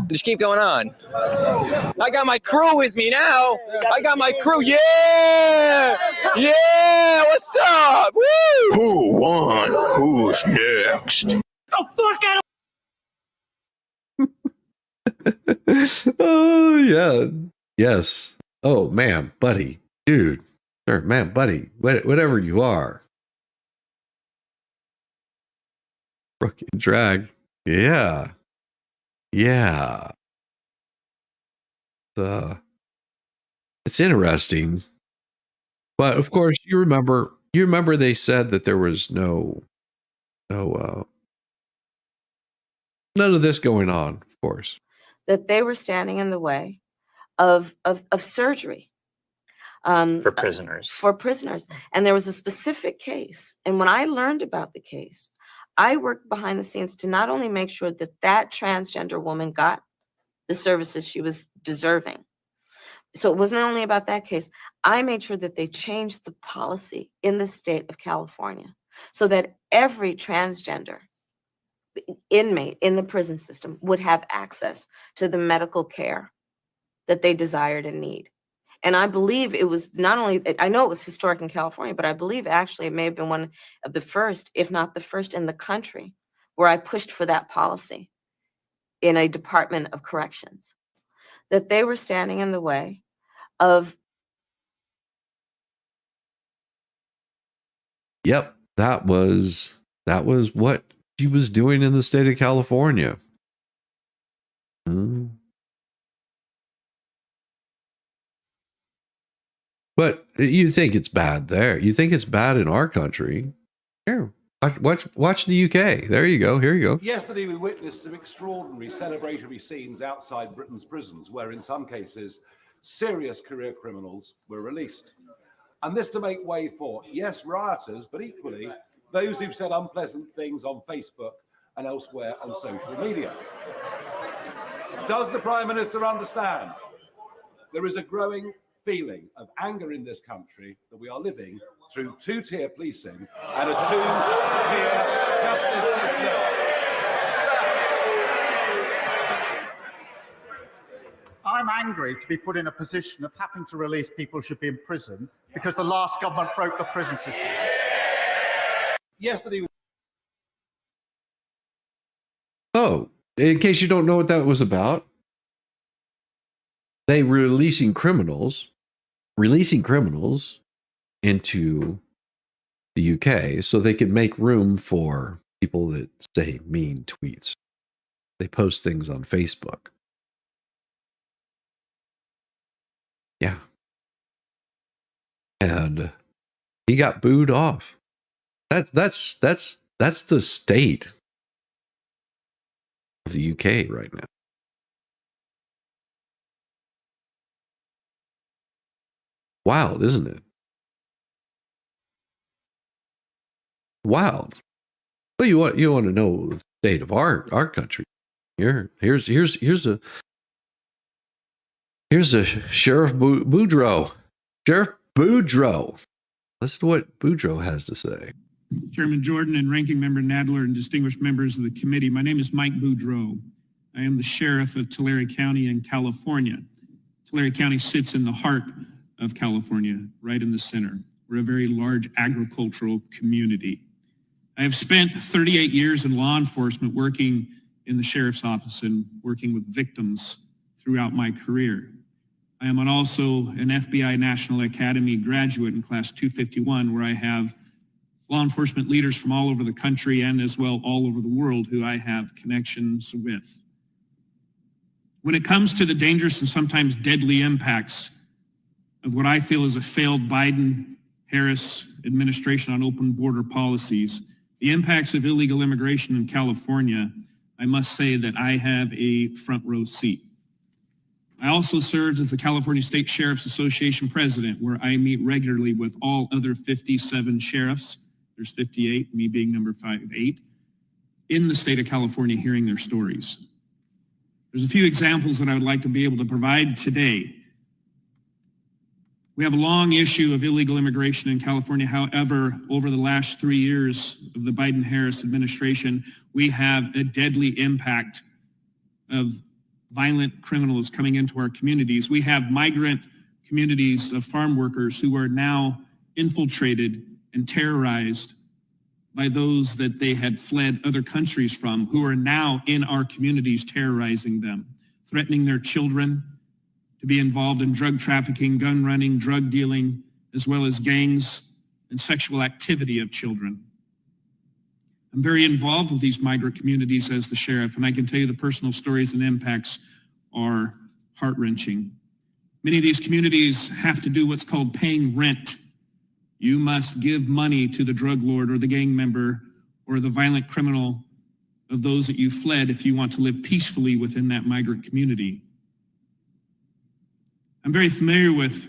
Just keep going on. I got my crew with me now. I got my crew. Yeah! Yeah! What's up? Woo! Who won? Who's next? The fuck out of. Oh, yeah. Yes. Oh, man, buddy. Dude. Sir, man, buddy. Whatever you are. Fucking drag. Yeah. Yeah. It's interesting. But of course, you remember they said that there was none of this going on, of course. That they were standing in the way of surgery. For prisoners. For prisoners. And there was a specific case. And when I learned about the case, I worked behind the scenes to not only make sure that that transgender woman got the services she was deserving. So it wasn't only about that case. I made sure that they changed the policy in the state of California so that every transgender inmate in the prison system would have access to the medical care that they desired and need. And I believe it was not only, I know it was historic in California, but I believe actually it may have been one of the first, if not the first in the country, where I pushed for that policy in a Department of Corrections, that they were standing in the way of. Yep, that was what she was doing in the state of California. But you think it's bad there. You think it's bad in our country. Here, watch the UK. There you go. Here you go. Yesterday, we witnessed some extraordinary celebratory scenes outside Britain's prisons, where in some cases, serious career criminals were released. And this to make way for, yes, rioters, but equally those who've said unpleasant things on Facebook and elsewhere on social media. Does the Prime Minister understand there is a growing feeling of anger in this country that we are living through two-tier policing and a two-tier justice system? I'm angry to be put in a position of having to release people who should be in prison because the last government broke the prison system. Yesterday. Oh, in case you don't know what that was about, they were releasing criminals into the UK so they could make room for people that say mean tweets. They post things on Facebook. Yeah. And he got booed off. That's the state of the UK right now. Wild, isn't it? Wild. Well, you want to know the state of our country. Here's a Sheriff Boudreaux. Sheriff Boudreaux. Listen to what Boudreaux has to say. Chairman Jordan and Ranking Member Nadler and distinguished members of the committee, my name is Mike Boudreaux. I am the sheriff of Tulare County in California. Tulare County sits in the heart of California, right in the center. We're a very large agricultural community. I have spent 38 years in law enforcement working in the sheriff's office and working with victims throughout my career. I am also an FBI National Academy graduate in class 251, where I have law enforcement leaders from all over the country and as well all over the world who I have connections with. When it comes to the dangerous and sometimes deadly impacts of what I feel is a failed Biden-Harris administration on open border policies, the impacts of illegal immigration in California, I must say that I have a front row seat. I also served as the California State Sheriff's Association president, where I meet regularly with all other 57 sheriffs There's 58, me being number 8, in the state of California hearing their stories. There's a few examples that I would like to be able to provide today. We have a long issue of illegal immigration in California. However, over the last 3 years of the Biden-Harris administration, we have a deadly impact of violent criminals coming into our communities. We have migrant communities of farm workers who are now infiltrated and terrorized by those that they had fled other countries from, who are now in our communities terrorizing them, threatening their children to be involved in drug trafficking, gun running, drug dealing, as well as gangs and sexual activity of children. I'm very involved with these migrant communities as the sheriff, and I can tell you the personal stories and impacts are heart-wrenching. Many of these communities have to do what's called paying rent. You must give money to the drug lord or the gang member or the violent criminal of those that you fled if you want to live peacefully within that migrant community. I'm very familiar with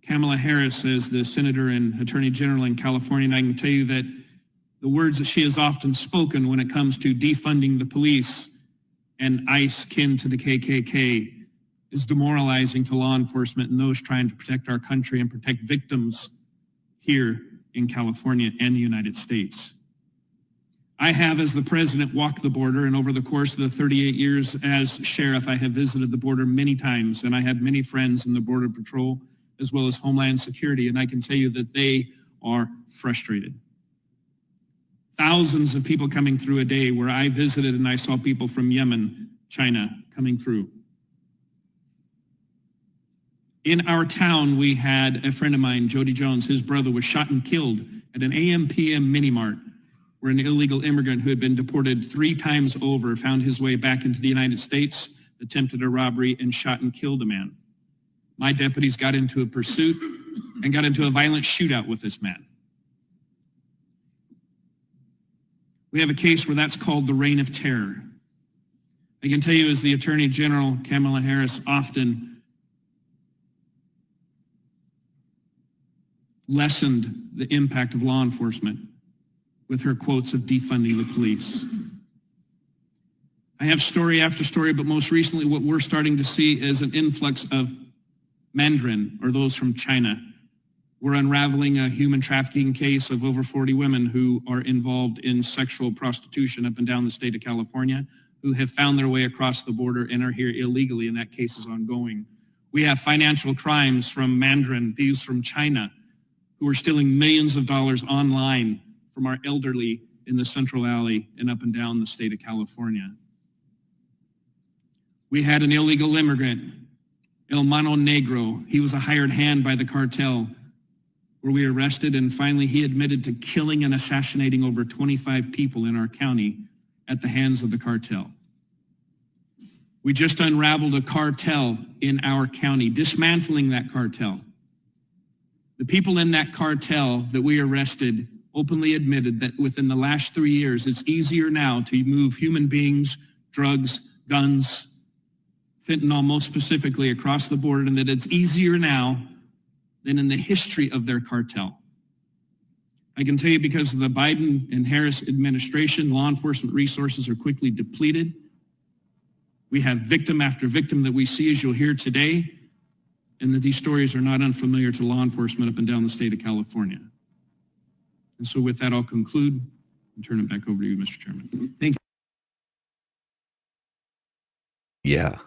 Kamala Harris as the Senator and Attorney General in California, and I can tell you that the words that she has often spoken when it comes to defunding the police and ICE kin to the KKK is demoralizing to law enforcement and those trying to protect our country and protect victims here in California and the United States. I have, as the president, walked the border, and over the course of the 38 years as sheriff, I have visited the border many times, and I had many friends in the Border Patrol as well as Homeland Security, and I can tell you that they are frustrated. Thousands of people coming through a day where I visited and I saw people from Yemen, China coming through. In our town, we had a friend of mine, Jody Jones, his brother was shot and killed at an AM/PM mini mart where an illegal immigrant who had been deported 3 times over found his way back into the United States, attempted a robbery, and shot and killed a man. My deputies got into a pursuit and got into a violent shootout with this man. We have a case where that's called the reign of terror. I can tell you, as the Attorney General, Kamala Harris often lessened the impact of law enforcement with her quotes of defunding the police. I have story after story, but most recently what we're starting to see is an influx of Mandarin, or those from China. We're unraveling a human trafficking case of over 40 women who are involved in sexual prostitution up and down the state of California, who have found their way across the border and are here illegally, and that case is ongoing. We have financial crimes from Mandarin, thieves from China, who are stealing millions of dollars online from our elderly in the Central Valley and up and down the state of California. We had an illegal immigrant, El Mano Negro. He was a hired hand by the cartel, where we arrested, and finally he admitted to killing and assassinating over 25 people in our county at the hands of the cartel. We just unraveled a cartel in our county, dismantling that cartel. The people in that cartel that we arrested openly admitted that within the last 3 years, it's easier now to move human beings, drugs, guns, fentanyl most specifically across the border, and that it's easier now than in the history of their cartel. I can tell you, because of the Biden and Harris administration, law enforcement resources are quickly depleted. We have victim after victim that we see, as you'll hear today, and that these stories are not unfamiliar to law enforcement up and down the state of California. And so with that, I'll conclude and turn it back over to you, Mr. Chairman. Thank you. Yeah.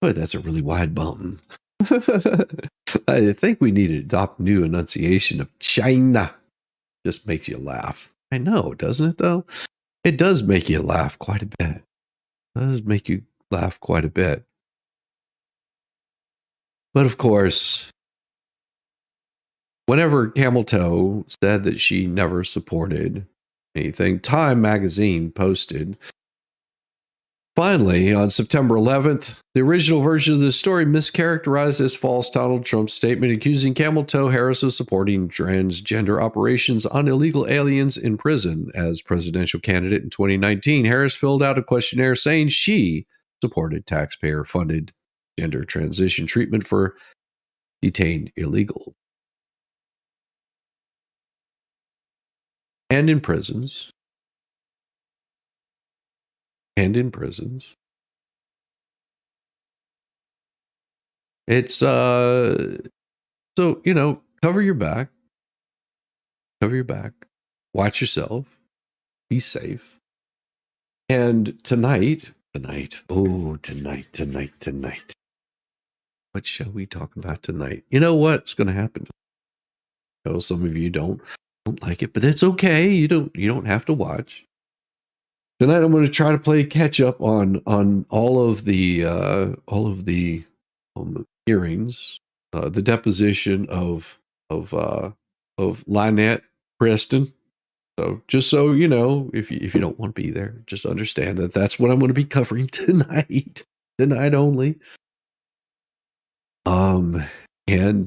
Boy, that's a really wide mountain. I think we need to adopt new enunciation of China. Just makes you laugh. I know, doesn't it, though? It does make you laugh quite a bit. It does make you laugh quite a bit. But of course, whenever Camel Toe said that she never supported anything, Time magazine posted, finally, on September 11th, the original version of the story mischaracterized as false Donald Trump's statement accusing Camel Toe Harris of supporting transgender operations on illegal aliens in prison. As presidential candidate in 2019, Harris filled out a questionnaire saying she supported taxpayer-funded gender transition treatment for detained illegals. and in prisons. It's so, cover your back, watch yourself, be safe. And tonight, what shall we talk about tonight? You know what's going to happen? Some of you don't like it, but it's okay. You don't have to watch. Tonight I'm going to try to play catch up on all of the hearings, the deposition of Lynette Preston. So just so you know, if you don't want to be there, just understand that that's what I'm going to be covering tonight only. And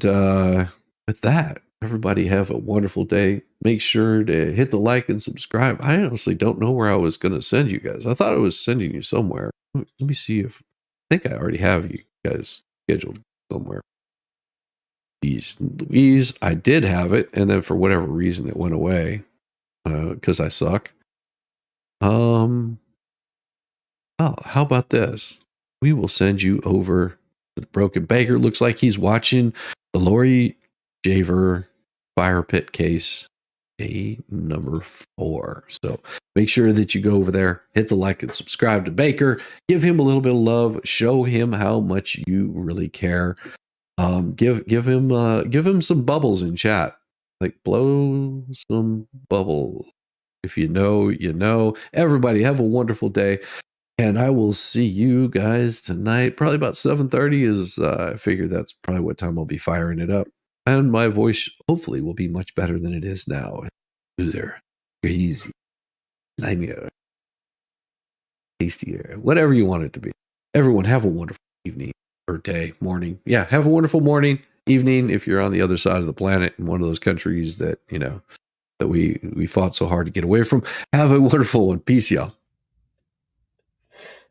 with that, everybody have a wonderful day. Make sure to hit the like and subscribe. I honestly don't know where I was going to send you guys. I thought I was sending you somewhere. Let me see if I think I already have you guys scheduled somewhere. Louise, I did have it, and then for whatever reason it went away because I suck. Well, how about this? We will send you over to the Broken Baker. Looks like he's watching the Lori Javer fire pit case, number 4. So make sure that you go over there, hit the like and subscribe to Baker, give him a little bit of love, show him how much you really care. Give him some bubbles in chat, like blow some bubbles. If you know, you know. Everybody have a wonderful day. And I will see you guys tonight. Probably about 7:30 is, I figure that's probably what time I'll be firing it up. And my voice hopefully will be much better than it is now. Smoother, easy, limier, tastier, whatever you want it to be. Everyone have a wonderful evening or day, morning. Yeah, have a wonderful morning, evening if you're on the other side of the planet in one of those countries that, that we fought so hard to get away from. Have a wonderful one. Peace, y'all.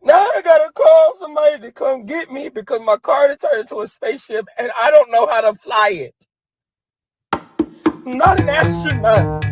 Now I gotta call somebody to come get me because my car turned into a spaceship and I don't know how to fly it. I'm not an astronaut.